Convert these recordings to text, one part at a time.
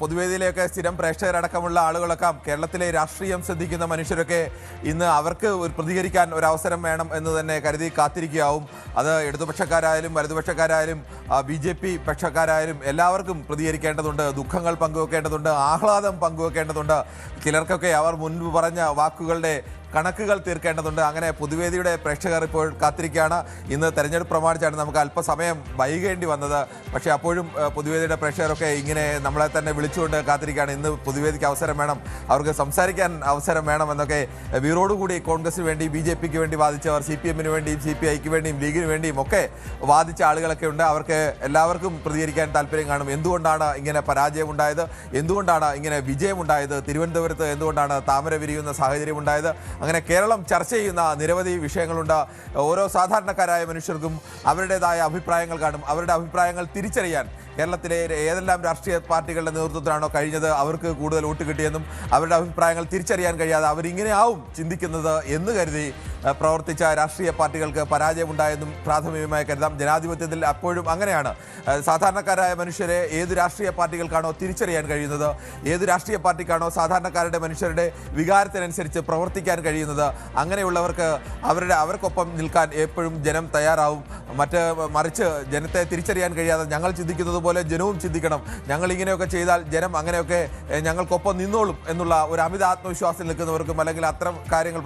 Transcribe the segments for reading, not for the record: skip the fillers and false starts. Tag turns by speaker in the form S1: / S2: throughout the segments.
S1: പൊതുവേദിയിലേക്ക് സ്ഥിരം പ്രേക്ഷകരടക്കമുള്ള ആളുകളൊക്കെ കേരളത്തിലെ രാഷ്ട്രീയം ശ്രദ്ധിക്കുന്ന മനുഷ്യരൊക്കെ ഇന്ന് അവർക്ക് പ്രതികരിക്കാൻ ഒരു അവസരം വേണം എന്ന് തന്നെ കരുതി കാത്തിരിക്കുകയാവും. അത് ഇടതുപക്ഷക്കാരായാലും വലതുപക്ഷക്കാരായാലും BJP പക്ഷക്കാരായാലും എല്ലാവർക്കും പ്രതികരിക്കേണ്ടതുണ്ട്, ദുഃഖങ്ങൾ പങ്കുവെക്കേണ്ടതുണ്ട്, ആഹ്ലാദം പങ്കുവെക്കേണ്ടതുണ്ട്. ചിലർക്കൊക്കെ അവർ മുൻപ് പറഞ്ഞ വാക്കുകളുടെ കണക്കുകൾ തീർക്കേണ്ടതുണ്ട്. അങ്ങനെ പൊതുവേദിയുടെ പ്രേക്ഷകർ ഇപ്പോൾ കാത്തിരിക്കുകയാണ്. ഇന്ന് തെരഞ്ഞെടുപ്പ് പ്രമാണിച്ചാണ് നമുക്ക് അല്പസമയം വൈകേണ്ടി വന്നത്. പക്ഷേ അപ്പോഴും പൊതുവേദിയുടെ പ്രേക്ഷകരൊക്കെ ഇങ്ങനെ നമ്മളെ തന്നെ വിളിച്ചുകൊണ്ട് കാത്തിരിക്കുകയാണ്. ഇന്ന് പൊതുവേദിക്ക് അവസരം വേണം, അവർക്ക് സംസാരിക്കാൻ അവസരം വേണം എന്നൊക്കെ വീറോടുകൂടി കോൺഗ്രസിന് വേണ്ടി BJPക്ക് വേണ്ടി വാദിച്ചവർ, CPMന് വേണ്ടിയും CPIക്ക് വേണ്ടിയും ലീഗിന് വേണ്ടിയും ഒക്കെ വാദിച്ച ആളുകളൊക്കെ ഉണ്ട്. അവർക്ക് എല്ലാവർക്കും പ്രതികരിക്കാൻ താല്പര്യം കാണും. എന്തുകൊണ്ടാണ് ഇങ്ങനെ പരാജയമുണ്ടായത്, എന്തുകൊണ്ടാണ് ഇങ്ങനെ വിജയമുണ്ടായത്, തിരുവനന്തപുരത്ത് എന്തുകൊണ്ടാണ് താമര വിരിയുന്ന സാഹചര്യം ഉണ്ടായത്, അങ്ങനെ കേരളം ചർച്ച ചെയ്യുന്ന നിരവധി വിഷയങ്ങളുണ്ട്. ഓരോ സാധാരണക്കാരായ മനുഷ്യർക്കും അവരുടേതായ അഭിപ്രായങ്ങൾ കാണും. അവരുടെ അഭിപ്രായങ്ങൾ തിരിച്ചറിയാൻ കേരളത്തിലെ ഏതെല്ലാം രാഷ്ട്രീയ പാർട്ടികളുടെ നേതൃത്വത്തിലാണോ കഴിഞ്ഞത് അവർക്ക് കൂടുതൽ വോട്ട് കിട്ടിയെന്നും അവരുടെ അഭിപ്രായങ്ങൾ തിരിച്ചറിയാൻ കഴിയാതെ അവരിങ്ങനെ ആവും ചിന്തിക്കുന്നത് എന്ന് കരുതി പ്രവർത്തിച്ച രാഷ്ട്രീയ പാർട്ടികൾക്ക് പരാജയമുണ്ടായെന്നും പ്രാഥമികമായി കരുതാം. ജനാധിപത്യത്തിൽ അപ്പോഴും അങ്ങനെയാണ്. സാധാരണക്കാരായ മനുഷ്യരെ ഏത് രാഷ്ട്രീയ പാർട്ടികൾക്കാണോ തിരിച്ചറിയാൻ കഴിയുന്നത്, ഏത് രാഷ്ട്രീയ പാർട്ടിക്കാണോ സാധാരണക്കാരുടെ മനുഷ്യരുടെ വികാരത്തിനനുസരിച്ച് പ്രവർത്തിക്കാൻ കഴിയുന്നത്, അങ്ങനെയുള്ളവർക്ക് അവർക്കൊപ്പം നിൽക്കാൻ എപ്പോഴും ജനം തയ്യാറാവും. മറിച്ച് ജനത്തെ തിരിച്ചറിയാൻ കഴിയാതെ ഞങ്ങൾ ചിന്തിക്കുന്നത് പോലെ ജനവും ചിന്തിക്കണം, ഞങ്ങൾ ഇങ്ങനെയൊക്കെ ചെയ്താൽ ജനം അങ്ങനെയൊക്കെ ഞങ്ങൾക്കൊപ്പം നിന്നോളും എന്നുള്ള ഒരു അമിത ആത്മവിശ്വാസം നിൽക്കുന്നവർക്കും അല്ലെങ്കിൽ അത്തരം കാര്യങ്ങൾ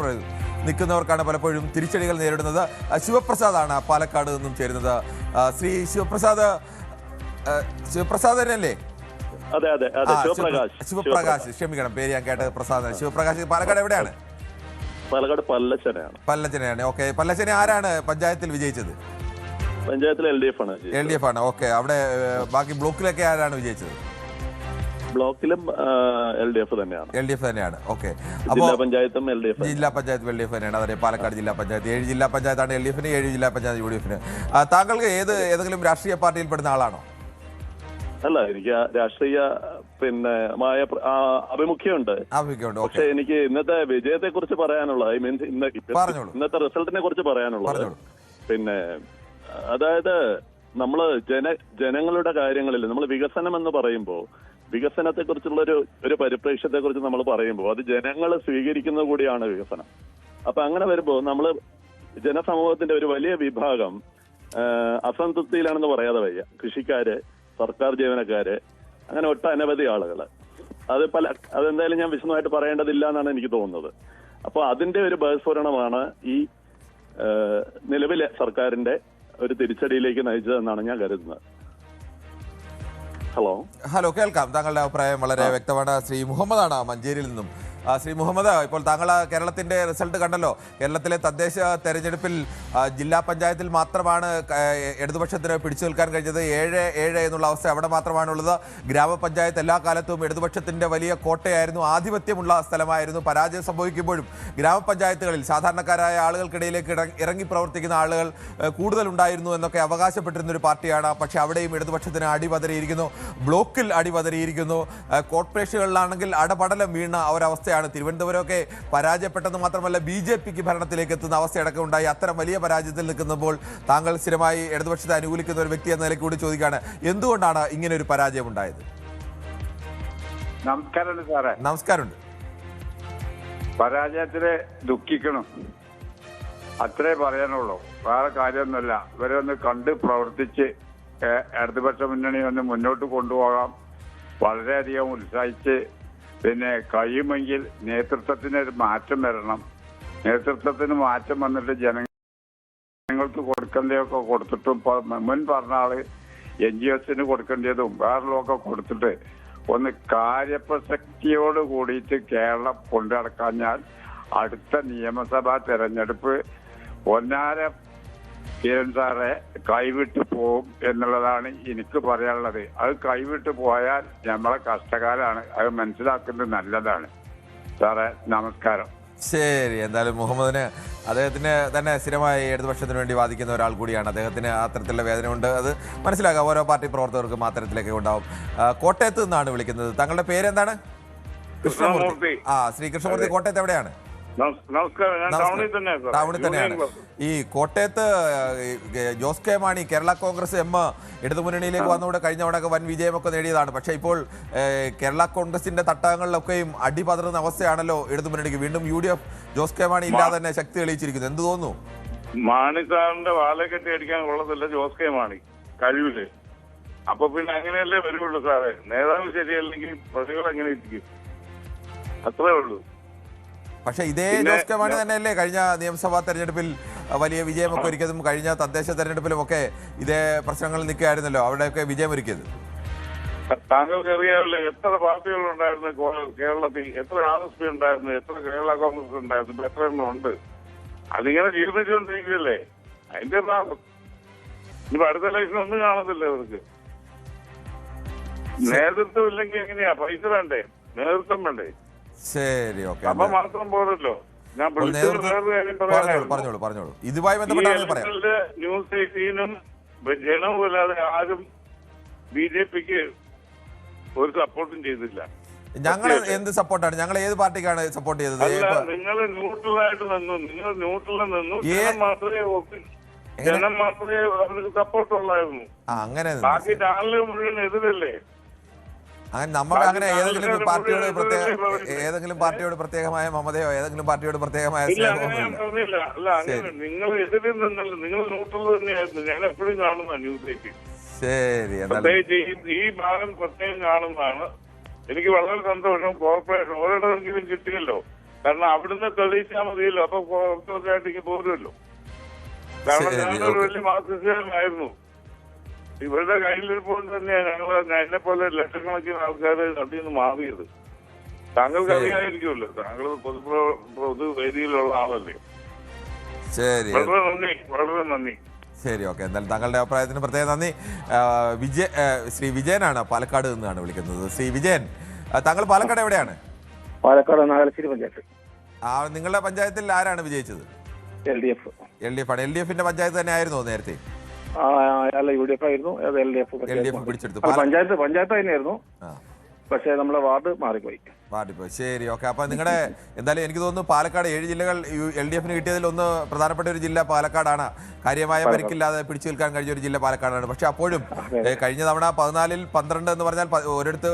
S1: നിൽക്കുന്നവർക്കാണ് പലപ്പോഴും തിരിച്ചടികൾ നേരിടുന്നത്. ശിവപ്രസാദാണ് പാലക്കാട് നിന്നും ചേരുന്നത്. ശ്രീ ശിവപ്രസാദ് തന്നെയല്ലേ? ശിവപ്രകാശ്, ക്ഷമിക്കണം, പേര് ഞാൻ കേട്ടത് പ്രസാദ്. ശിവപ്രകാശ് പാലക്കാട് എവിടെയാണ്?
S2: പാലക്കാട്
S1: പല്ലച്ചനയാണ്. ഓക്കെ, പല്ലച്ചന ആരാണ് പഞ്ചായത്തിൽ വിജയിച്ചത്?
S2: പഞ്ചായത്തിൽ LDF ആണ്.
S1: ഓക്കെ, അവിടെ ബാക്കി ബ്ലോക്കിലൊക്കെ ആരാണ് വിജയിച്ചത്?
S2: ബ്ലോക്കിലും LDF തന്നെയാണ്. ഓക്കെ, ജില്ലാ പഞ്ചായത്തും
S1: LDF തന്നെയാണ്. അതെ, പാലക്കാട് ജില്ലാ പഞ്ചായത്ത് 7 ജില്ലാ പഞ്ചായത്താണ് LDFന്, 7 ജില്ലാ പഞ്ചായത്ത് UDFന്. താങ്കൾക്ക് ഏതെങ്കിലും രാഷ്ട്രീയ പാർട്ടിയിൽ പെടുന്ന ആളാണോ?
S2: അല്ല, എനിക്ക് രാഷ്ട്രീയ അഭിമുഖ്യമുണ്ട്. പക്ഷെ എനിക്ക് ഇന്നത്തെ വിജയത്തെ കുറിച്ച് പറയാനുള്ളത്, ഇന്നത്തെ റിസൾട്ടിനെ കുറിച്ച് പറയാനുള്ളത്, അതായത് നമ്മള് ജനങ്ങളുടെ കാര്യങ്ങളിൽ നമ്മൾ വികസനം എന്ന് പറയുമ്പോൾ, വികസനത്തെ കുറിച്ചുള്ള ഒരു പരിപ്രേക്ഷ്യത്തെ കുറിച്ച് നമ്മൾ പറയുമ്പോൾ അത് ജനങ്ങൾ സ്വീകരിക്കുന്നത് കൂടിയാണ് വികസനം. അപ്പൊ അങ്ങനെ വരുമ്പോൾ നമ്മള് ജനസമൂഹത്തിന്റെ ഒരു വലിയ വിഭാഗം അസംതൃപ്തിയിലാണെന്ന് പറയാതെ വയ്യ. കൃഷിക്കാര്, സർക്കാർ ജീവനക്കാര്, അങ്ങനെ ഒട്ടനവധി ആളുകൾ. അതെന്തായാലും ഞാൻ വിശദമായിട്ട് പറയേണ്ടതില്ല എന്നാണ് എനിക്ക് തോന്നുന്നത്. അപ്പൊ അതിന്റെ ഒരു ബഹിസ്ഫുരണമാണ് ഈ നിലവിലെ സർക്കാരിന്റെ ഒരു തിരിച്ചടിയിലേക്ക് നയിച്ചതെന്നാണ് ഞാൻ കരുതുന്നത്.
S1: ഹലോ, കേൾക്കാം. താങ്കളുടെ അഭിപ്രായം വളരെ വ്യക്തമാണ്. ശ്രീ മുഹമ്മദാണ് മഞ്ചേരിയിൽ നിന്നും. ശ്രീ മുഹമ്മദ്, ഇപ്പോൾ താങ്കൾ കേരളത്തിൻ്റെ റിസൾട്ട് കണ്ടല്ലോ. കേരളത്തിലെ തദ്ദേശ തെരഞ്ഞെടുപ്പിൽ ജില്ലാ പഞ്ചായത്തിൽ മാത്രമാണ് ഇടതുപക്ഷത്തിന് പിടിച്ചു നിൽക്കാൻ കഴിഞ്ഞത്. 7-7 എന്നുള്ള അവസ്ഥ അവിടെ മാത്രമാണുള്ളത്. ഗ്രാമപഞ്ചായത്ത് എല്ലാ കാലത്തും ഇടതുപക്ഷത്തിൻ്റെ വലിയ കോട്ടയായിരുന്നു, ആധിപത്യമുള്ള സ്ഥലമായിരുന്നു. പരാജയം സംഭവിക്കുമ്പോഴും ഗ്രാമപഞ്ചായത്തുകളിൽ സാധാരണക്കാരായ ആളുകൾക്കിടയിലേക്ക് ഇറങ്ങി പ്രവർത്തിക്കുന്ന ആളുകൾ കൂടുതലുണ്ടായിരുന്നു എന്നൊക്കെ അവകാശപ്പെട്ടിരുന്ന ഒരു പാർട്ടിയാണ്. പക്ഷേ അവിടെയും ഇടതുപക്ഷത്തിന് അടിപതറിയിരിക്കുന്നു, ബ്ലോക്കിൽ അടിപതറിയിരിക്കുന്നു. കോർപ്പറേഷനുകളിലാണെങ്കിൽ അടപടലം വീണ ഒരവസ്ഥയാണ്. തിരുവനന്തപുരമൊക്കെ പരാജയപ്പെട്ടെന്ന് മാത്രമല്ല BJPക്ക് ഭരണത്തിലേക്ക് എത്തുന്ന അവസ്ഥയടക്കം ഉണ്ടായി. അത്തരം വലിയ പരാജയത്തിൽ നിൽക്കുമ്പോൾ താങ്കൾ സ്ഥിരമായി ഇടതുപക്ഷത്തെ അനുകൂലിക്കുന്ന ഒരു വ്യക്തി എന്ന നിലയ്ക്ക് കൂടി ചോദിക്കുകയാണ്, എന്തുകൊണ്ടാണ് ഇങ്ങനെ ഒരു പരാജയം ഉണ്ടായത്? നമസ്കാരമുണ്ട്.
S3: പരാജയത്തില് ദുഃഖിക്കണം, അത്രേ പറയാനുള്ളൂ. വേറെ കാര്യമൊന്നുമല്ല. ഇവരെ ഒന്ന് കണ്ട് പ്രവർത്തിച്ച് ഇടതുപക്ഷ മുന്നണി ഒന്ന് മുന്നോട്ട് കൊണ്ടുപോകാം. വളരെയധികം ഉത്സാഹിച്ച് കഴിയുമെങ്കിൽ നേതൃത്വത്തിന് ഒരു മാറ്റം വരണം. നേതൃത്വത്തിന് മാറ്റം വന്നിട്ട് ജനങ്ങൾക്ക് കൊടുക്കേണ്ടതൊക്കെ കൊടുത്തിട്ടും മുൻ പറഞ്ഞ ആള് NGOsന് കൊടുക്കേണ്ടതും വേറെയൊക്കെ കൊടുത്തിട്ട് ഒന്ന് കാര്യപ്രസക്തിയോട് കൂടിയിട്ട് കേരളം കൊണ്ടുനടക്കാഞ്ഞാൽ അടുത്ത നിയമസഭാ തെരഞ്ഞെടുപ്പ് പൊന്നാര കിരൺ സാറെ കൈവിട്ട് പോകും എന്നുള്ളതാണ് എനിക്ക് പറയാനുള്ളത്. അത് കൈവിട്ട് പോയാൽ നമ്മളെ കഷ്ടകാലാണ്. അത് മനസ്സിലാക്കുന്നത് നല്ലതാണ്. സാറേ, നമസ്കാരം.
S1: ശരി, എന്തായാലും മുഹമ്മദിന് അദ്ദേഹത്തിന് തന്നെ സ്ഥിരമായി ഇടതുപക്ഷത്തിന് വേണ്ടി വാദിക്കുന്ന ഒരാൾ കൂടിയാണ്. അദ്ദേഹത്തിന് അത്തരത്തിലുള്ള വേദനയുണ്ട്, അത് മനസ്സിലാക്കാം. ഓരോ പാർട്ടി പ്രവർത്തകർക്കും അത്തരത്തിലൊക്കെ ഉണ്ടാവും. കോട്ടയത്ത് നിന്നാണ് വിളിക്കുന്നത്. താങ്കളുടെ പേരെന്താണ്?
S3: കൃഷ്ണമൂർത്തി.
S1: ശ്രീ കൃഷ്ണമൂർത്തി, കോട്ടയത്ത് എവിടെയാണ്?
S3: നമസ്കാരം. ഞാൻ ടൗണിൽ
S1: തന്നെയാണ്. ഈ കോട്ടയത്ത് ജോസ് കെ മാണി കേരള കോൺഗ്രസ് എം ഇടതുമുന്നണിയിലേക്ക് വന്നുകൂടെ കഴിഞ്ഞ തവണ വൻ വിജയമൊക്കെ നേടിയതാണ്. പക്ഷേ ഇപ്പോൾ കേരള കോൺഗ്രസിന്റെ തട്ടകങ്ങളിലൊക്കെയും അടിപതറുന്ന അവസ്ഥയാണല്ലോ ഇടതുമുന്നണിക്ക്. വീണ്ടും UDF ജോസ് കെ മാണി ഇല്ലാതെ തന്നെ ശക്തി തെളിയിച്ചിരിക്കുന്നു. എന്ത് തോന്നുന്നു?
S3: മാണി സാറിന്റെ വാലെ കെട്ടി അടിക്കാൻ കൊള്ളത്തില്ല ജോസ് കെ മാണി കഴിവില്. അപ്പൊ പിന്നെ അങ്ങനെയല്ലേ വരുള്ളൂ സാറേ. നേതാവ് ശരിയല്ലെങ്കിൽ പ്രതികൾ എങ്ങനെ ഇരിക്കും? അത്രേ ഉള്ളൂ.
S1: പക്ഷെ ഇതേ ജോസ് കെ മാണി തന്നെയല്ലേ കഴിഞ്ഞ നിയമസഭാ തെരഞ്ഞെടുപ്പിൽ വലിയ വിജയമൊക്കെ ഒരുക്കിയതും കഴിഞ്ഞ തദ്ദേശ തെരഞ്ഞെടുപ്പിലും ഒക്കെ ഇതേ പ്രശ്നങ്ങളിൽ നിൽക്കുകയായിരുന്നല്ലോ, അവിടെയൊക്കെ വിജയമൊരുക്കിയത്.
S3: താങ്കൾക്ക് അറിയാമല്ലോ എത്ര പാർട്ടികളുണ്ടായിരുന്നു കേരളത്തിൽ, എത്ര RSP ഉണ്ടായിരുന്നു, എത്ര കേരള കോൺഗ്രസ് ഉണ്ടായിരുന്നു, എത്ര എണ്ണം ഉണ്ട്. അതിങ്ങനെ ജീർണിച്ചുകൊണ്ടിരിക്കുകയല്ലേ. അതിന്റെ ഭാഗം ഇനിയിപ്പോ അടുത്ത ഇലക്ഷൻ ഒന്നും കാണത്തില്ല ഇവർക്ക്. നേതൃത്വം ഇല്ലെങ്കിൽ എങ്ങനെയാ? പൈസ വേണ്ടേ? നേതൃത്വം വേണ്ടേ?
S1: ശരി, ഓക്കെ.
S3: അപ്പൊ മാത്രം പോരല്ലോ. ഞാൻ
S1: പറഞ്ഞോളൂ. ഇതുമായി ബന്ധപ്പെട്ടാണ് പറയാം.
S3: ന്യൂസ് 18 ജനവുമല്ലാതെ ആരും BJPക്ക് ഒരു സപ്പോർട്ടും ചെയ്തില്ല.
S1: ഞങ്ങൾ എന്ത് സപ്പോർട്ടാണ്? ഞങ്ങൾ ഏത് പാർട്ടിക്കാണ് സപ്പോർട്ട് ചെയ്തത്?
S3: നിങ്ങൾ ന്യൂട്രലായിട്ട് നിന്നു. നിങ്ങൾ ന്യൂട്രലിൽ നിന്നു. ജനം മാത്രമേ അവർക്ക് സപ്പോർട്ട് ഉള്ളായിരുന്നു.
S1: അങ്ങനെ
S3: ബാക്കി ചാനലുകൾ മുഴുവൻ എതിരല്ലേ.
S1: നമുക്ക് അങ്ങനെ ഏതെങ്കിലും പാർട്ടിയോട് പ്രത്യേകമായ മമതയോ ഏതെങ്കിലും പാർട്ടിയോട് പ്രത്യേകമായ
S3: പറഞ്ഞില്ല. അല്ല, അങ്ങനെ നിങ്ങൾ എതിരിൽ നിന്നല്ല, നിങ്ങൾ ന്യൂട്രൽ തന്നെയായിരുന്നു. ഞാൻ എപ്പോഴും കാണുന്ന ന്യൂസിലേക്ക്.
S1: ശരി,
S3: പ്രത്യേകിച്ച് ഈ ഭാഗം പ്രത്യേകം കാണുന്നതാണ്. എനിക്ക് വളരെ സന്തോഷം. കോർപ്പറേഷൻ ഓരോടെങ്കിലും കിട്ടിയല്ലോ. കാരണം അവിടുന്ന് തെളിയിച്ചാൽ മതിയല്ലോ. അപ്പൊ കോർപ്പറേറ്റ് പോരുമല്ലോ. കാരണം ഞാനൊരു വലിയ മാർക്സിസ്റ്റുകാരനായിരുന്നു. ഇവരുടെ കയ്യിലിരിപ്പോണ്ട് തന്നെയാണ് ഞങ്ങൾ എന്നെ പോലെ ലക്ഷക്കണക്കിന് ആൾക്കാർ അതിൽ നിന്ന് മാറിയത്. താങ്കൾക്ക് അറിയാതിരിക്കുമല്ലോ. താങ്കൾ പൊതുവേദിയിലുള്ള ആളല്ലേ.
S1: ശരി,
S3: വളരെ നന്ദി.
S1: ശരി, ഓക്കെ. എന്തായാലും താങ്കളുടെ അഭിപ്രായത്തിന് പ്രത്യേകം നന്ദി. ശ്രീ വിജയനാണ് പാലക്കാട് നിന്നാണ് വിളിക്കുന്നത്. ശ്രീ വിജയൻ, താങ്കൾ പാലക്കാട് എവിടെയാണ്?
S4: പാലക്കാട് നാഗലശ്ശേരി പഞ്ചായത്ത്.
S1: നിങ്ങളുടെ പഞ്ചായത്തിൽ ആരാണ് വിജയിച്ചത്?
S4: LDF
S1: ആണ്. LDFന്റെ പഞ്ചായത്ത് തന്നെ ആയിരുന്നോ നേരത്തെ?
S4: അല്ല, UDF ആയിരുന്നു.
S1: LDF പിടിച്ചെടുത്തു.
S4: പഞ്ചായത്ത് തന്നെയായിരുന്നു. പക്ഷേ നമ്മളെ വാർഡ് മാറിപ്പോയി.
S1: ശരി, ഓക്കെ. അപ്പൊ നിങ്ങളുടെ എന്തായാലും എനിക്ക് തോന്നുന്നു പാലക്കാട് 7 ജില്ലകൾ LDFന് കിട്ടിയതിൽ ഒന്ന് പ്രധാനപ്പെട്ട ഒരു ജില്ല പാലക്കാടാണ്. കാര്യമായ പരിക്കില്ലാതെ പിടിച്ചു നിൽക്കാൻ കഴിഞ്ഞ ഒരു ജില്ല പാലക്കാടാണ്. പക്ഷെ അപ്പോഴും കഴിഞ്ഞ തവണ 14-ൽ 12 എന്ന് പറഞ്ഞാൽ ഒരിടത്ത്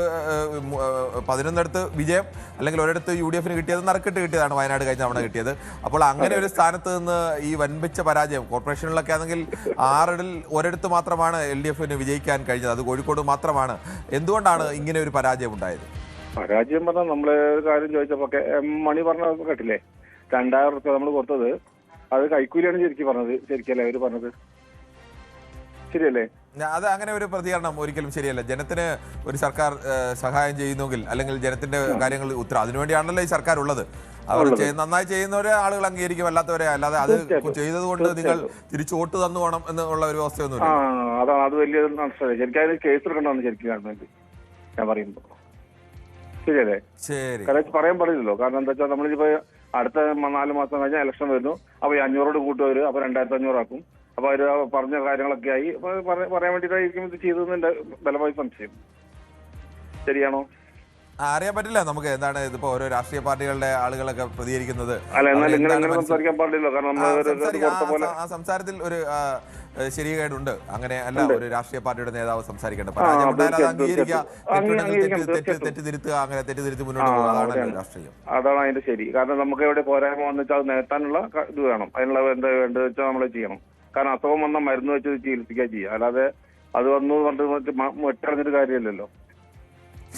S1: 11 വിജയം, അല്ലെങ്കിൽ ഒരിടത്ത് UDFന് കിട്ടിയത് നറുക്കിട്ട് കിട്ടിയതാണ് വയനാട് കഴിഞ്ഞ തവണ കിട്ടിയത്. അപ്പോൾ അങ്ങനെ ഒരു സ്ഥാനത്ത് നിന്ന് ഈ വൻപിച്ച പരാജയം, കോർപ്പറേഷനിലൊക്കെ ആണെങ്കിൽ 6-ൽ ഒരിടത്ത് മാത്രമാണ് LDFന് വിജയിക്കാൻ കഴിഞ്ഞത്. അത് കോഴിക്കോട് മാത്രമാണ്. എന്തുകൊണ്ടാണ് ഇങ്ങനെ ഒരു പരാജയം ഉണ്ടായത്?
S4: പരാജയം പറഞ്ഞാൽ നമ്മള് ഒരു കാര്യം ചോദിച്ചപ്പോ മണി പറഞ്ഞ കേട്ടില്ലേ, 2000 രൂപ നമ്മൾ കൊടുത്തത് അത് കൈക്കൂലിയാണ് ശരിക്കല്ലേ അവര് പറഞ്ഞത്? ശരിയല്ലേ?
S1: അത് അങ്ങനെ ഒരു പ്രതികരണം ഒരിക്കലും ശരിയല്ല. ജനത്തിന് ഒരു സർക്കാർ സഹായം ചെയ്യുന്നെങ്കിൽ, അല്ലെങ്കിൽ ജനത്തിന്റെ കാര്യങ്ങൾ അതിനുവേണ്ടിയാണല്ലോ ഈ സർക്കാർ ഉള്ളത്. അവർ നന്നായി ചെയ്യുന്നവരെ ആളുകൾ അംഗീകരിക്കും, അല്ലാത്തവരെ അല്ലാതെ അത് ചെയ്തത് കൊണ്ട് നിങ്ങൾ തിരിച്ചു വോട്ട് തന്നു വേണം എന്നുള്ള ഒരു അവസ്ഥയൊന്നുമില്ല.
S4: അതാണ്, അത് വലിയ നഷ്ടമല്ലേ. ശരിക്കും അതിന് കേസ് എടുക്കണമെന്ന് ശരിക്കും ഗവൺമെന്റ് ഞാൻ പറയുമ്പോ. ശരിയല്ലേ?
S1: ശരി,
S4: പറയാൻ പാടില്ലല്ലോ. കാരണം എന്താ വെച്ചാൽ നമ്മളിപ്പോ അടുത്ത 4 മാസം കഴിഞ്ഞാൽ ഇലക്ഷൻ വരുന്നു. അപ്പൊ ഈ 500 കൂട്ടുകാർ അപ്പൊ 2500 ആക്കും. അപ്പൊ അവര് പറഞ്ഞ കാര്യങ്ങളൊക്കെ ആയി പറയാൻ വേണ്ടിയിട്ടായിരിക്കും ഇത് ചെയ്തതെന്ന് എന്റെ ബലമായി സംശയം. ശരിയാണോ?
S1: അറിയാൻ പറ്റില്ല നമുക്ക്. എന്താണ് ഇതിപ്പോ ഓരോ രാഷ്ട്രീയ പാർട്ടികളുടെ ആളുകളൊക്കെ പ്രതികരിക്കുന്നത്.
S4: സംസാരിക്കാൻ പാടില്ലല്ലോ. കാരണം
S1: ആ സംസാരത്തിൽ ഒരു ശരികേടുണ്ട്. അങ്ങനെ അല്ല ഒരു രാഷ്ട്രീയ പാർട്ടിയുടെ നേതാവ് സംസാരിക്കേണ്ടത്. പരാജയം ഉണ്ടായാൽ അത് അംഗീകരിക്കുക, തെറ്റ് തിരുത്തുക, അങ്ങനെ തെറ്റ് തിരുത്തി മുന്നോട്ട് പോകുക. അതാണ് രാഷ്ട്രീയം.
S4: അതാണ് അതിന്റെ ശരി. കാരണം നമുക്ക് എവിടെ പോരായ്മ വന്നിട്ട് അത് നേട്ടാനുള്ള ഇത് വേണം. അതിനുള്ള എന്താ വേണ്ടത് വെച്ചാൽ നമ്മൾ ചെയ്യണം. കാരണം അസുഖം വന്ന മരുന്ന് വെച്ച് ചികിത്സിക്കുക ചെയ്യുക. അല്ലാതെ അത് വന്നു പറഞ്ഞിട്ട് വെട്ടറിഞ്ഞിട്ട് കാര്യമില്ലല്ലോ.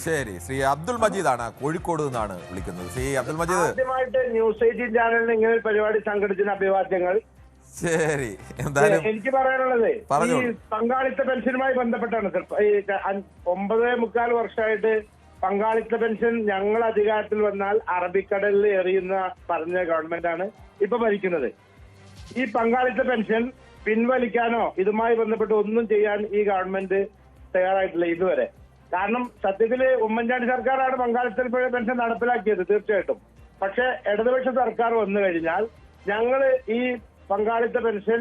S1: ശരി, ശ്രീ അബ്ദുൾ മജീദാണ് കോഴിക്കോട് നിന്നാണ് വിളിക്കുന്നത്. ശ്രീ അബ്ദുൾ മജീദ്,
S5: ആദ്യമായിട്ട് ന്യൂസ് 18 ചാനലിന് ഇങ്ങനെ ഒരു പരിപാടി സംഘടിച്ചതിന് അഭിവാദ്യങ്ങൾ.
S1: ശരി, എന്തായാലും
S5: എനിക്ക് പറയാനുള്ളത് ഈ പങ്കാളിത്ത പെൻഷനുമായി ബന്ധപ്പെട്ടാണ്. 9.25 വർഷമായിട്ട് പങ്കാളിത്ത പെൻഷൻ ഞങ്ങൾ അധികാരത്തിൽ വന്നാൽ അറബിക്കടലിൽ എറിയുന്ന പറഞ്ഞ ഗവൺമെന്റാണ് ഇപ്പൊ ഭരിക്കുന്നത്. ഈ പങ്കാളിത്ത പെൻഷൻ പിൻവലിക്കാനോ ഇതുമായി ബന്ധപ്പെട്ട് ഒന്നും ചെയ്യാൻ ഈ ഗവൺമെന്റ് തയ്യാറായിട്ടില്ല ഇതുവരെ. കാരണം സത്യത്തില് ഉമ്മൻചാണ്ടി സർക്കാരാണ് പങ്കാളിത്ത പെൻഷൻ നടപ്പിലാക്കിയത് തീർച്ചയായിട്ടും. പക്ഷെ ഇടതുപക്ഷ സർക്കാർ വന്നു കഴിഞ്ഞാൽ ഞങ്ങള് ഈ പങ്കാളിത്ത പെൻഷൻ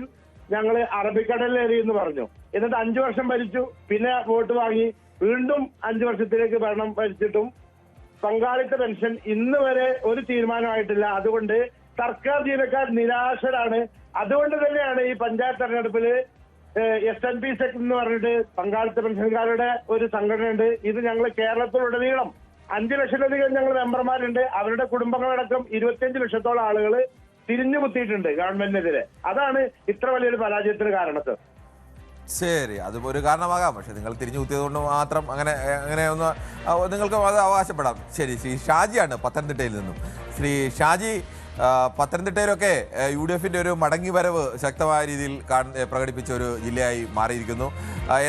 S5: ഞങ്ങള് അറബിക്കടലിൽ എറിയെന്ന് പറഞ്ഞു. എന്നിട്ട് 5 വർഷം ഭരിച്ചു. പിന്നെ വോട്ട് വാങ്ങി വീണ്ടും 5 വർഷത്തിലേക്ക് ഭരണം ഭരിച്ചിട്ടും പങ്കാളിത്ത പെൻഷൻ ഇന്ന് വരെ ഒരു തീരുമാനമായിട്ടില്ല. അതുകൊണ്ട് സർക്കാർ ജീവനക്കാർ നിരാശരാണ്. അതുകൊണ്ട് തന്നെയാണ് ഈ പഞ്ചായത്ത് തെരഞ്ഞെടുപ്പിൽ SNP-SEC എന്ന് പറഞ്ഞിട്ട് പങ്കാളിത്ത പെൻഷൻകാരുടെ ഒരു സംഘടനയുണ്ട്. ഇത് ഞങ്ങൾ കേരളത്തിലുടനീളം 5 ലക്ഷത്തിലധികം ഞങ്ങൾ മെമ്പർമാരുണ്ട്. അവരുടെ കുടുംബങ്ങളടക്കം 25 ലക്ഷത്തോളം ആളുകൾ തിരിഞ്ഞു കുത്തിയിട്ടുണ്ട് ഗവൺമെന്റിനെതിരെ. അതാണ് ഇത്ര വലിയൊരു പരാജയത്തിന് കാരണം.
S1: ശരി, അതും ഒരു കാരണമാകാം. പക്ഷെ നിങ്ങൾ തിരിഞ്ഞു കുത്തിയത് കൊണ്ട് മാത്രം അങ്ങനെ ഒന്ന് നിങ്ങൾക്ക് അത് അവകാശപ്പെടാം. ശരി, ശ്രീ ഷാജിയാണ് പത്തനംതിട്ടയിൽ നിന്നും. ശ്രീ ഷാജി, പത്തനംതിട്ടയിലൊക്കെ UDF-ന്റെ ഒരു മടങ്ങി വരവ് ശക്തമായ രീതിയിൽ പ്രകടിപ്പിച്ച ഒരു ജില്ലയായി മാറിയിരിക്കുന്നു.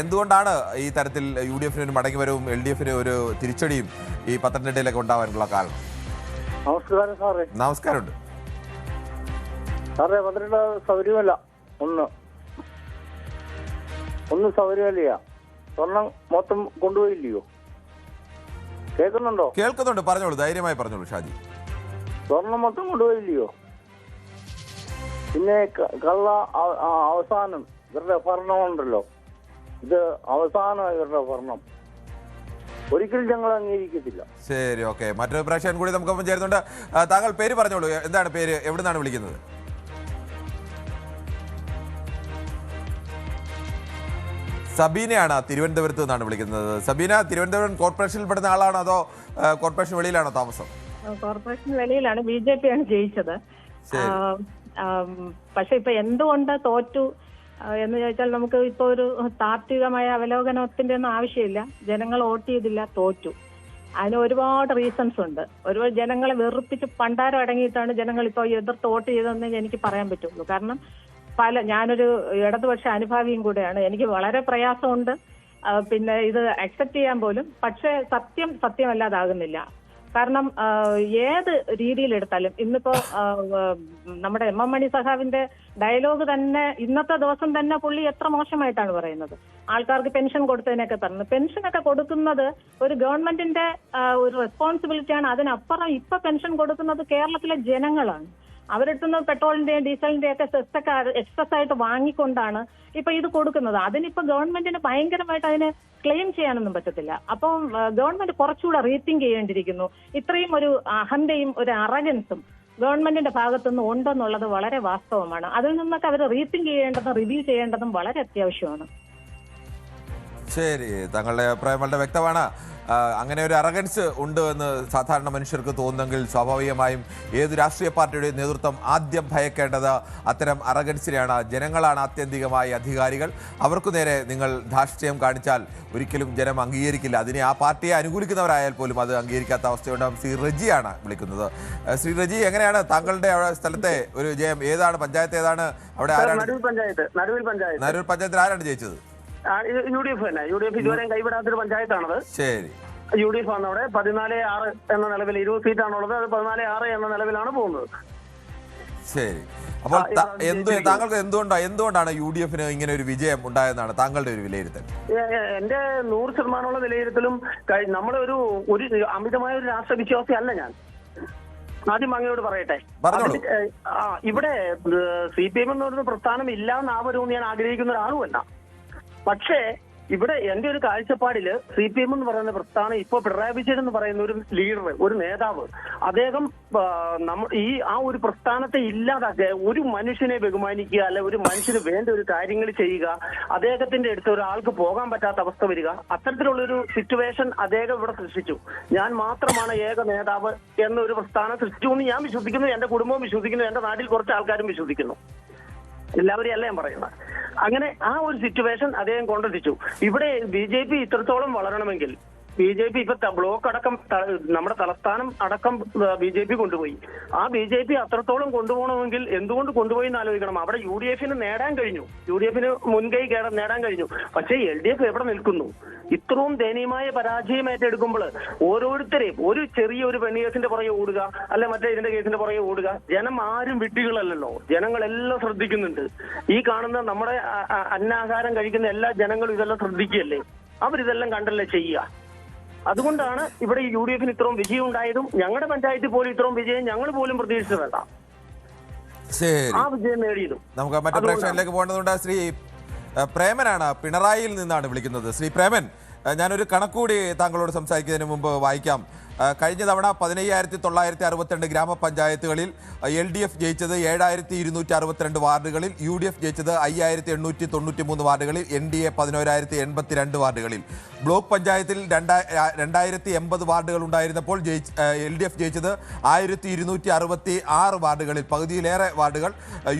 S1: എന്തുകൊണ്ടാണ് ഈ തരത്തിൽ UDF-ന് ഒരു മടങ്ങി വരവും LDF-ന് ഒരു തിരിച്ചടിയും ഈ പത്തനംതിട്ടയിലൊക്കെ ഉണ്ടാവാനുള്ള കാരണം?
S6: നമസ്കാരം സാറേ.
S1: നമസ്കാരമുണ്ട്
S6: സാറേ. പത്തനംതിട്ട സൗകര്യമല്ല, ഒന്നും സൗകര്യമല്ല. സ്വർണം മൊത്തം കൊണ്ടുപോയില്ലയോ? കേൾക്കുന്നുണ്ടോ?
S1: കേൾക്കുന്നുണ്ട്, പറഞ്ഞോളൂ, ധൈര്യമായി പറഞ്ഞോളൂ ഷാജി.
S6: സ്വർണം മൊത്തം കൊണ്ടുപോയില്ലയോ? പിന്നെ കള്ള അവസാനം ഇവരുടെ ഭരണമുണ്ടല്ലോ, ഇത് അവസാനം ഇവരുടെ ഭരണം ഒരിക്കലും ഞങ്ങൾ അംഗീകരിക്കത്തില്ല.
S1: ശരി, ഓക്കെ. മറ്റൊരു പ്രേക്ഷകൻ കൂടി നമുക്കൊപ്പം ചേരുന്നുണ്ട്. താങ്കൾ പേര് പറഞ്ഞോളൂ, എന്താണ് പേര്, എവിടുന്നാണ് വിളിക്കുന്നത്? സബീനയാണ്, തിരുവനന്തപുരത്ത് നിന്നാണ് വിളിക്കുന്നത്. സബീന, തിരുവനന്തപുരം കോർപ്പറേഷനിൽ പെടുന്ന ആളാണോ അതോ കോർപ്പറേഷൻ വെളിയിലാണോ താമസം?
S7: കോർപ്പറേഷൻ വെളിയിലാണ്. BJP ആണ് ജയിച്ചത്. പക്ഷെ ഇപ്പൊ എന്തുകൊണ്ട് തോറ്റു എന്ന് ചോദിച്ചാൽ നമുക്ക് ഇപ്പൊ ഒരു താത്വികമായ അവലോകനത്തിന്റെ ഒന്നും ആവശ്യമില്ല. ജനങ്ങൾ വോട്ട് ചെയ്തില്ല, തോറ്റു. അതിന് ഒരുപാട് റീസൺസ് ഉണ്ട്. ഒരുപാട് ജനങ്ങളെ വെറുപ്പിച്ച് പണ്ടാരം അടങ്ങിയിട്ടാണ് ജനങ്ങൾ ഇപ്പോൾ എതിർത്ത് വോട്ട് ചെയ്തതെന്ന് എനിക്ക് പറയാൻ പറ്റുള്ളൂ. കാരണം ഞാനൊരു ഇടതുപക്ഷ അനുഭാവിയും കൂടെയാണ്. എനിക്ക് വളരെ പ്രയാസമുണ്ട് പിന്നെ ഇത് അക്സെപ്റ്റ് ചെയ്യാൻ പോലും. പക്ഷെ സത്യമല്ലാതാകുന്നില്ല. കാരണം ഏത് രീതിയിലെടുത്താലും ഇന്നിപ്പോ നമ്മുടെ MM മണി സഖാവിന്റെ ഡയലോഗ് തന്നെ ഇന്നത്തെ ദിവസം തന്നെ പുള്ളി എത്ര മോശമായിട്ടാണ് പറയുന്നത്. ആൾക്കാർക്ക് പെൻഷൻ കൊടുത്തതിനൊക്കെ പറഞ്ഞു. പെൻഷനൊക്കെ കൊടുക്കുന്നത് ഒരു ഗവൺമെന്റിന്റെ ഒരു റെസ്പോൺസിബിലിറ്റിയാണ്. അതിനപ്പുറം ഇപ്പൊ പെൻഷൻ കൊടുക്കുന്നത് കേരളത്തിലെ ജനങ്ങളാണ്. അവരെടുത്തുന്ന പെട്രോളിന്റെയും ഡീസലിന്റെയും ഒക്കെ സെസ്സൊക്കെ എക്സസ് ആയിട്ട് വാങ്ങിക്കൊണ്ടാണ് ഇപ്പൊ ഇത് കൊടുക്കുന്നത്. അതിനിപ്പോ ഗവൺമെന്റിന് ഭയങ്കരമായിട്ട് അതിന് ക്ലെയിം ചെയ്യാനൊന്നും പറ്റത്തില്ല. അപ്പം ഗവൺമെന്റ് കുറച്ചുകൂടെ റീതിങ്ക് ചെയ്യേണ്ടിയിരിക്കുന്നു. ഇത്രയും ഒരു അഹന്തയും ഒരു അറഗൻസും ഗവൺമെന്റിന്റെ ഭാഗത്തുനിന്ന് ഉണ്ടെന്നുള്ളത് വളരെ വാസ്തവമാണ്. അതിൽ നിന്നൊക്കെ അവർ റീതിങ്ക് ചെയ്യേണ്ടതും റിവ്യൂ ചെയ്യേണ്ടതും വളരെ അത്യാവശ്യമാണ്.
S1: ശരി, താങ്കളുടെ അഭിപ്രായം വളരെ വ്യക്തമാണ്. അങ്ങനെ ഒരു അറഗൻസ് ഉണ്ട് എന്ന് സാധാരണ മനുഷ്യർക്ക് തോന്നുന്നെങ്കിൽ സ്വാഭാവികമായും ഏത് രാഷ്ട്രീയ പാർട്ടിയുടെ നേതൃത്വം ആദ്യം ഭയക്കേണ്ടത് അത്തരം അറഗൻസിനെയാണ്. ജനങ്ങളാണ് ആത്യന്തികമായി അധികാരികൾ. അവർക്കു നേരെ നിങ്ങൾ ധാർഷ്ട്യം കാണിച്ചാൽ ഒരിക്കലും ജനം അംഗീകരിക്കില്ല. അതിനെ ആ പാർട്ടിയെ അനുകൂലിക്കുന്നവരായാൽ പോലും അത് അംഗീകരിക്കാത്ത അവസ്ഥയുണ്ടാകും. ശ്രീ റജി-യാണ് വിളിക്കുന്നത്. ശ്രീ റജി, എങ്ങനെയാണ് താങ്കളുടെ സ്ഥലത്തെ ഒരു ജയം? ഏതാണ് പഞ്ചായത്ത്, ഏതാണ് അവിടെ? ആരാണ് നരൂർ പഞ്ചായത്തിൽ ആരാണ് ജയിച്ചത്?
S8: UDF തന്നെ. UDF ഇതുവരെ കൈവിടാത്തൊരു പഞ്ചായത്താണത്.
S1: ശരി,
S8: UDF ആണ് അവിടെ. 14-6 എന്ന നിലവിൽ 20 സീറ്റാണുള്ളത്. അത് 14-6 എന്ന നിലവിലാണ് പോകുന്നത്.
S1: ശരി. അപ്പോൾ താങ്കൾക്ക് എന്തുകൊണ്ടാണ് UDF-ന് ഇങ്ങനെ ഒരു വിജയം ഉണ്ടായെന്നാണ് താങ്കളുടെ ഒരു വിലയിരുത്തൽ?
S8: എന്റെ 100% വിലയിരുത്തലും നമ്മളൊരു അമിതമായ ഒരു രാഷ്ട്രീയ വിശ്വാസി അല്ല ഞാൻ. ആദ്യം അങ്ങയോട് പറയട്ടെ. ഇവിടെ CPM എന്ന് പറയുന്ന പ്രസ്ഥാനം ഇല്ല എന്നാവരുമെന്ന് ഞാൻ ആഗ്രഹിക്കുന്ന ഒരാളുമല്ല. പക്ഷേ ഇവിടെ എന്റെ ഒരു കാഴ്ചപ്പാടില് CPM എന്ന് പറയുന്ന പ്രസ്ഥാനം ഇപ്പൊ പിണറായി വിജയൻ എന്ന് പറയുന്ന ഒരു ലീഡർ, ഒരു നേതാവ്, അദ്ദേഹം ആ ഒരു പ്രസ്ഥാനത്തെ ഇല്ലാതാക്കുക, ഒരു മനുഷ്യനെ ബഹുമാനിക്കുക, അല്ലെ ഒരു മനുഷ്യന് വേണ്ട ഒരു കാര്യങ്ങൾ ചെയ്യുക, അദ്ദേഹത്തിന്റെ അടുത്ത് ഒരാൾക്ക് പോകാൻ പറ്റാത്ത അവസ്ഥ വരിക, അത്തരത്തിലുള്ളൊരു സിറ്റുവേഷൻ അദ്ദേഹം ഇവിടെ സൃഷ്ടിച്ചു. ഞാൻ മാത്രമാണ് ഏക നേതാവ് എന്നൊരു പ്രസ്ഥാനം സൃഷ്ടിച്ചു എന്ന് ഞാൻ വിശ്വസിക്കുന്നു, എന്റെ കുടുംബവും വിശ്വസിക്കുന്നു, എന്റെ നാട്ടിൽ കുറച്ച് ആൾക്കാരും വിശ്വസിക്കുന്നു. എല്ലാവരെയും അല്ല ഞാൻ പറയുന്നത്. അങ്ങനെ ആ ഒരു സിറ്റുവേഷൻ അദ്ദേഹം കൊണ്ടെത്തിച്ചു. ഇവിടെ BJP ഇത്രത്തോളം വളരണമെങ്കിൽ BJP ഇപ്പൊ ബ്ലോക്ക് അടക്കം നമ്മുടെ തലസ്ഥാനം അടക്കം BJP കൊണ്ടുപോയി. ആ BJP അത്രത്തോളം കൊണ്ടുപോകണമെങ്കിൽ എന്തുകൊണ്ട് കൊണ്ടുപോയി എന്ന് ആലോചിക്കണം. അവിടെ UDF-ന് നേടാൻ കഴിഞ്ഞു, UDF-ന് മുൻകൈ നേടാൻ കഴിഞ്ഞു. പക്ഷേ LDF എവിടെ നിൽക്കുന്നു? ഇത്രയും ദയനീയമായ പരാജയം ഏറ്റെടുക്കുമ്പോൾ ഓരോരുത്തരെയും ഒരു ചെറിയൊരു പെണ്ണിയേസിന്റെ പുറകെ ഓടുക, അല്ലെ മറ്റേ ഇതിന്റെ കേസിന്റെ പുറകെ ഓടുക. ജനം ആരും വിഡ്ഢികളല്ലല്ലോ, ജനങ്ങളെല്ലാം ശ്രദ്ധിക്കുന്നുണ്ട്. ഈ കാണുന്ന നമ്മുടെ അന്നാഹാരം കഴിക്കുന്ന എല്ലാ ജനങ്ങളും ഇതെല്ലാം ശ്രദ്ധിക്കുകയല്ലേ, അവരിതെല്ലാം കണ്ടല്ലേ ചെയ്യുക. അതുകൊണ്ടാണ് ഇവിടെ UDF-ന് ഇത്രയും വിജയം ഉണ്ടായതും ഞങ്ങളുടെ പഞ്ചായത്തിൽ പോലും ഇത്രയും വിജയം ഞങ്ങൾ പോലും പ്രതീക്ഷിച്ചതല്ല. ആ വിജയം നേടിയതും.
S1: നമുക്ക് മറ്റു പ്രേക്ഷകരിലേക്ക് പോകേണ്ടതുണ്ട്. ശ്രീ പ്രേമനാണ്, പിണറായിയിൽ നിന്നാണ് വിളിക്കുന്നത്. ശ്രീ പ്രേമൻ, ഞാനൊരു കണക്കൂടി താങ്കളോട് സംസാരിക്കുന്നതിന് മുമ്പ് വായിക്കാം. കഴിഞ്ഞ തവണ 15,962 ഗ്രാമപഞ്ചായത്തുകളിൽ LDF ജയിച്ചത് 7,262 വാർഡുകളിൽ, UDF ജയിച്ചത് 5,893 വാർഡുകളിൽ, NDA 11,082 വാർഡുകളിൽ. ബ്ലോക്ക് പഞ്ചായത്തിൽ 2,080 വാർഡുകൾ ഉണ്ടായിരുന്നപ്പോൾ LDF ജയിച്ചത് 1,266 വാർഡുകളിൽ. പകുതിയിലേറെ വാർഡുകൾ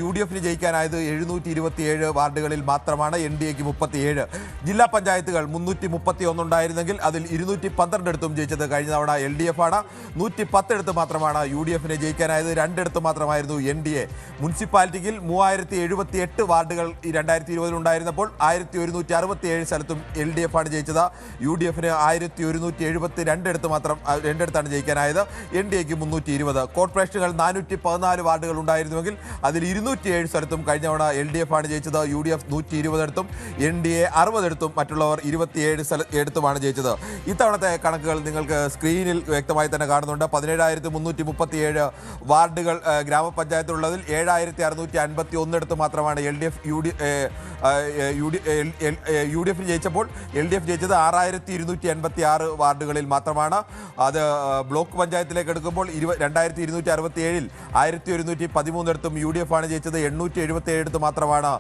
S1: UDFന് ജയിക്കാനായത് 727 വാർഡുകളിൽ മാത്രമാണ്, NDAക്ക് 37. ജില്ലാ പഞ്ചായത്തുകൾ 331 ഉണ്ടായിരുന്നെങ്കിൽ അതിൽ 212 ജയിച്ചത് കഴിഞ്ഞ തവണ LDF ആണ്. 110 മാത്രമാണ് UDFന് ജയിക്കാനായത്, 2 മാത്രമായിരുന്നു NDA. മുനിസിപ്പാലിറ്റിയിൽ 3078 വാർഡുകൾ 2020 ഉണ്ടായിരുന്നപ്പോൾ 1167 സ്ഥലത്തും LDF ആണ് ജയിച്ചത്. UDFന് 1172 മാത്രം 2 ജയിക്കാനായത്, NDAക്ക് 320. കോർപ്പറേഷനുകൾ 414 വാർഡുകൾ ഉണ്ടായിരുന്നുവെങ്കിൽ അതിൽ 207 സ്ഥലത്തും കഴിഞ്ഞ തവണ LDF ആണ് ജയിച്ചത്. UDF 120 NDA 60 മറ്റുള്ളവർ 27 ജയിച്ചത്. ഇത്തവണത്തെ കണക്കുകൾ നിങ്ങൾക്ക് സ്ക്രീനിൽ വ്യക്തമായി തന്നെ കാണുന്നുണ്ട്. 17,337 വാർഡുകൾ ഗ്രാമപഞ്ചായത്തിലുള്ളതിൽ 7,651 മാത്രമാണ് UDFന് ജയിച്ചപ്പോൾ LDF ജയിച്ചത് 6,286 വാർഡുകളിൽ മാത്രമാണ്. അത് ബ്ലോക്ക് പഞ്ചായത്തിലേക്ക് എടുക്കുമ്പോൾ 2,267 1,113 UDF ആണ് ജയിച്ചത്, 877 മാത്രമാണ്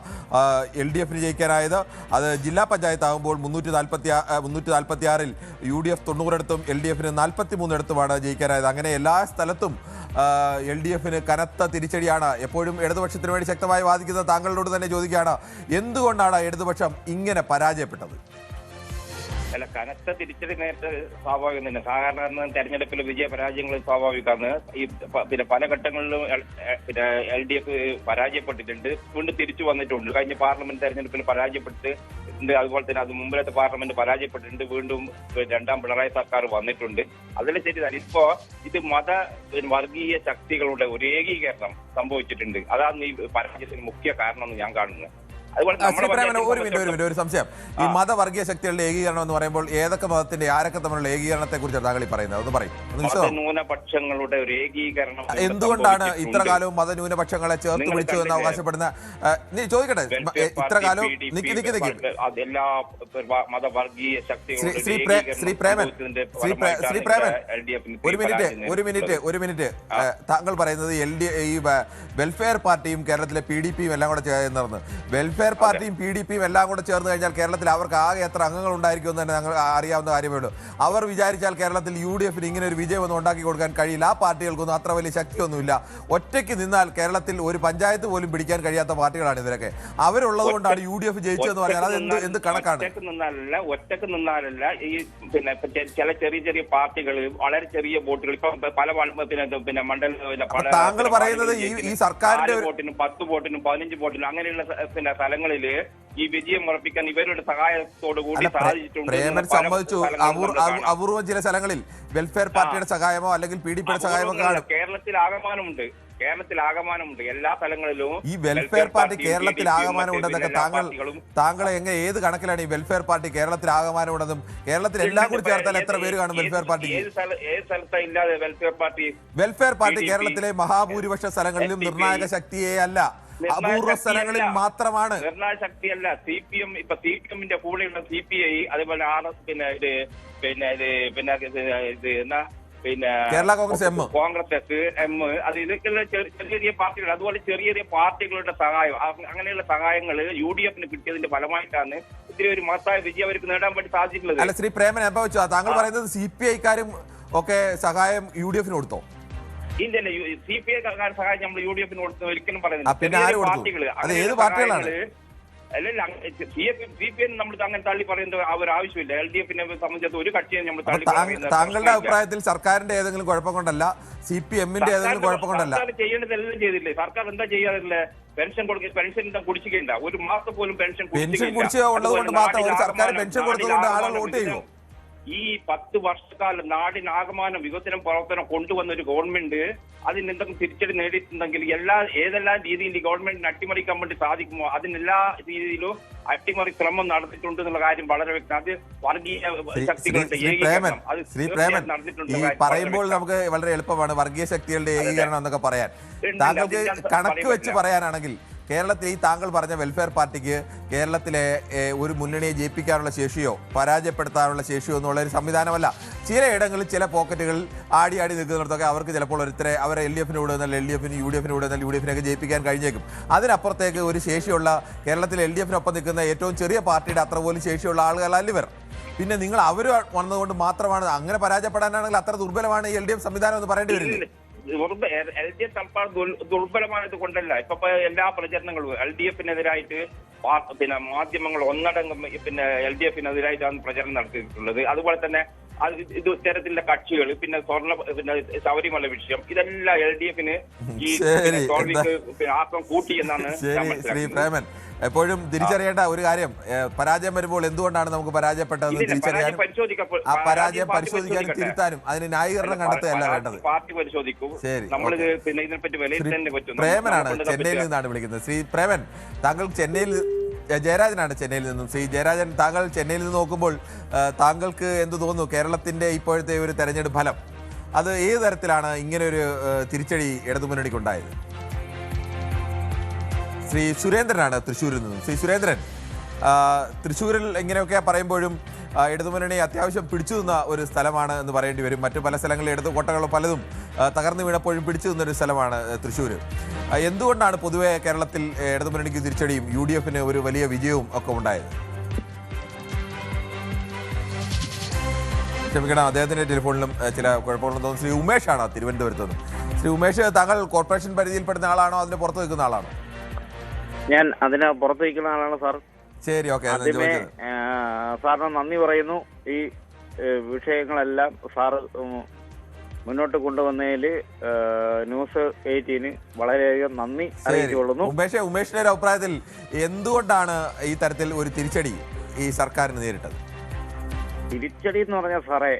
S1: LDFന് ജയിക്കാനായത്. അത് ജില്ലാ പഞ്ചായത്താകുമ്പോൾ 346 UDF 90 LDFന് 43 ജയിക്കാനായത്. അങ്ങനെ എല്ലാ സ്ഥലത്തും LDFന് കനത്ത തിരിച്ചടിയാണ്. എപ്പോഴും ഇടതുപക്ഷത്തിന് വേണ്ടി ശക്തമായി വാദിക്കുന്ന താങ്കളോട് തന്നെ ചോദിക്കുകയാണ്, എന്തുകൊണ്ടാണ് ഇടതുപക്ഷം ഇങ്ങനെ പരാജയപ്പെട്ടത്?
S9: അല്ല, കനത്ത തിരിച്ചടി നേരിട്ട് സ്വാഭാവികം തന്നെ. സാധാരണ തെരഞ്ഞെടുപ്പിൽ വിജയപരാജയങ്ങൾ സ്വാഭാവികമാണ്. ഈ പിന്നെ പല ഘട്ടങ്ങളിലും LDF പരാജയപ്പെട്ടിട്ടുണ്ട്, വീണ്ടും തിരിച്ചു വന്നിട്ടുണ്ട്. കഴിഞ്ഞ പാർലമെന്റ് തെരഞ്ഞെടുപ്പിൽ പരാജയപ്പെട്ടിട്ടുണ്ട്, അതുപോലെ തന്നെ അത് മുമ്പിലത്തെ പാർലമെന്റ് പരാജയപ്പെട്ടിട്ടുണ്ട്, വീണ്ടും രണ്ടാം പിണറായി സർക്കാർ വന്നിട്ടുണ്ട്. അതെല്ലാം ശരിയാണ്. ഇപ്പോ ഇത് വർഗീയ ശക്തികളുടെ ഒരു ഏകീകരണം സംഭവിച്ചിട്ടുണ്ട്. അതാണ് ഈ പരാജയത്തിന് മുഖ്യ കാരണം എന്ന് ഞാൻ കാണുന്നത്.
S1: ഒരു സംശയം, ഈ മതവർഗീയ ശക്തികളുടെ ഏകീകരണം എന്ന് പറയുമ്പോൾ ഏതൊക്കെ മതത്തിന്റെ ആരൊക്കെ തമ്മിലുള്ള ഏകീകരണത്തെ കുറിച്ചാണ് താങ്കൾ ഈ പറയുന്നത്? ഒന്ന് പറയും.
S9: ന്യൂനപക്ഷങ്ങളുടെ ഒരു ഏകീകരണം
S1: എന്തുകൊണ്ടാണ് ഇത്ര കാലവും മതന്യൂനപക്ഷങ്ങളെ ചേർത്ത് പിടിച്ചു എന്ന് അവകാശപ്പെടുന്ന? ചോദിക്കട്ടെ, ഇത്ര കാലവും
S9: എല്ലാ മതവർഗീയ ശക്തികളും
S1: ശ്രീ പ്രേമൻ ഒരു മിനിറ്റ് താങ്കൾ പറയുന്നത് ഈ വെൽഫെയർ പാർട്ടിയും കേരളത്തിലെ PDPയും എല്ലാം കൂടെ ചേർന്ന് വെൽഫെയർ പാർട്ടിയും PDPയും എല്ലാം കൂടെ ചേർന്ന് കഴിഞ്ഞാൽ കേരളത്തിൽ അവർക്ക് ആകെ എത്ര അംഗങ്ങൾ ഉണ്ടായിരിക്കുമെന്ന് തന്നെ ഞങ്ങൾ അറിയാവുന്ന കാര്യമേ ഉള്ളൂ. അവർ വിചാരിച്ചാൽ കേരളത്തിൽ UDFന് ഇങ്ങനെ ഒരു വിജയമൊന്നും ഉണ്ടാക്കി കൊടുക്കാൻ കഴിയില്ല. ആ പാർട്ടികൾക്കൊന്നും അത്ര വലിയ ശക്തിയൊന്നുമില്ല. ഒറ്റയ്ക്ക് നിന്നാൽ കേരളത്തിൽ ഒരു പഞ്ചായത്ത് പോലും പിടിക്കാൻ കഴിയാത്ത പാർട്ടികളാണ് ഇവരൊക്കെ. അവരുള്ളത് കൊണ്ടാണ് UDF ജയിച്ചതെന്ന് പറഞ്ഞാൽ അത് എന്ത് കണക്കാണ്?
S9: ഒറ്റക്ക് നിന്നാലല്ല, ഈ പിന്നെ ചില ചെറിയ പാർട്ടികൾ, വളരെ ചെറിയ വോട്ടുകൾ, ഇപ്പൊ പല പിന്നെ മണ്ഡല
S1: താങ്കൾ പറയുന്നത് ഈ സർക്കാരിന്റെ
S9: വോട്ടിനും 10 വോട്ടിനും 15 വോട്ടിനും അങ്ങനെയുള്ള പിന്നെ സ്ഥലങ്ങളില് ഈ വിജയം ഉറപ്പിക്കാൻ ഇവരുടെ സഹായത്തോടു കൂടി സാധിച്ചിട്ടുണ്ട്.
S1: സമ്മതിച്ചു, അപൂർവം ചില സ്ഥലങ്ങളിൽ വെൽഫെയർ പാർട്ടിയുടെ സഹായമോ അല്ലെങ്കിൽ PDPയുടെ സഹായമോ കാണും.
S9: കേരളത്തിൽ ആകമാനമുണ്ട് എല്ലാ സ്ഥലങ്ങളിലും.
S1: ഈ വെൽഫെയർ പാർട്ടി കേരളത്തിൽ ആകമാനമുണ്ടെന്നൊക്കെ താങ്കൾ ഏത് കണക്കിലാണ് ഈ വെൽഫെയർ പാർട്ടി കേരളത്തിൽ ആകമാനമുണ്ടെന്നും കേരളത്തിൽ എല്ലാം കൂടി ചേർത്താൽ എത്ര പേര് കാണും വെൽഫെയർ പാർട്ടി?
S9: ഏത് സ്ഥലത്താ ഇല്ലാതെ
S1: വെൽഫെയർ പാർട്ടി കേരളത്തിലെ മഹാഭൂരിപക്ഷ സ്ഥലങ്ങളിലും നിർണായക ശക്തിയെ അല്ല, അപൂർവ സ്ഥലങ്ങളിൽ മാത്രമാണ്.
S9: നിർണായക ശക്തിയല്ല. CPMന്റെ കൂടെയുള്ള CPI, അതേപോലെ
S1: കേരള കോൺഗ്രസ് എം,
S9: അത് ഇതൊക്കെയുള്ള ചെറിയ പാർട്ടികൾ, അതുപോലെ ചെറിയ പാർട്ടികളുടെ സഹായം, അങ്ങനെയുള്ള സഹായങ്ങൾ UDFന് കിട്ടിയതിന്റെ ഫലമായിട്ടാണ് ഇത്തിരി ഒരു മഹത്തായ വിജയം അവർക്ക് നേടാൻ വേണ്ടി സാധിച്ചിട്ടുള്ളത്.
S1: അല്ല, ശ്രീ പ്രേമൻ അനുഭവിച്ചു. താങ്കൾ പറയുന്നത് CPIക്കാരും ഒക്കെ സഹായം UDFന് കൊടുത്തോ?
S9: ഇല്ലല്ല, CPI സഹായം നമ്മൾ UDFന് കൊടുത്തു ഒരിക്കലും പറയുന്നില്ല. അല്ലല്ല, CPI നമ്മൾ അങ്ങനെ തള്ളി പറയേണ്ട ഒരു ആവശ്യമില്ല. LDFനെ സംബന്ധിച്ച് ഒരു കക്ഷിയെ നമ്മൾ തള്ളി.
S1: താങ്കളുടെ അഭിപ്രായത്തിൽ സർക്കാരിന്റെ ഏതെങ്കിലും കുഴപ്പം കൊണ്ടല്ല, CPMന്റെ ഏതെങ്കിലും കുഴപ്പം കൊണ്ടല്ല?
S9: ചെയ്യേണ്ടതെല്ലാം ചെയ്തില്ലേ? സർക്കാർ എന്താ ചെയ്യാറില്ല? പെൻഷൻ എന്താ കുടിശ്ശികയില്ല, ഒരു മാസം പോലും പെൻഷൻ
S1: കുടിശ്ശിക ഉള്ളത് കൊണ്ട് മാത്രം ഒരു സർക്കാർ പെൻഷൻ കൊടുത്തുകൊണ്ട് ആളുകൾ വോട്ട് ചെയ്യുമോ?
S9: ഈ 10 വർഷക്കാലം നാടിനാകമാനം വികസനം പ്രവർത്തനം കൊണ്ടുവന്ന ഒരു ഗവൺമെന്റ് അതിന് എന്തെങ്കിലും തിരിച്ചടി നേടിയിട്ടുണ്ടെങ്കിൽ ഏതെല്ലാം രീതിയിൽ ഈ ഗവൺമെന്റിന് അട്ടിമറിക്കാൻ വേണ്ടി സാധിക്കുമോ അതിനെല്ലാ രീതിയിലും അട്ടിമറി ശ്രമം നടത്തിയിട്ടുണ്ട് എന്നുള്ള കാര്യം വളരെ വ്യക്തം. അത് വർഗീയ ശക്തികളുടെ ഏകീകരണം
S1: പറയുമ്പോൾ നമുക്ക് വളരെ എളുപ്പമാണ് വർഗീയ ശക്തികളുടെ ഏകീകരണം എന്നൊക്കെ പറയാൻ. താങ്കൾക്ക് കണക്ക് വെച്ച് പറയാനാണെങ്കിൽ കേരളത്തിൽ ഈ താങ്കൾ പറഞ്ഞ വെൽഫെയർ പാർട്ടിക്ക് കേരളത്തിലെ ഒരു മുന്നണിയെ ജയിപ്പിക്കാനുള്ള ശേഷിയോ പരാജയപ്പെടുത്താനുള്ള ശേഷിയോ എന്നുള്ള ഒരു സംവിധാനമല്ല. ചിലയിടങ്ങളിൽ ചില പോക്കറ്റുകളിൽ ആടി നിൽക്കുന്നിടത്തൊക്കെ അവർക്ക് ചിലപ്പോൾ ഒരുത്തരെ അവരെ LDF വിടുന്നാൽ LDF UDF വിടുന്നാൽ UDF ജയിപ്പിക്കാൻ കഴിഞ്ഞേക്കും. അതിനപ്പുറത്തേക്ക് ഒരു ശേഷിയുള്ള കേരളത്തിൽ LDF നിൽക്കുന്ന ഏറ്റവും ചെറിയ പാർട്ടിയുടെ അത്ര പോലും ശേഷിയുള്ള ആളുകളല്ല ഇവർ. പിന്നെ നിങ്ങൾ അവർ വന്നതുകൊണ്ട് മാത്രമാണ് അങ്ങനെ പരാജയപ്പെടാനാണെങ്കിൽ അത്ര ദുർബലമാണ് ഈ LDF സംവിധാനം എന്ന് പറയേണ്ടി വരുന്നത്.
S9: LDF സർക്കാർ ദുർബലമായത് കൊണ്ടല്ല. ഇപ്പൊ എല്ലാ പ്രചരണങ്ങളും LDF-നെതിരായിട്ട് പിന്നെ മാധ്യമങ്ങൾ ഒന്നടങ്കം പിന്നെ LDF-നെതിരായിട്ടാണ് പ്രചരണം നടത്തിയിട്ടുള്ളത്. അതുപോലെ തന്നെ ഇത് ഇത്തരത്തിലുള്ള കക്ഷികൾ പിന്നെ ശബരിമല വിഷയം ഇതെല്ലാം LDF-ന് ഈ തോൽവിക്ക് ആക്കം കൂട്ടി എന്നാണ്
S1: ശ്രീ പ്രേമൻ എപ്പോഴും തിരിച്ചറിയേണ്ട ഒരു കാര്യം, പരാജയം വരുമ്പോൾ എന്തുകൊണ്ടാണ് നമുക്ക് പരാജയപ്പെട്ടതെന്ന് തിരിച്ചറിയാനും ആ പരാജയം പരിശോധിക്കാനും തിരുത്താനും അതിന് ന്യായീകരണം കണ്ടെത്തുകയല്ല വേണ്ടത്.
S9: പാർട്ടി പരിശോധിക്കും.
S1: ശരി,
S9: പിന്നെ ഇതിനെപ്പറ്റി വിലയിരുത്താൻ പറ്റും.
S1: പ്രേമനാണ് ചെന്നൈയിൽ നിന്നാണ് വിളിക്കുന്നത്. ശ്രീ പ്രേമൻ, താങ്കൾ ചെന്നൈയിൽ ജയരാജനാണ് ചെന്നൈയിൽ നിന്നും. ശ്രീ ജയരാജൻ, താങ്കൾ ചെന്നൈയിൽ നിന്ന് നോക്കുമ്പോൾ താങ്കൾക്ക് എന്ത് തോന്നുന്നു? കേരളത്തിന്റെ ഇപ്പോഴത്തെ ഒരു തെരഞ്ഞെടുപ്പ് ഫലം അത് ഏത് തരത്തിലാണ് ഇങ്ങനെ ഒരു തിരിച്ചടി ഇടതുമുന്നണിക്കുണ്ടായത്? ശ്രീ സുരേന്ദ്രനാണ് തൃശ്ശൂരിൽ നിന്നും. ശ്രീ സുരേന്ദ്രൻ, തൃശ്ശൂരിൽ ഇങ്ങനെയൊക്കെ പറയുമ്പോഴും ഇടതുമുന്നണി അത്യാവശ്യം പിടിച്ചു നിന്ന ഒരു സ്ഥലമാണ് എന്ന് പറയേണ്ടി വരും. മറ്റു പല സ്ഥലങ്ങളിൽ ഇടതു കോട്ടകളും പലതും തകർന്നു വീണപ്പോഴും പിടിച്ചു നിന്നൊരു സ്ഥലമാണ് തൃശ്ശൂർ. എന്തുകൊണ്ടാണ് പൊതുവെ കേരളത്തിൽ ഇടതുമുന്നണിക്ക് തിരിച്ചടിയും UDF-ന് ഒരു വലിയ വിജയവും ഒക്കെ ഉണ്ടായത്? ക്ഷമിക്കണം, അദ്ദേഹത്തിൻ്റെ ടെലിഫോണിലും ചില കുഴപ്പമുണ്ടെന്ന് തോന്നുന്നു. ശ്രീ ഉമേഷാണ് തിരുവനന്തപുരത്ത് നിന്ന്. ശ്രീ ഉമേഷ്, താങ്കൾ കോർപ്പറേഷൻ പരിധിയിൽപ്പെടുന്ന ആളാണോ അതിന് പുറത്ത് നിൽക്കുന്ന ആളാണോ?
S6: ഞാൻ അതിന് പുറത്ത് നിൽക്കുന്ന ആളാണ് സാർ.
S1: ശരി, ഓക്കെ.
S6: സാറിന് നന്ദി പറയുന്നു. ഈ വിഷയങ്ങളെല്ലാം സാറ് മുന്നോട്ട് കൊണ്ടുവന്നതിൽ ന്യൂസ് 18 വളരെയധികം നന്ദി അറിയിച്ചുകൊള്ളുന്നു.
S1: ഉമേഷിന്റെ ഒരു അഭിപ്രായത്തിൽ എന്തുകൊണ്ടാണ് ഈ തരത്തിൽ ഒരു തിരിച്ചടി ഈ സർക്കാരിന് നേരിട്ടത്?
S6: തിരിച്ചടി എന്ന് പറഞ്ഞാൽ സാറേ,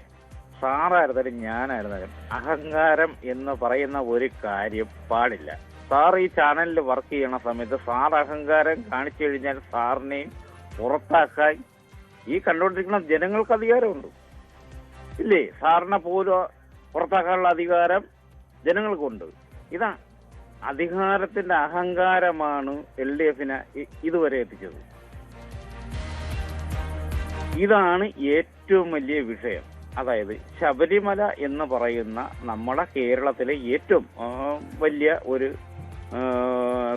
S6: സാറായിരുന്നാലും ഞാനായിരുന്നാലും അഹങ്കാരം എന്ന് പറയുന്ന ഒരു കാര്യം പാടില്ല. സാർ ഈ ചാനലിൽ വർക്ക് ചെയ്യണ സമയത്ത് സാർ അഹങ്കാരം കാണിച്ചു കഴിഞ്ഞാൽ സാറിനെയും പുറത്താക്കാൻ ഈ കണ്ടുകൊണ്ടിരിക്കുന്ന ജനങ്ങൾക്ക് അധികാരമുണ്ട്, ഇല്ലേ? സാറിനെ പോലും പുറത്താക്കാനുള്ള അധികാരം ജനങ്ങൾക്കുണ്ട്. ഇതാ അധികാരത്തിന്റെ അഹങ്കാരമാണ് LDF-നെ ഇതുവരെ എത്തിച്ചത്. ഇതാണ് ഏറ്റവും വലിയ വിഷയം. അതായത് ശബരിമല എന്ന് പറയുന്ന നമ്മുടെ കേരളത്തിലെ ഏറ്റവും വലിയ ഒരു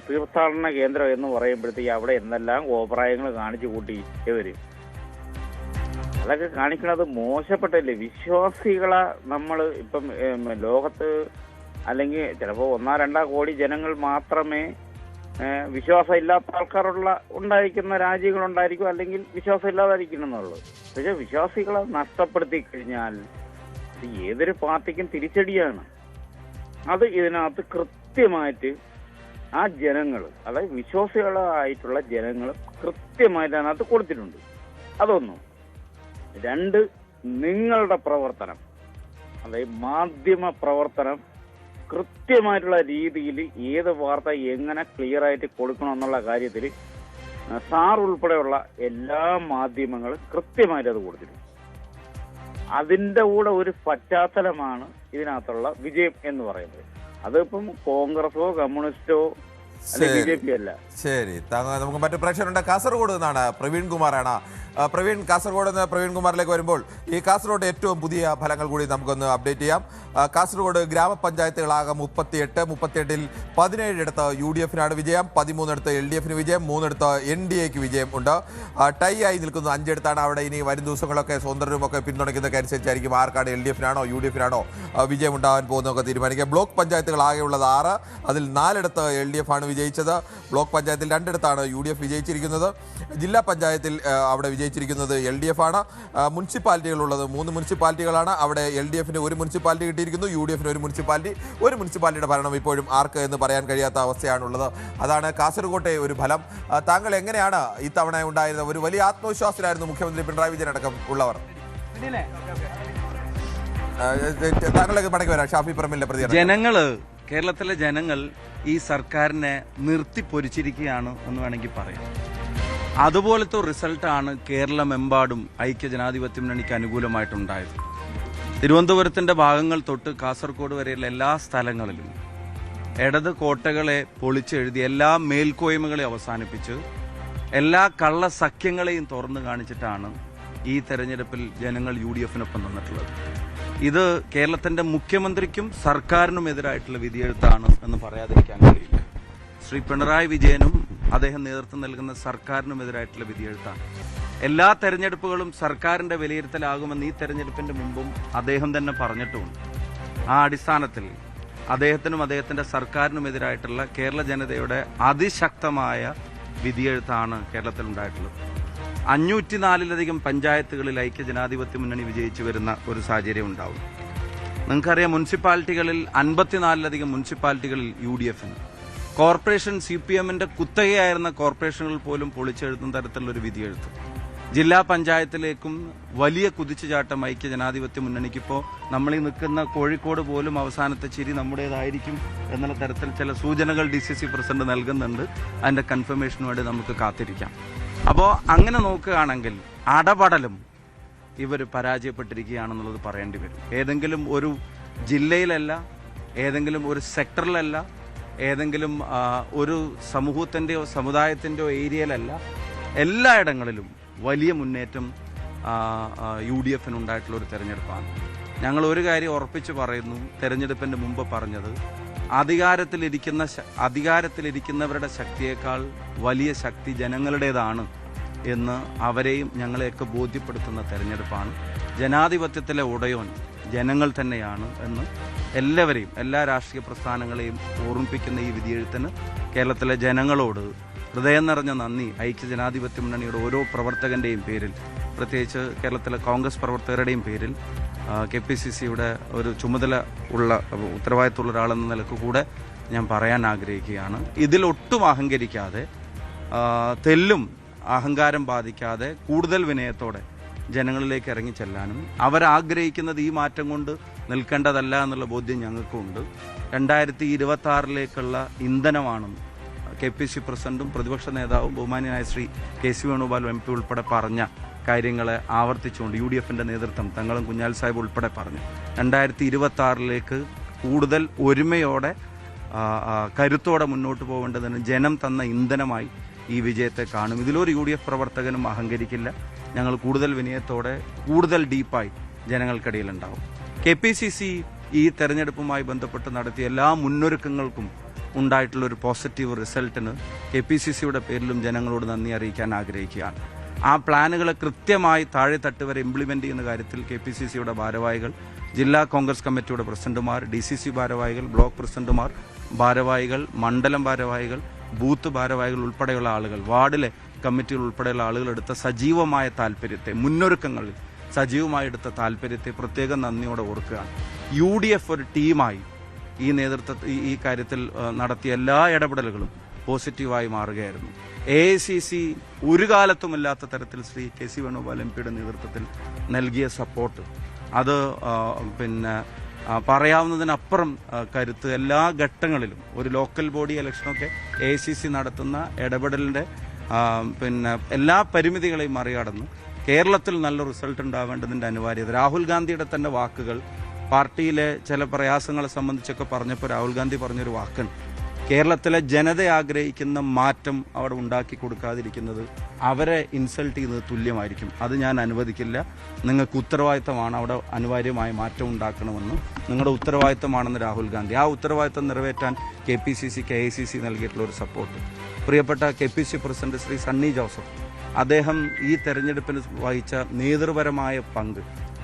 S6: തീർത്ഥാടന കേന്ദ്രം എന്ന് പറയുമ്പോഴത്തേക്ക് അവിടെ എന്തെല്ലാം കോപ്രായങ്ങൾ കാണിച്ചു കൂട്ടി ഇവര്. അതൊക്കെ കാണിക്കുന്നത് മോശപ്പെട്ടല്ലേ? വിശ്വാസികളെ നമ്മൾ ഇപ്പം ലോകത്ത് അല്ലെങ്കിൽ ചിലപ്പോൾ 1-2 കോടി ജനങ്ങൾ മാത്രമേ വിശ്വാസം ഇല്ലാത്ത ആൾക്കാരുള്ള ഉണ്ടായിരിക്കുന്ന രാജ്യങ്ങളുണ്ടായിരിക്കും, അല്ലെങ്കിൽ വിശ്വാസം ഇല്ലാതായിരിക്കണമെന്നുള്ളത്. പക്ഷെ വിശ്വാസികളെ നഷ്ടപ്പെടുത്തി കഴിഞ്ഞാൽ ഏതൊരു പാർട്ടിക്കും തിരിച്ചടിയാണ്. അത് ഇതിനകത്ത് കൃത്യമായിട്ട് ആ ജനങ്ങൾ, അതായത് വിശ്വാസികളായിട്ടുള്ള ജനങ്ങൾ കൃത്യമായിട്ട് അതിനകത്ത് കൊടുത്തിട്ടുണ്ട്. അതൊന്നും. 2, നിങ്ങളുടെ പ്രവർത്തനം, അതായത് മാധ്യമ പ്രവർത്തനം കൃത്യമായിട്ടുള്ള രീതിയിൽ ഏത് വാർത്ത എങ്ങനെ ക്ലിയർ ആയിട്ട് കൊടുക്കണം എന്നുള്ള കാര്യത്തിൽ സാർ ഉൾപ്പെടെയുള്ള എല്ലാ മാധ്യമങ്ങളും കൃത്യമായിട്ട് അത് കൊടുത്തിട്ടുണ്ട്. അതിൻ്റെ കൂടെ ഒരു പശ്ചാത്തലമാണ് ഇതിനകത്തുള്ള വിജയം എന്ന് പറയുന്നത്. അതിപ്പം കോൺഗ്രസോ കമ്മ്യൂണിസ്റ്റോ അല്ലെങ്കിൽ BJP അല്ല.
S1: ശരി, നമുക്ക് മറ്റു പ്രേക്ഷകരുണ്ട്. കാസർഗോഡ് നിന്നാണ് പ്രവീൺ കുമാറാണ്. പ്രവീൺ, കാസർഗോഡ് നിന്ന് പ്രവീൺ കുമാറിലേക്ക് വരുമ്പോൾ ഈ കാസർഗോഡ് ഏറ്റവും പുതിയ ഫലങ്ങൾ കൂടി നമുക്കൊന്ന് അപ്ഡേറ്റ് ചെയ്യാം. കാസർഗോഡ് ഗ്രാമപഞ്ചായത്തുകളാകെ 38-38-ൽ 17 UDF-നാണ് വിജയം, 13 LDF-ന് വിജയം, 3 NDA-ക്ക് വിജയം ഉണ്ട്. ടൈ ആയി നിൽക്കുന്നു 5 അവിടെ. ഇനി വരും ദിവസങ്ങളൊക്കെ സ്വതന്ത്രരുമൊക്കെ പിന്തുണയ്ക്കുന്നതൊക്കെ അനുസരിച്ചായിരിക്കും ആർക്കാണ് LDF-നാണോ UDF-നാണോ വിജയം ഉണ്ടാകാൻ പോകുന്നതൊക്കെ തീരുമാനിക്കുക. ബ്ലോക്ക് പഞ്ചായത്തുകൾ ആകെയുള്ളത് 6, അതിൽ 4 LDF-ആണ് വിജയിച്ചത്. ബ്ലോക്ക് പഞ്ചായത്തിൽ 2 UDF വിജയിച്ചിരിക്കുന്നത്. ജില്ലാ പഞ്ചായത്തിൽ അവിടെ വിജയിച്ചിരിക്കുന്നത് LDF-ആണ്. മുനിസിപ്പാലിറ്റികളുള്ളത് 3 മുനിസിപ്പാലിറ്റികളാണ്. അവിടെ LDF-ന് 1 മുനിസിപ്പാലിറ്റി കിട്ടിയിരിക്കുന്നു, UDF-ന് 1 മുനിസിപ്പാലിറ്റി. ഒരു മുനിസിപ്പാലിറ്റിയുടെ ഭരണം ഇപ്പോഴും ആർക്ക് എന്ന് പറയാൻ കഴിയാത്ത അവസ്ഥയാണുള്ളത്. അതാണ് കാസർഗോട്ടെ ഒരു ഫലം. താങ്കൾ എങ്ങനെയാണ് ഈ തവണ ഉണ്ടായിരുന്നത്? ഒരു വലിയ ആത്മവിശ്വാസത്തിലായിരുന്നു മുഖ്യമന്ത്രി പിണറായി വിജയൻ അടക്കം ഉള്ളവർ. താങ്കളൊക്കെ മടങ്ങി വരാം. ഷാഫി പറമ്പിലിന്റെ പ്രതികരണം.
S10: കേരളത്തിലെ ജനങ്ങൾ ഈ സർക്കാരിനെ നിർത്തിപ്പൊരിച്ചിരിക്കുകയാണ് എന്ന് വേണമെങ്കിൽ പറയാം. അതുപോലത്തെ റിസൾട്ടാണ് കേരളമെമ്പാടും ഐക്യജനാധിപത്യ മുന്നണിക്ക് അനുകൂലമായിട്ടുണ്ടായത്. തിരുവനന്തപുരത്തിൻ്റെ ഭാഗങ്ങൾ തൊട്ട് കാസർഗോഡ് വരെയുള്ള എല്ലാ സ്ഥലങ്ങളിലും ഇടത് കോട്ടകളെ പൊളിച്ചെഴുതി എല്ലാ മേൽക്കോയ്മകളെ അവസാനിപ്പിച്ച് എല്ലാ കള്ള സഖ്യങ്ങളെയും തുറന്നു കാണിച്ചിട്ടാണ് ഈ തെരഞ്ഞെടുപ്പിൽ ജനങ്ങൾ UDF-നൊപ്പം നിന്നിട്ടുള്ളത്. ഇത് കേരളത്തിന്റെ മുഖ്യമന്ത്രിക്കും സർക്കാരിനും എതിരായിട്ടുള്ള വിധിയെഴുത്താണ് എന്ന് പറയാതിരിക്കാൻ കഴിയില്ല. ശ്രീ പിണറായി വിജയനും അദ്ദേഹം നേതൃത്വം നൽകുന്ന സർക്കാരിനും എതിരായിട്ടുള്ള വിധിയെഴുത്താണ്. എല്ലാ തെരഞ്ഞെടുപ്പുകളും സർക്കാരിന്റെ വിലയിരുത്തലാകുമെന്ന് ഈ തെരഞ്ഞെടുപ്പിന്റെ മുമ്പും അദ്ദേഹം തന്നെ പറഞ്ഞിട്ടുമുണ്ട്. ആ അടിസ്ഥാനത്തിൽ അദ്ദേഹത്തിനും അദ്ദേഹത്തിന്റെ സർക്കാരിനും എതിരായിട്ടുള്ള കേരള ജനതയുടെ അതിശക്തമായ വിധിയെഴുത്താണ് കേരളത്തിൽ ഉണ്ടായിട്ടുള്ളത്. 504-ലധികം പഞ്ചായത്തുകളിൽ ഐക്യജനാധിപത്യ മുന്നണി വിജയിച്ചു വരുന്ന ഒരു സാഹചര്യം ഉണ്ടാവും. നിങ്ങൾക്കറിയാം, മുനിസിപ്പാലിറ്റികളിൽ 54-ലധികം മുനിസിപ്പാലിറ്റികളിൽ UDF-ന്, കോർപ്പറേഷൻ CPM-ന്റെ കുത്തകയായിരുന്ന കോർപ്പറേഷനുകൾ പോലും പൊളിച്ചെഴുതുന്ന തരത്തിലുള്ളൊരു വിധിയെഴുത്ത്. ജില്ലാ പഞ്ചായത്തിലേക്കും വലിയ കുതിച്ചുചാട്ടം ഐക്യജനാധിപത്യ മുന്നണിക്കിപ്പോൾ നമ്മൾ ഈ നിൽക്കുന്ന കോഴിക്കോട് പോലും അവസാനത്തെ ചിരി നമ്മുടേതായിരിക്കും എന്നുള്ള തരത്തിൽ ചില സൂചനകൾ DCC പ്രസിഡന്റ് നൽകുന്നുണ്ട്. അതിന്റെ കൺഫർമേഷനുമായിട്ട് നമുക്ക് കാത്തിരിക്കാം. അപ്പോൾ അങ്ങനെ നോക്കുകയാണെങ്കിൽ അടപടലും ഇവർ പരാജയപ്പെട്ടിരിക്കുകയാണെന്നുള്ളത് പറയേണ്ടി വരും. ഏതെങ്കിലും ഒരു ജില്ലയിലല്ല, ഏതെങ്കിലും ഒരു സെക്ടറിലല്ല, ഏതെങ്കിലും ഒരു സമൂഹത്തിൻ്റെയോ സമുദായത്തിൻ്റെയോ ഏരിയയിലല്ല, എല്ലായിടങ്ങളിലും വലിയ മുന്നേറ്റം UDF-നുണ്ടായിട്ടുള്ള ഒരു തെരഞ്ഞെടുപ്പാണ്. ഞങ്ങൾ ഒരു കാര്യം ഉറപ്പിച്ച് പറയുന്നു, തെരഞ്ഞെടുപ്പിൻ്റെ മുമ്പ് പറഞ്ഞത്, അധികാരത്തിലിരിക്കുന്നവരുടെ ശക്തിയേക്കാൾ വലിയ ശക്തി ജനങ്ങളുടേതാണ് എന്ന് അവരെയും ഞങ്ങളെയൊക്കെ ബോധ്യപ്പെടുത്തുന്ന തെരഞ്ഞെടുപ്പാണ്. ജനാധിപത്യത്തിലെ ഉടയോൻ ജനങ്ങൾ തന്നെയാണ് എന്ന് എല്ലാവരെയും, എല്ലാ രാഷ്ട്രീയ പ്രസ്ഥാനങ്ങളെയും ഓർമ്മിപ്പിക്കുന്ന ഈ വിധിയെഴുത്തിന് കേരളത്തിലെ ജനങ്ങളോട് ഹൃദയം നിറഞ്ഞ നന്ദി ഐക്യജനാധിപത്യ മുന്നണിയുടെ ഓരോ പ്രവർത്തകൻ്റെയും പേരിൽ, പ്രത്യേകിച്ച് കേരളത്തിലെ കോൺഗ്രസ് പ്രവർത്തകരുടെയും പേരിൽ, KPCCയുടെ ഒരു ചുമതല ഉള്ള ഉത്തരവാദിത്തമുള്ള ഒരാളെന്ന നിലക്ക് കൂടെ ഞാൻ പറയാൻ ആഗ്രഹിക്കുകയാണ്. ഇതിലൊട്ടും അഹങ്കരിക്കാതെ, തെല്ലും അഹങ്കാരം ബാധിക്കാതെ, കൂടുതൽ വിനയത്തോടെ ജനങ്ങളിലേക്ക് ഇറങ്ങിച്ചെല്ലാനും അവരാഗ്രഹിക്കുന്നത് ഈ മാറ്റം കൊണ്ട് നിൽക്കേണ്ടതല്ല എന്നുള്ള ബോധ്യം ഞങ്ങൾക്കുണ്ട്. 2026-ലേക്കുള്ള ഇന്ധനമാണ് KPC പ്രസിഡന്റും പ്രതിപക്ഷ നേതാവും ബഹുമാന്യനായ ശ്രീ KC വേണുഗോപാൽ MP ഉൾപ്പെടെ പറഞ്ഞ കാര്യങ്ങളെ ആവർത്തിച്ചുകൊണ്ട് UDF-ന്റെ നേതൃത്വം, തങ്ങളും കുഞ്ഞാൽ സാഹിബ് ഉൾപ്പെടെ പറഞ്ഞു, 2026-ലേക്ക് കൂടുതൽ ഒരുമയോടെ കരുത്തോടെ മുന്നോട്ട് പോകേണ്ടതിന് ജനം തന്ന ഇന്ധനമായി ഈ വിജയത്തെ കാണും. ഇതിലൊരു UDF പ്രവർത്തകനും അഹങ്കരിക്കില്ല. ഞങ്ങൾ കൂടുതൽ വിനയത്തോടെ, കൂടുതൽ ഡീപ്പായി ജനങ്ങൾക്കിടയിലുണ്ടാവും. KPCC ഈ തെരഞ്ഞെടുപ്പുമായി ബന്ധപ്പെട്ട് നടത്തിയ എല്ലാ മുന്നൊരുക്കങ്ങൾക്കും ഉണ്ടായിട്ടുള്ള ഒരു പോസിറ്റീവ് റിസൾട്ടിന് KPCCയുടെ പേരിലും ജനങ്ങളോട് നന്ദി അറിയിക്കാൻ ആഗ്രഹിക്കുകയാണ്. ആ പ്ലാനുകളെ കൃത്യമായി താഴെത്തട്ട് വരെ ഇംപ്ലിമെന്റ് ചെയ്യുന്ന കാര്യത്തിൽ KPCCയുടെ ഭാരവാഹികൾ, ജില്ലാ കോൺഗ്രസ് കമ്മിറ്റിയുടെ പ്രസിഡന്റുമാർ, DCC ഭാരവാഹികൾ, ബ്ലോക്ക് പ്രസിഡന്റുമാർ, ഭാരവാഹികൾ, മണ്ഡലം ഭാരവാഹികൾ, ബൂത്ത് ഭാരവാഹികൾ ഉൾപ്പെടെയുള്ള ആളുകൾ, വാർഡിലെ കമ്മിറ്റികൾ ഉൾപ്പെടെയുള്ള ആളുകൾ എടുത്ത സജീവമായ താല്പര്യത്തെ, മുന്നൊരുക്കങ്ങളിൽ സജീവമായി എടുത്ത താല്പര്യത്തെ പ്രത്യേകം നന്ദിയോടെ ഓർക്കുകയാണ്. UDF ഒരു ടീമായി ഈ കാര്യത്തിൽ നടത്തിയ എല്ലാ ഇടപെടലുകളും പോസിറ്റീവായി മാറുകയായിരുന്നു. AICC ഒരു കാലത്തുമില്ലാത്ത തരത്തിൽ ശ്രീ KC വേണുഗോപാൽ MPയുടെ നേതൃത്വത്തിൽ നൽകിയ സപ്പോർട്ട്, അത് പറയാവുന്നതിനപ്പുറം കരുത്ത് എല്ലാ ഘട്ടങ്ങളിലും. ഒരു ലോക്കൽ ബോഡി ഇലക്ഷനൊക്കെ AICC നടത്തുന്ന ഇടപെടലിൻ്റെ എല്ലാ പരിമിതികളെയും മറികടന്ന് കേരളത്തിൽ നല്ല റിസൾട്ട് ഉണ്ടാവേണ്ടതിൻ്റെ അനിവാര്യത. രാഹുൽ ഗാന്ധിയുടെ തന്നെ വാക്കുകൾ, പാർട്ടിയിലെ ചില പ്രയാസങ്ങളെ സംബന്ധിച്ചൊക്കെ പറഞ്ഞപ്പോൾ രാഹുൽ ഗാന്ധി പറഞ്ഞൊരു വാക്കുണ്ട്, കേരളത്തിലെ ജനത ആഗ്രഹിക്കുന്ന മാറ്റം അവിടെ ഉണ്ടാക്കി കൊടുക്കാതിരിക്കുന്നത് അവരെ ഇൻസൾട്ട് ചെയ്യുന്നത് തുല്യമായിരിക്കും. അത് ഞാൻ അനുവദിക്കില്ല. നിങ്ങൾക്ക് ഉത്തരവാദിത്തമാണ്, അവിടെ അനിവാര്യമായ മാറ്റം ഉണ്ടാക്കണമെന്ന് നിങ്ങളുടെ ഉത്തരവാദിത്തമാണെന്ന് രാഹുൽ ഗാന്ധി. ആ ഉത്തരവാദിത്തം നിറവേറ്റാൻ KPCCക്ക് AICC നൽകിയിട്ടുള്ള ഒരു സപ്പോർട്ട്. പ്രിയപ്പെട്ട KPC പ്രസിഡന്റ് ശ്രീ സണ്ണി ജോസഫ്, അദ്ദേഹം ഈ തെരഞ്ഞെടുപ്പിന് വഹിച്ച നേതൃപരമായ പങ്ക്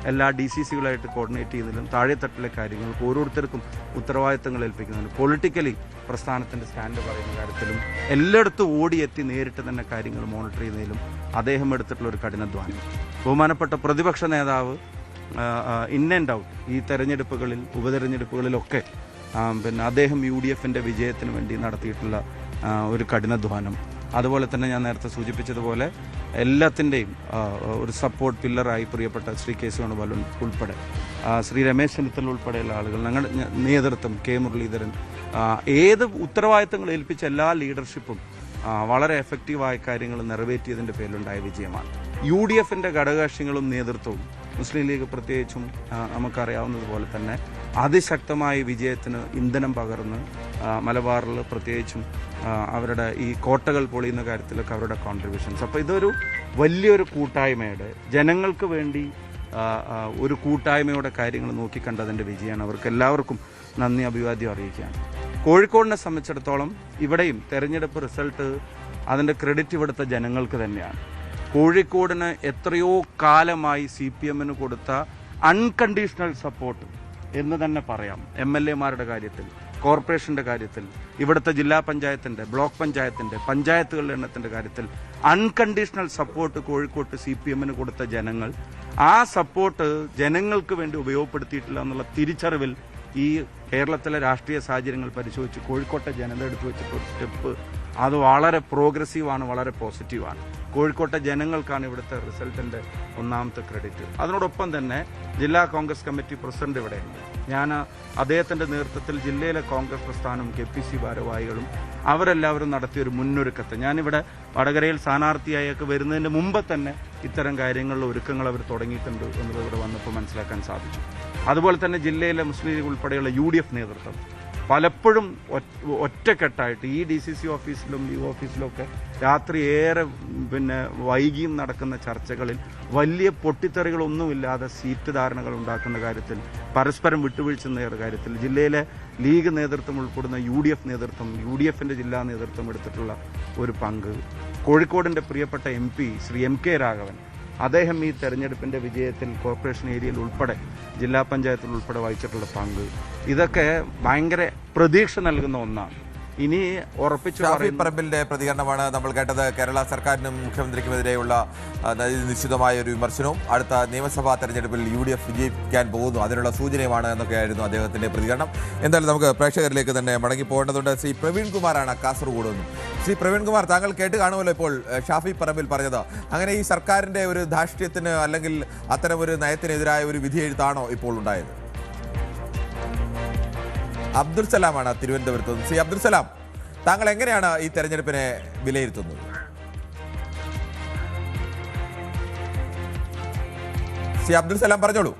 S10: എല്ലാ DCCകളായിട്ട് കോർഡിനേറ്റ് ചെയ്യുന്നതിലും താഴെത്തട്ടിലെ കാര്യങ്ങൾക്ക് ഓരോരുത്തർക്കും ഉത്തരവാദിത്തങ്ങൾ ഏൽപ്പിക്കുന്നതിലും പൊളിറ്റിക്കലി പ്രസ്ഥാനത്തിൻ്റെ സ്റ്റാൻഡ് പറയുന്ന കാര്യത്തിലും എല്ലായിടത്തും ഓടിയെത്തി നേരിട്ട് തന്നെ കാര്യങ്ങൾ മോണിറ്റർ ചെയ്യുന്നതിലും അദ്ദേഹം എടുത്തിട്ടുള്ള ഒരു കഠിനാധ്വാനം. ബഹുമാനപ്പെട്ട പ്രതിപക്ഷ നേതാവ് ഇൻ ആൻഡ് ഔട്ട് ഈ തെരഞ്ഞെടുപ്പുകളിൽ, ഉപതെരഞ്ഞെടുപ്പുകളിലൊക്കെ അദ്ദേഹം UDF-ന്റെ വിജയത്തിന് വേണ്ടി നടത്തിയിട്ടുള്ള ഒരു കഠിനാധ്വാനം, അതുപോലെ തന്നെ ഞാൻ നേരത്തെ സൂചിപ്പിച്ചതുപോലെ എല്ലാത്തിൻ്റെയും ഒരു സപ്പോർട്ട് പില്ലറായി പ്രിയപ്പെട്ട ശ്രീ KC വേണുഗോപാൽ ഉൾപ്പെടെ, ശ്രീ രമേശ് ചെന്നിത്തല ഉൾപ്പെടെയുള്ള ആളുകൾ, ഞങ്ങളുടെ നേതൃത്വം, K മുരളീധരൻ, ഏത് ഉത്തരവാദിത്തങ്ങൾ ഏൽപ്പിച്ച എല്ലാ ലീഡർഷിപ്പും വളരെ എഫക്റ്റീവായ കാര്യങ്ങൾ നിറവേറ്റിയതിൻ്റെ പേരിലുണ്ടായ വിജയമാണ്. UDF-ന്റെ ഘടകകക്ഷികളും നേതൃത്വവും, മുസ്ലിം ലീഗ് പ്രത്യേകിച്ചും നമുക്കറിയാവുന്നതുപോലെ തന്നെ അതിശക്തമായ വിജയത്തിന് ഇന്ധനം പകർന്ന് മലബാറിൽ പ്രത്യേകിച്ചും അവരുടെ ഈ കോട്ടകൾ പൊളിയുന്ന കാര്യത്തിലൊക്കെ അവരുടെ കോൺട്രിബ്യൂഷൻസ്. അപ്പോൾ ഇതൊരു വലിയൊരു കൂട്ടായ്മയുടെ ജനങ്ങൾക്ക് വേണ്ടി ഒരു കൂട്ടായ്മയുടെ കാര്യങ്ങൾ നോക്കിക്കണ്ടതിൻ്റെ വിജയമാണ്. അവർക്ക് എല്ലാവർക്കും നന്ദി അഭിവാദ്യം അറിയിക്കുകയാണ്. കോഴിക്കോടിനെ സംബന്ധിച്ചിടത്തോളം ഇവിടെയും തെരഞ്ഞെടുപ്പ് റിസൾട്ട് അതിൻ്റെ ക്രെഡിറ്റ് ഇവിടുത്തെ ജനങ്ങൾക്ക് തന്നെയാണ്. കോഴിക്കോടിന് എത്രയോ കാലമായി CPM കൊടുത്ത അൺകണ്ടീഷണൽ സപ്പോർട്ട് എന്ന് തന്നെ പറയാം. MLA-മാരുടെ കാര്യത്തിൽ, കോർപ്പറേഷൻ്റെ കാര്യത്തിൽ, ഇവിടുത്തെ ജില്ലാ പഞ്ചായത്തിൻ്റെ, ബ്ലോക്ക് പഞ്ചായത്തിൻ്റെ, പഞ്ചായത്തുകളുടെ എണ്ണത്തിൻ്റെ കാര്യത്തിൽ അൺകണ്ടീഷണൽ സപ്പോർട്ട് കോഴിക്കോട്ട് CPM കൊടുത്ത ജനങ്ങൾ ആ സപ്പോർട്ട് ജനങ്ങൾക്ക് വേണ്ടി ഉപയോഗപ്പെടുത്തിയിട്ടില്ല എന്നുള്ള തിരിച്ചറിവിൽ ഈ കേരളത്തിലെ രാഷ്ട്രീയ സാഹചര്യങ്ങൾ പരിശോധിച്ച് കോഴിക്കോട്ടെ ജനത എടുത്തു വെച്ചിട്ടുള്ള സ്റ്റെപ്പ് അത് വളരെ പ്രോഗ്രസീവാണ്, വളരെ പോസിറ്റീവാണ്. കോഴിക്കോട്ടെ ജനങ്ങൾക്കാണ് ഇവിടുത്തെ റിസൾട്ടിൻ്റെ ഒന്നാമത്തെ ക്രെഡിറ്റ്. അതിനോടൊപ്പം തന്നെ ജില്ലാ കോൺഗ്രസ് കമ്മിറ്റി പ്രസിഡന്റ് ഇവിടെയുണ്ട്. ഞാൻ അദ്ദേഹത്തിൻ്റെ നേതൃത്വത്തിൽ ജില്ലയിലെ കോൺഗ്രസ് പ്രസ്ഥാനം KPC ഭാരവാഹികളും അവരെല്ലാവരും നടത്തിയൊരു മുന്നൊരുക്കത്തെ, ഞാനിവിടെ വടകരയിൽ സ്ഥാനാർത്ഥിയായൊക്കെ വരുന്നതിന് മുമ്പ് തന്നെ ഇത്തരം കാര്യങ്ങളിലെ ഒരുക്കങ്ങൾ അവർ തുടങ്ങിയിട്ടുണ്ട് എന്നുള്ളത് ഇവിടെ വന്നപ്പോൾ മനസ്സിലാക്കാൻ സാധിച്ചു. അതുപോലെ തന്നെ ജില്ലയിലെ മുസ്ലിം ലീഗ് ഉൾപ്പെടെയുള്ള UDF നേതൃത്വം പലപ്പോഴും ഒറ്റക്കെട്ടായിട്ട് ഈ DCC ഓഫീസിലും ലീഗ് ഓഫീസിലും ഒക്കെ രാത്രി ഏറെ വൈകിയും നടക്കുന്ന ചർച്ചകളിൽ വലിയ പൊട്ടിത്തെറികളൊന്നുമില്ലാതെ സീറ്റ് ധാരണകൾ ഉണ്ടാക്കുന്ന കാര്യത്തിൽ, പരസ്പരം വിട്ടുവീഴ്ച നേടുന്ന കാര്യത്തിൽ ജില്ലയിലെ ലീഗ് നേതൃത്വം ഉൾപ്പെടുന്ന UDF നേതൃത്വം, UDF-ന്റെ ജില്ലാ നേതൃത്വം എടുത്തിട്ടുള്ള ഒരു പങ്ക്, കോഴിക്കോടിൻ്റെ പ്രിയപ്പെട്ട MP ശ്രീ MK രാഘവൻ അദ്ദേഹം ഈ തെരഞ്ഞെടുപ്പിൻ്റെ വിജയത്തിൽ കോർപ്പറേഷൻ ഏരിയയിൽ ഉൾപ്പെടെ ജില്ലാ പഞ്ചായത്തിൽ ഉൾപ്പെടെ വഹിച്ചിട്ടുള്ള പങ്ക് ഇതൊക്കെ ഭയങ്കര പ്രതീക്ഷ നൽകുന്ന ഒന്നാണ്. ഇനി ഉറപ്പിച്ചു
S1: ഷാഫി പറമ്പിലിന്റെ പ്രതികരണമാണ് നമ്മൾ കേട്ടത്. കേരള സർക്കാരിനും മുഖ്യമന്ത്രിക്കുമെതിരെയുള്ള നിശ്ചിതമായ ഒരു വിമർശനവും അടുത്ത നിയമസഭാ തെരഞ്ഞെടുപ്പിൽ UDF വിജയിക്കാൻ പോകുന്നു അതിനുള്ള സൂചനയുമാണ് എന്നൊക്കെയായിരുന്നു അദ്ദേഹത്തിന്റെ പ്രതികരണം. എന്തായാലും നമുക്ക് പ്രേക്ഷകരിലേക്ക് തന്നെ മടങ്ങി പോകേണ്ടതുണ്ട്. ശ്രീ പ്രവീൺ കുമാറാണ് കാസർഗോഡ് നിന്നും. ശ്രീ പ്രവീൺ കുമാർ, താങ്കൾ കേട്ട് കാണുമല്ലോ ഇപ്പോൾ ഷാഫി പറമ്പിൽ പറഞ്ഞത്. അങ്ങനെ ഈ സർക്കാരിന്റെ ഒരു ധാർഷ്ട്യത്തിന് അല്ലെങ്കിൽ അത്തരം ഒരു നയത്തിനെതിരായ ഒരു വിധിയെഴുത്താണോ ഇപ്പോൾ ഉണ്ടായത്? അബ്ദുൽ സലാമാണ് തിരുവനന്തപുരത്ത് നിന്ന്. ശ്രീ അബ്ദുൽ സലാം, താങ്കൾ എങ്ങനെയാണ് ഈ തെരഞ്ഞെടുപ്പിനെ വിലയിരുത്തുന്നത്? ശ്രീ അബ്ദുൽ സലാം പറഞ്ഞോളൂ.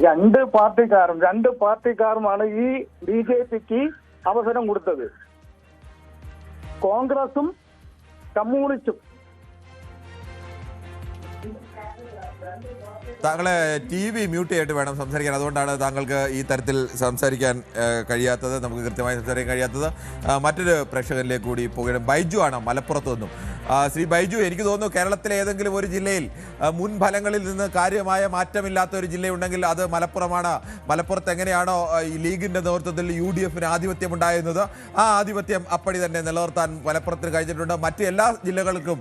S11: രണ്ട് പാർട്ടിക്കാരുമാണ് ഈ BJPക്ക് അവസരം കൊടുത്തത്. കോൺഗ്രസും കമ്മ്യൂണിസ്റ്റും.
S1: താങ്കളെ TV മ്യൂട്ട് ചെയ്തിട്ട് വേണം സംസാരിക്കാൻ, അതുകൊണ്ടാണ് താങ്കൾക്ക് ഈ തരത്തിൽ സംസാരിക്കാൻ കഴിയാത്തത്, നമുക്ക് കൃത്യമായി സംസാരിക്കാൻ കഴിയാത്തത്. മറ്റൊരു പ്രേക്ഷകരിലേക്ക് കൂടി പോകണം. ബൈജു ആണ് മലപ്പുറത്ത് നിന്നും. ശ്രീ ബൈജു, എനിക്ക് തോന്നുന്നു കേരളത്തിലെ ഏതെങ്കിലും ഒരു ജില്ലയിൽ മുൻ ഫലങ്ങളിൽ നിന്ന് കാര്യമായ മാറ്റമില്ലാത്ത ഒരു ജില്ലയുണ്ടെങ്കിൽ അത് മലപ്പുറമാണ്. മലപ്പുറത്ത് എങ്ങനെയാണോ ഈ ലീഗിൻ്റെ നേതൃത്വത്തിൽ UDF-ന് ആധിപത്യം ഉണ്ടായിരുന്നത് ആ ആധിപത്യം അപ്പടി തന്നെ നിലനിർത്താൻ മലപ്പുറത്തിന് കഴിഞ്ഞിട്ടുണ്ട്. മറ്റ് എല്ലാ ജില്ലകൾക്കും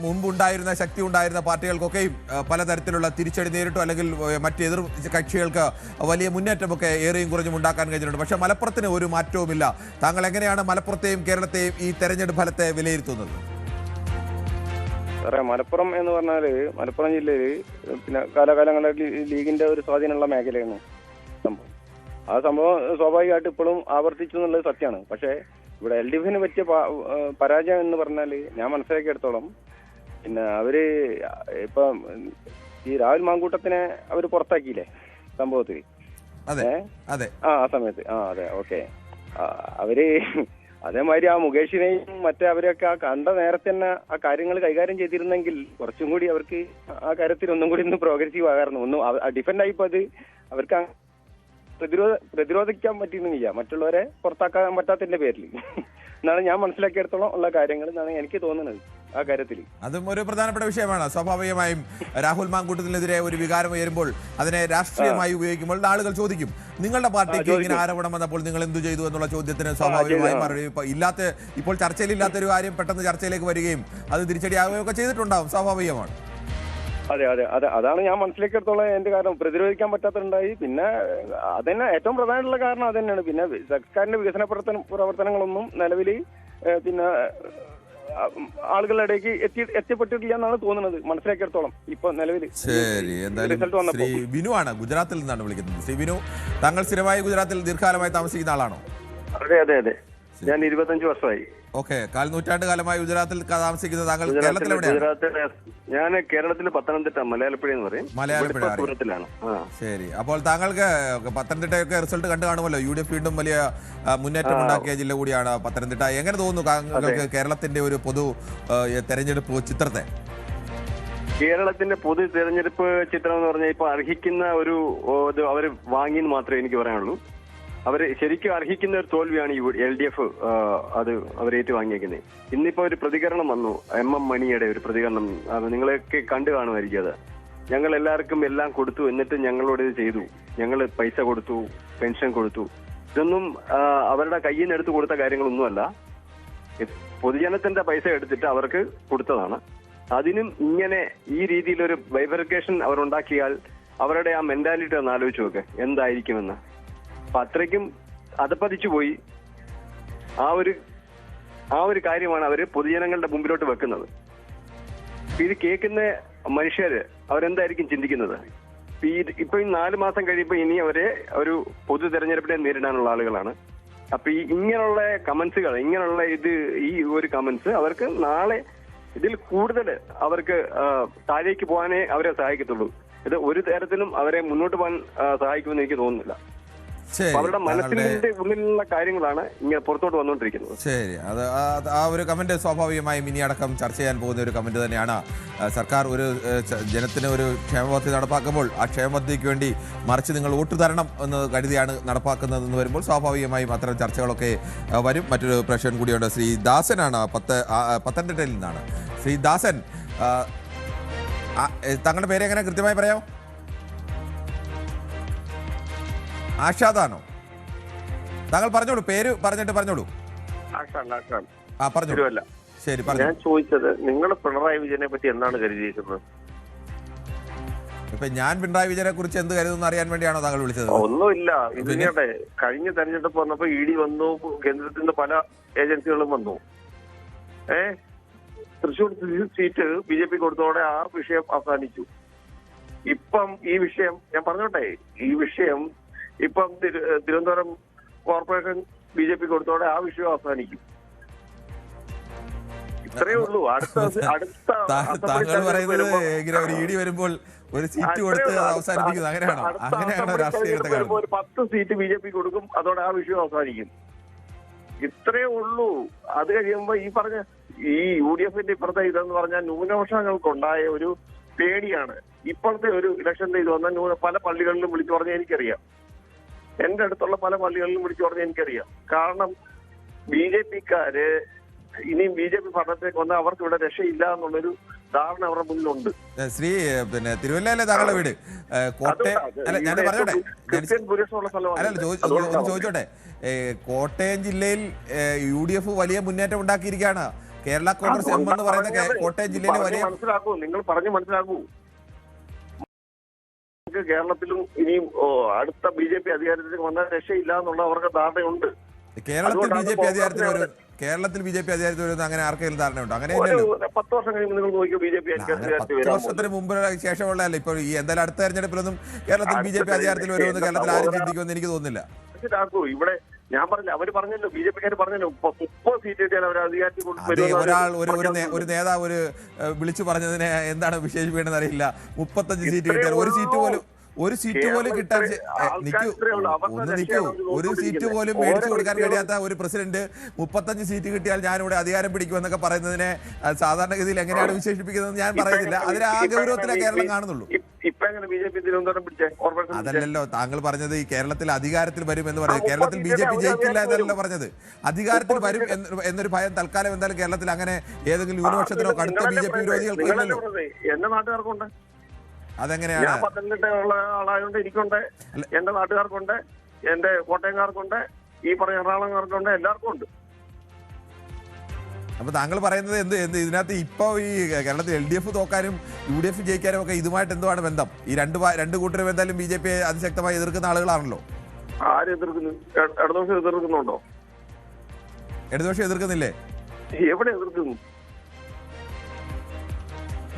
S1: മുൻപുണ്ടായിരുന്ന ശക്തി ഉണ്ടായിരുന്ന പാർട്ടികൾക്കൊക്കെയും പലതരത്തിലുള്ള തിരിച്ചടി നേരിട്ടു, അല്ലെങ്കിൽ മറ്റ് എതിർ കക്ഷികൾക്ക് വലിയ മുന്നേറ്റമൊക്കെ ഏറെയും കുറഞ്ഞും ഉണ്ടാക്കാൻ കഴിഞ്ഞിട്ടുണ്ട്. പക്ഷേ മലപ്പുറത്തിന് ഒരു മാറ്റവുമില്ല. താങ്കൾ എങ്ങനെയാണ് മലപ്പുറത്തെയും കേരളത്തെയും ഈ തെരഞ്ഞെടുപ്പ് ഫലത്തെ വിലയിരുത്തുന്നത്?
S12: സാറേ, മലപ്പുറം എന്ന് പറഞ്ഞാല് മലപ്പുറം ജില്ലയിൽ പിന്നെ കാലാകാലങ്ങളിൽ ലീഗിന്റെ ഒരു സ്വാധീനമുള്ള മേഖലയാണ് സംഭവം. ആ സംഭവം സ്വാഭാവികമായിട്ട് ഇപ്പോഴും ആവർത്തിച്ചു എന്നുള്ളത് സത്യമാണ്. പക്ഷേ ഇവിടെ LDF-ന് പറ്റിയ പരാജയം എന്ന് പറഞ്ഞാല് ഞാൻ മനസ്സിലാക്കിയെടുത്തോളം പിന്നെ അവര് ഇപ്പം ഈ രാഹുൽ മാങ്കൂട്ടത്തിനെ അവര് പുറത്താക്കിയില്ലേ സംഭവത്തിൽ? ആ സമയത്ത് അതെ, ഓക്കെ. അവര് അതേമാതിരി ആ മുകേഷിനെയും മറ്റേ അവരെയൊക്കെ ആ കണ്ട നേരത്തെ തന്നെ ആ കാര്യങ്ങൾ കൈകാര്യം ചെയ്തിരുന്നെങ്കിൽ കുറച്ചും കൂടി അവർക്ക് ആ കാര്യത്തിൽ ഒന്നും കൂടി ഒന്ന് പ്രോഗ്രസീവ് ആകാറുണ്ട്. ഒന്നും ഡിഫെൻഡ് ആയിപ്പോ അത് അവർക്ക് പ്രതിരോധിക്കാൻ പറ്റുന്നില്ല, മറ്റുള്ളവരെ പുറത്താക്കാൻ പറ്റാത്തതിന്റെ പേരിൽ എന്നാണ് ഞാൻ മനസ്സിലാക്കിയെടുത്തോളം ഉള്ള കാര്യങ്ങൾ എന്നാണ് എനിക്ക് തോന്നുന്നത്. ആ കാര്യത്തിൽ
S1: അതും ഒരു പ്രധാനപ്പെട്ട വിഷയമാണ്. സ്വാഭാവികമായും രാഹുൽ മാങ്കൂട്ടത്തിനെതിരെ ഒരു വികാരം ഉയരുമ്പോൾ അതിനെ രാഷ്ട്രീയമായി ഉപയോഗിക്കുമ്പോൾ ആളുകൾ ചോദിക്കും, നിങ്ങളുടെ പാർട്ടിക്ക് ഇങ്ങനെ ആരോപണം വന്നപ്പോൾ നിങ്ങൾ എന്തു ചെയ്തു എന്നുള്ള ചോദ്യത്തിന് സ്വാഭാവികമായും ഇപ്പോൾ ചർച്ചയിലില്ലാത്തൊരു കാര്യം പെട്ടെന്ന് ചർച്ചയിലേക്ക് വരികയും അത് തിരിച്ചടിയാവുകയും ഒക്കെ ചെയ്തിട്ടുണ്ടാവും, സ്വാഭാവികമാണ്.
S12: അതെ അതെ അതെ, അതാണ് ഞാൻ മനസ്സിലാക്കിയെടുത്തോളം എന്റെ കാരണം. പ്രതിരോധിക്കാൻ പറ്റാത്തുണ്ടായി. പിന്നെ അതന്നെ ഏറ്റവും പ്രധാനമുള്ള കാരണം അത് തന്നെയാണ്. പിന്നെ സർക്കാരിന്റെ വികസന പ്രവർത്തനങ്ങളൊന്നും നിലവിൽ പിന്നെ ആളുകളുടെ ഇടയ്ക്ക് എത്തിപ്പെട്ടിട്ടില്ല എന്നാണ് തോന്നുന്നത്, മനസ്സിലാക്കിയെടുത്തോളം ഇപ്പൊ നിലവിൽ.
S1: ശരി, എന്തായാലും ശ്രീ ബിനു ആണ് ഗുജറാത്തിൽ നിന്നാണ് വിളിക്കുന്നത്. ശ്രീ ബിനു, താങ്കൾ സ്ഥിരമായി ഗുജറാത്തിൽ ദീർഘകാലമായി താമസിക്കുന്ന ആളാണോ?
S13: അതെ അതെ അതെ, ഞാൻ 25 വർഷമായി.
S1: ഓക്കെ, 4 നൂറ്റാണ്ട് കാലമായി ഗുജറാത്തിൽ താമസിക്കുന്ന താങ്കൾ കേരളത്തിൽ എവിടെയാണ്?
S12: ഗുജറാത്തിലെ ഞാൻ കേരളത്തിൽ പത്തനംതിട്ട മലയാളപ്പുഴ എന്ന് പറയും.
S1: മലയാളപ്പുഴ
S12: ദൂരത്തിലാണ്.
S1: ശരി, അപ്പോൾ താങ്കൾക്ക് പത്തനംതിട്ടയൊക്കെ റിസൾട്ട് കണ്ടു കാണുമല്ലോ. UDF വീണ്ടും വലിയ മുന്നേറ്റം ഉണ്ടാക്കിയ ജില്ല കൂടിയാണ് പത്തനംതിട്ട. എങ്ങനെ തോന്നുന്നു താങ്കൾക്ക് കേരളത്തിന്റെ ഒരു പൊതു തെരഞ്ഞെടുപ്പ് ചിത്രത്തെ?
S12: കേരളത്തിന്റെ പൊതു തെരഞ്ഞെടുപ്പ് ചിത്രം എന്ന് പറഞ്ഞാൽ ഇപ്പൊ അർഹിക്കുന്ന ഒരു ഇത് അവർ വാങ്ങിയെന്ന് മാത്രമേ എനിക്ക് പറയാനുള്ളൂ. അവര് ശരിക്കും അർഹിക്കുന്ന ഒരു തോൽവിയാണ് ഈ LDF അത് അവർ ഏറ്റുവാങ്ങിയേക്കുന്നത്. ഇന്നിപ്പോ ഒരു പ്രതികരണം വന്നു, MM മണിയുടെ ഒരു പ്രതികരണം, നിങ്ങളൊക്കെ കണ്ടു കാണുമായിരിക്കും. അത് ഞങ്ങൾ എല്ലാവർക്കും എല്ലാം കൊടുത്തു, എന്നിട്ട് ഞങ്ങളോട് ഇത് ചെയ്തു, ഞങ്ങൾ പൈസ കൊടുത്തു, പെൻഷൻ കൊടുത്തു. ഇതൊന്നും അവരുടെ കയ്യിൽ നിന്ന് എടുത്ത് കൊടുത്ത കാര്യങ്ങളൊന്നുമല്ല. പൊതുജനത്തിന്റെ പൈസ എടുത്തിട്ട് അവർക്ക് കൊടുത്തതാണ്. അതിനും ഇങ്ങനെ ഈ രീതിയിലൊരു ബൈഫർക്കേഷൻ അവരുണ്ടാക്കിയാൽ അവരുടെ ആ മെന്റാലിറ്റി ഒന്ന് ആലോചിച്ച് നോക്ക് എന്തായിരിക്കുമെന്ന്. അപ്പൊ അത്രയ്ക്കും അതപ്പതിച്ചു പോയി. ആ ഒരു കാര്യമാണ് അവര് പൊതുജനങ്ങളുടെ മുമ്പിലോട്ട് വെക്കുന്നത്. ഇത് കേൾക്കുന്ന മനുഷ്യര് അവരെന്തായിരിക്കും ചിന്തിക്കുന്നത്? ഇപ്പൊ ഈ 4 മാസം കഴിയുമ്പോ ഇനി അവരെ ഒരു പൊതു തെരഞ്ഞെടുപ്പിനെ നേരിടാനുള്ള ആളുകളാണ്. അപ്പൊ ഇങ്ങനെയുള്ള കമന്റ്സുകൾ, ഇങ്ങനെയുള്ള ഈ ഒരു കമന്റ്സ് അവർക്ക് നാളെ ഇതിൽ കൂടുതൽ അവർക്ക് താഴേക്ക് പോകാനേ അവരെ സഹായിക്കത്തുള്ളൂ. ഇത് ഒരു തരത്തിലും അവരെ മുന്നോട്ട് പോകാൻ സഹായിക്കുമെന്ന് എനിക്ക് തോന്നുന്നില്ല. അവരുടെ മനസ്സിന്റെ ഉള്ളിലുള്ള കാര്യങ്ങളാണ് ഇങ്ങനെ പുറത്തോട്ട് വന്നുകൊണ്ടിരിക്കുന്നത്.
S1: ശരി, അത് ആ ഒരു കമന്റ് സ്വാഭാവികമായും ഇനി അടക്കം ചർച്ച ചെയ്യാൻ പോകുന്ന ഒരു കമന്റ് തന്നെയാണ്. സർക്കാർ ഒരു ജനത്തിന് ഒരു ക്ഷേമപദ്ധതി നടപ്പാക്കുമ്പോൾ ആ ക്ഷേമപദ്ധതിക്ക് വേണ്ടി മറിച്ച് നിങ്ങൾ വോട്ട് തരണം എന്ന് കരുതിയാണ് നടപ്പാക്കുന്നതെന്ന് വരുമ്പോൾ സ്വാഭാവികമായും അത്തരം ചർച്ചകളൊക്കെ വരും. മറ്റൊരു പ്രേക്ഷകൻ കൂടിയുണ്ട്, ശ്രീ ദാസനാണ്, പത്തനംതിട്ടയിൽ നിന്നാണ്. ശ്രീ ദാസൻ, താങ്കളുടെ പേര് എങ്ങനെ കൃത്യമായി പറയാമോ? ആഷാദാണോ? താങ്കൾ പറഞ്ഞോളൂ, പേര് പറഞ്ഞിട്ട് പറഞ്ഞോളൂ. പറഞ്ഞോളൂ. ശരി,
S13: ഞാൻ ചോദിച്ചത് നിങ്ങൾ പിണറായി വിജയനെ പറ്റി എന്താണ് കരുതിയിരിക്കുന്നത്?
S1: ഇപ്പൊ ഞാൻ പിണറായി വിജയനെ കുറിച്ച് എന്ത് കരുതുന്നു അറിയാൻ വേണ്ടിയാണോ താങ്കൾ വിളിച്ചത്?
S13: ഒന്നുമില്ല, ഇതിനിടെ കഴിഞ്ഞ തെരഞ്ഞെടുപ്പ് വന്നപ്പോ ED വന്നു, കേന്ദ്രത്തിൽ നിന്ന് പല ഏജൻസികളും വന്നു. തൃശ്ശൂർ സീറ്റ് BJP കൊടുത്തോടെ ആ വിഷയം അവസാനിച്ചു. ഇപ്പം ഈ വിഷയം ഞാൻ പറഞ്ഞോട്ടെ, ഈ വിഷയം ഇപ്പം തിരുവനന്തപുരം കോർപ്പറേഷൻ BJP കൊടുത്തോടെ ആ വിഷയം അവസാനിക്കും. ഇത്രയേ ഉള്ളൂ.
S1: താങ്കൾ പറയുന്നത് ഇങ്ങനെ ഒരു ED വരുമ്പോൾ ഒരു സീറ്റ് കൊടുത്ത് അവസാനിപ്പിക്കുന്നത് അങ്ങനെയാണോ? അങ്ങനെയാണോ രാഷ്ട്രീയത്തെ?
S13: ഒരു 10 സീറ്റ് BJP കൊടുക്കും, അതോടെ ആ വിഷയം അവസാനിക്കും. ഇത്രയേ ഉള്ളൂ. അത് കഴിയുമ്പോ ഈ പറഞ്ഞ ഈ UDFന്റെ ഇപ്പുറത്തെ ഇതെന്ന് പറഞ്ഞാൽ ന്യൂനപക്ഷങ്ങൾക്കുണ്ടായ ഒരു പേടിയാണ്. ഇപ്പോഴത്തെ ഒരു ഇലക്ഷന്റെ ഇത് വന്നാൽ പല പള്ളികളിലും വിളിച്ചു പറഞ്ഞാൽ എനിക്കറിയാം, എന്റെ അടുത്തുള്ള പല പള്ളികളിലും വിളിച്ചു പറഞ്ഞാൽ എനിക്കറിയാം. കാരണം BJPക്കാര് ഇനിയും BJP ഭരണത്തേക്ക് വന്നാൽ അവർക്ക് ഇവിടെ രക്ഷയില്ല എന്നുള്ളൊരു ധാരണ അവരുടെ മുന്നിലുണ്ട്.
S1: ശ്രീ തിരുവല്ലയിലെ താങ്കളുടെ വീട് കോട്ടയം, അല്ല ഞാൻ പറഞ്ഞോട്ടെ, ചോദിച്ചോട്ടെ, കോട്ടയം ജില്ലയിൽ UDF വലിയ മുന്നേറ്റം ഉണ്ടാക്കിയിരിക്കുകയാണ്. കേരള കോൺഗ്രസ് M എന്ന് പറയുന്ന കോട്ടയം ജില്ലയിൽ വലിയ
S13: മനസ്സിലാക്കൂ, നിങ്ങൾ പറഞ്ഞു മനസ്സിലാക്കൂ. കേരളത്തിലും ഇനിയും അടുത്ത BJP അധികാരത്തിലേക്ക് വന്നാൽ രക്ഷയില്ല എന്നുള്ള അവർക്ക് ധാരണയുണ്ട്.
S1: കേരളത്തിൽ BJP അധികാരത്തിൽ വരുന്ന അങ്ങനെ ആർക്കെങ്കിലും ധാരണയുണ്ടോ? അങ്ങനെ
S13: 10 വർഷം കഴിയുമ്പോൾ നിങ്ങൾ നോക്കിയോ BJP
S1: 10 വർഷത്തിന് മുമ്പ് ശേഷമുള്ളതല്ല. ഇപ്പോൾ ഈ എന്തായാലും അടുത്ത തെരഞ്ഞെടുപ്പിലൊന്നും കേരളത്തിൽ BJP അധികാരത്തിൽ വരുമെന്ന് കേരളത്തിൽ ആരും ചിന്തിക്കുമെന്ന് എനിക്ക് തോന്നുന്നില്ല.
S13: മനസ്സിലാക്കൂ, ഇവിടെ ഞാൻ പറഞ്ഞു, അവര് പറഞ്ഞല്ലോ, BJPക്കാര് പറഞ്ഞല്ലോ 30 സീറ്റ് കിട്ടിയാൽ അവർ അധികാരത്തിൽ
S1: ഒരാൾ ഒരു നേതാവ് വിളിച്ചു പറഞ്ഞതിനെ എന്താണ് വിശേഷിപ്പിക്കേണ്ടതെന്ന് അറിയില്ല. 35 സീറ്റ് കിട്ടിയാൽ ഒരു സീറ്റ് പോലും കിട്ടാൻ ഒരു സീറ്റ് പോലും മേടിച്ചു കൊടുക്കാൻ കഴിയാത്ത ഒരു പ്രസിഡന്റ് 35 സീറ്റ് കിട്ടിയാൽ ഞാനിവിടെ അധികാരം പിടിക്കുമെന്നൊക്കെ പറയുന്നതിനെ സാധാരണഗതിയിൽ എങ്ങനെയാണ് വിശേഷിപ്പിക്കുന്നത് ഞാൻ പറയുന്നില്ല. അതിന് ആ ഗൗരവത്തിലെ കേരളം കാണുന്നുള്ളൂ. അതല്ലല്ലോ താങ്കൾ പറഞ്ഞത്. ഈ കേരളത്തിൽ അധികാരത്തിൽ വരും എന്ന് പറയുന്നത് കേരളത്തിൽ BJP ജയിക്കില്ല എന്നല്ലല്ലോ പറഞ്ഞത്. അധികാരത്തിൽ വരും എന്നൊരു ഭയം തൽക്കാലം എന്തായാലും കേരളത്തിൽ അങ്ങനെ ഏതെങ്കിലും ന്യൂനപക്ഷത്തിനോ കടുത്ത BJP വിരോധികൾക്കോ ഇല്ലല്ലോ.
S13: എന്റെ നാട്ടുകാർക്കുണ്ട്.
S1: അതെങ്ങനെയാണ്?
S13: ഞാൻ പത്തനംതിട്ടയുള്ള ആളായതുകൊണ്ട് എനിക്കുണ്ട്, എന്റെ നാട്ടുകാർക്കുണ്ട്, എന്റെ കോട്ടയംകാർക്കുണ്ട്, ഈ പറഞ്ഞ എറണാകുളംകാർക്കുണ്ട്, എല്ലാവർക്കും ഉണ്ട്.
S1: അപ്പൊ താങ്കൾ പറയുന്നത് ഇതിനകത്ത് ഇപ്പൊ ഈ കേരളത്തിൽ LDF തോക്കാനും UDF ജയിക്കാനും ഒക്കെ ഇതുമായിട്ട് എന്തുവാണ് ബന്ധം? ഈ രണ്ട് കൂട്ടരും എന്തായാലും BJP അതിശക്തമായി എതിർക്കുന്ന ആളുകളാണല്ലോ.
S13: ആര് എതിർക്കുന്നു? ഇടതുപക്ഷം എതിർക്കുന്നുണ്ടോ?
S1: ഇടതുപക്ഷം എതിർക്കുന്നില്ലേ?
S13: എവിടെ എതിർക്കുന്നു?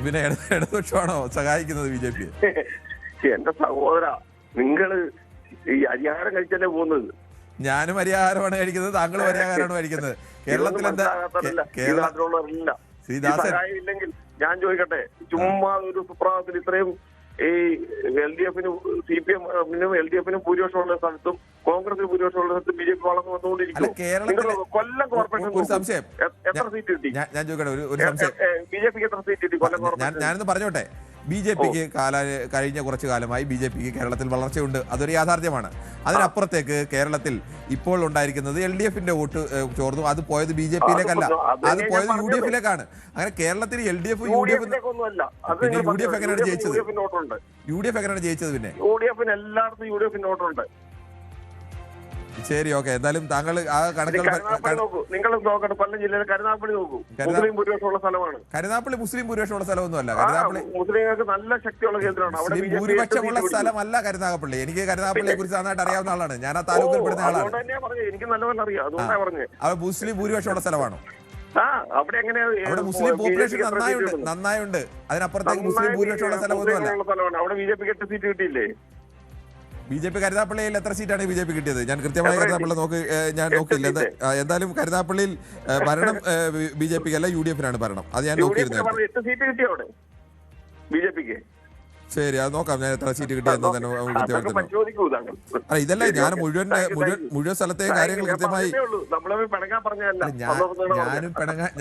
S1: പിന്നെ ഇടതുപക്ഷമാണോ സഹായിക്കുന്നത് BJP?
S13: എന്റെ സഹോദര, നിങ്ങള് ഈ അധികാരം കഴിച്ചല്ലേ പോകുന്നത്.
S1: ഞാനും അരിയാഹാരമാണ് കഴിക്കുന്നത്, താങ്കളും അരിയാഹാരമാണ് കഴിക്കുന്നത്. കേരളത്തിൽ എന്താ ശ്രീദാസൻ
S13: ഇല്ലെങ്കിൽ ഞാൻ ചോദിക്കട്ടെ, ചുമ്മാ ഒരു സുപ്രഭാതത്തിൽ ഇത്രയും ഈ LDF-നും CPM-നും LDF-നും ഭൂരിപക്ഷമുള്ള സ്ഥലത്തും കോൺഗ്രസിന് ഭൂരിപക്ഷമുള്ള സ്ഥലത്തും BJP വളർന്നു വന്നുകൊണ്ടിരിക്കും. കൊല്ലം കോർപ്പറേഷൻ എത്ര സീറ്റ് കിട്ടി?
S1: ഞാൻ ചോദിക്കട്ടെ ഒരു സംശയം.
S13: BJP-ക്ക് എത്ര സീറ്റ് കിട്ടി കൊല്ലം കോർപ്പറേഷൻ?
S1: ഞാനൊന്ന് പറഞ്ഞോട്ടെ. BJP-ക്ക് കഴിഞ്ഞ കുറച്ചു കാലമായി BJP-ക്ക് കേരളത്തിൽ വളർച്ചയുണ്ട്, അതൊരു യാഥാർത്ഥ്യമാണ്. അതിനപ്പുറത്തേക്ക് കേരളത്തിൽ ഇപ്പോൾ ഉണ്ടായിരിക്കുന്നത് LDF-ന്റെ വോട്ട് ചോർന്നു, അത് പോയത് BJP-യിലേക്കല്ല, അത് പോയത് UDF-ലേക്കാണ്. അങ്ങനെ കേരളത്തിൽ LDF UDF എങ്ങനെയാണ് ജയിച്ചത്? UDF എങ്ങനെയാണ് ജയിച്ചത്? പിന്നെ
S13: UDF-ന് എല്ലായിടത്തും UDF-ന് വോട്ടുണ്ട്.
S1: ശരി, ഓക്കെ. എന്തായാലും താങ്കൾ ആ കണക്കുകൾ
S13: നിങ്ങൾ നോക്കട്ടെ, കൊല്ലം ജില്ലയിലെ കരുനാഗപ്പള്ളി നോക്കൂ, മുസ്ലിം ഭൂരിപക്ഷമുള്ള സ്ഥലമാണ്.
S1: കരുനാഗപ്പള്ളി മുസ്ലിം ഭൂരിപക്ഷമുള്ള സ്ഥലമൊന്നുമല്ല. കരുനാഗപ്പള്ളി
S13: മുസ്ലിങ്ങൾക്ക് നല്ല ശക്തിയുള്ള കേന്ദ്രമാണ്. അവിടെ
S1: ഭൂരിപക്ഷമുള്ള സ്ഥലമല്ല കരുനാഗപ്പള്ളി. എനിക്ക് കരുനാഗപ്പള്ളിയെ കുറിച്ച് നന്നായിട്ട് അറിയാവുന്ന ആളാണ്. ഞാൻ ആ താലൂക്കിൽ പെടുന്ന ആളാണ്.
S13: എനിക്ക് നല്ലപോലെ അറിയാം, അതുകൊണ്ടാണ് പറഞ്ഞത്.
S1: അത് മുസ്ലിം ഭൂരിപക്ഷമുള്ള സ്ഥലമാണോ?
S13: അവിടെ എങ്ങനെ?
S1: അവിടെ മുസ്ലിം പോപ്പുലേഷൻ നന്നായുണ്ട്. അതിനപ്പുറത്തേക്ക് മുസ്ലിം ഭൂരിപക്ഷമുള്ള സ്ഥലമൊന്നുമല്ല.
S13: അവിടെ BJP-ക്ക് 8 സീറ്റ് കിട്ടിയില്ലേ?
S1: BJP കരുനാഗപ്പള്ളിയിൽ എത്ര സീറ്റാണ് BJP കിട്ടിയത്? ഞാൻ കൃത്യമായി കരുനാഗപ്പള്ളി ഞാൻ നോക്കിയില്ല. എന്തായാലും കരുനാഗപ്പള്ളിയിൽ ഭരണം BJP-ക്ക് അല്ല, UDF-നാണ് ഭരണം. അത് ഞാൻ നോക്കിയിരുന്നു.
S13: 8 സീറ്റ് കിട്ടിയോ അവിടെ BJP-ക്ക്?
S1: ശരി, അത് നോക്കാം. ഞാൻ എത്ര സീറ്റ് കിട്ടിയെന്ന് തന്നെ അല്ല, ഇതല്ല ഞാൻ മുഴുവൻ സ്ഥലത്തെയും കാര്യങ്ങൾ കൃത്യമായി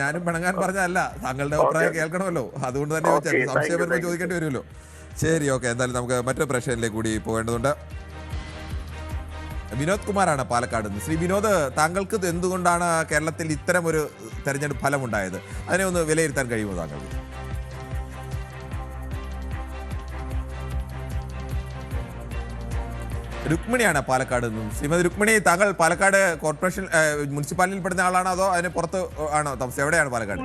S1: ഞാനും പിണങ്ങാൻ പറഞ്ഞതല്ല. താങ്കളുടെ അഭിപ്രായം കേൾക്കണമല്ലോ, അതുകൊണ്ട് തന്നെ സംശയം വരുമ്പോൾ ചോദിക്കേണ്ടി വരുമല്ലോ. ശരി, ഓക്കെ. എന്തായാലും നമുക്ക് മറ്റൊരു പ്രശ്നത്തിലേക്ക് കൂടി പോകേണ്ടതുണ്ട്. വിനോദ് കുമാറാണ് പാലക്കാട് നിന്ന്. ശ്രീ വിനോദ്, താങ്കൾക്ക് എന്തുകൊണ്ടാണ് കേരളത്തിൽ ഇത്തരം ഒരു തെരഞ്ഞെടുപ്പ് ഫലം ഉണ്ടായത്? അതിനെ ഒന്ന് വിലയിരുത്താൻ കഴിയുമോ താങ്കൾക്ക്? രുക്മിണിയാണ് പാലക്കാട് നിന്നും. ശ്രീമതി രുക്മിണി, താങ്കൾ പാലക്കാട് കോർപ്പറേഷൻ മുനിസിപ്പാലിറ്റിയിൽ പെടുന്ന ആളാണോ അതോ അതിന് പുറത്ത് ആണോ താമസം? എവിടെയാണ് പാലക്കാട്?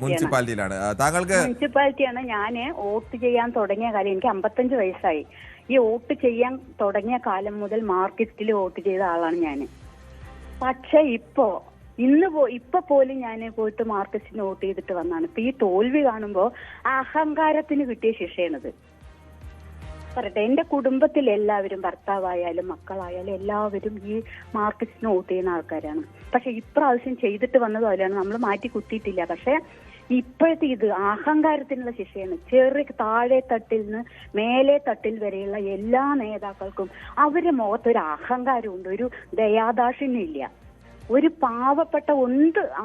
S1: മുനിസിപ്പാലിറ്റിയിലാണ്. താങ്കൾക്ക്
S14: മുനിസിപ്പാലിറ്റിയാണ്. ഞാൻ വോട്ട് ചെയ്യാൻ തുടങ്ങിയ കാലം, എനിക്ക് 55 വയസ്സായി. ഈ വോട്ട് ചെയ്യാൻ തുടങ്ങിയ കാലം മുതൽ മാർക്സിസ്റ്റിൽ വോട്ട് ചെയ്ത ആളാണ് ഞാൻ. പക്ഷെ ഇപ്പൊ പോലും ഞാൻ പോയിട്ട് മാർക്സിസ്റ്റിന് വോട്ട് ചെയ്തിട്ട് വന്നാണ്. ഇപ്പൊ ഈ തോൽവി കാണുമ്പോ അഹങ്കാരത്തിന് കിട്ടിയ ശിക്ഷയാണിത്. പറയട്ടെ, എന്റെ കുടുംബത്തിൽ എല്ലാവരും, ഭർത്താവായാലും മക്കളായാലും എല്ലാവരും ഈ മാർക്സിസ്റ്റിന് വോട്ട് ചെയ്യുന്ന ആൾക്കാരാണ്. പക്ഷെ ഇപ്രാവശ്യം ചെയ്തിട്ട് വന്നത് പോലെയാണ്, നമ്മൾ മാറ്റി കുത്തിയിട്ടില്ല. പക്ഷെ ഇപ്പോഴത്തെ ഇത് അഹങ്കാരത്തിനുള്ള ശിക്ഷയാണ്. താഴെ തട്ടിൽ നിന്ന് മേലെ തട്ടിൽ വരെയുള്ള എല്ലാ നേതാക്കൾക്കും അവരുടെ മുഖത്തൊരു അഹങ്കാരമുണ്ട്, ഒരു ദയാദാക്ഷിണ്യമില്ല. ഒരു പാവപ്പെട്ട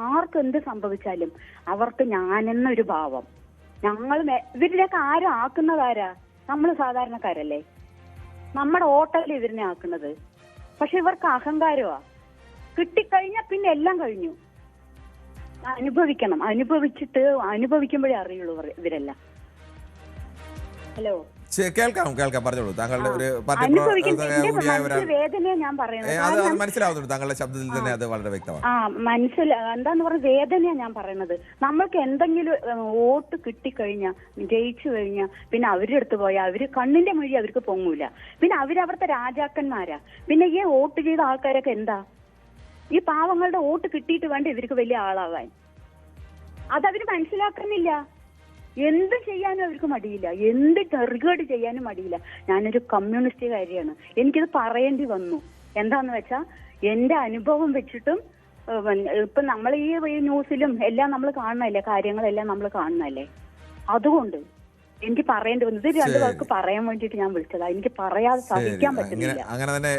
S14: ആർക്ക് എന്ത് സംഭവിച്ചാലും അവർക്ക് ഞാനെന്നൊരു ഭാവം. ഇവരിലേക്ക് ആരും ആക്കുന്നതാരാ? നമ്മൾ സാധാരണക്കാരല്ലേ, നമ്മുടെ വോട്ടല്ലേ ഇവരിനെ ആക്കുന്നത്. പക്ഷെ ഇവർക്ക് അഹങ്കാരമാ. കിട്ടിക്കഴിഞ്ഞാൽ പിന്നെ എല്ലാം കഴിഞ്ഞു. അനുഭവിക്കുമ്പോഴേ അറിയുള്ളൂ ഇവരെല്ലാം. ഹലോ,
S1: കേൾക്കാം പറഞ്ഞോളൂ. താങ്കളുടെ ഒരു
S14: വേദനയെ ഞാൻ പറയുന്നത്
S1: മനസ്സിലാവുന്നുണ്ട്, താങ്കളുടെ ശബ്ദത്തിൽ തന്നെ അത് വളരെ വ്യക്തമാണ്.
S14: എന്താന്ന് പറഞ്ഞ വേദനയാ ഞാൻ പറയുന്നത്. നമ്മൾക്ക് എന്തെങ്കിലും വോട്ട് കിട്ടിക്കഴിഞ്ഞാൽ, ജയിച്ചു കഴിഞ്ഞാൽ പിന്നെ അവരുടെ അടുത്ത് പോയാൽ അവര് കണ്ണിന്റെ മൊഴി അവർക്ക് പൊങ്ങൂല. പിന്നെ അവരവിടുത്തെ രാജാക്കന്മാരാ. പിന്നെ ഈ വോട്ട് ചെയ്ത ആൾക്കാരൊക്കെ എന്താ? ഈ പാവങ്ങളുടെ വോട്ട് കിട്ടിയിട്ട് വേണ്ട ഇവർക്ക് വലിയ ആളാവാൻ. അതവര് മനസ്സിലാക്കുന്നില്ല. എന്ത് ചെയ്യാനും അവർക്ക് മടിയില്ല, എന്ത് ടെറിഗേഡ് ചെയ്യാനും മടിയില്ല. ഞാനൊരു കമ്മ്യൂണിസ്റ്റുകാരിയാണ്, എനിക്കിത് പറയേണ്ടി വന്നു. എന്താന്ന് വെച്ചാ എന്റെ അനുഭവം വെച്ചിട്ടും ഇപ്പൊ നമ്മൾ ഈ ന്യൂസിലും എല്ലാം നമ്മൾ കാണുന്നല്ലേ, കാര്യങ്ങളെല്ലാം നമ്മൾ കാണുന്നല്ലേ. അതുകൊണ്ട് എനിക്ക് പറയേണ്ടി വന്നത് രണ്ടു പേർക്ക് പറയാൻ വേണ്ടിട്ട് ഞാൻ വിളിച്ചതാ. എനിക്ക് പറയാതെ സഹിക്കാൻ പറ്റുന്നില്ല.
S1: അങ്ങനെ തന്നെ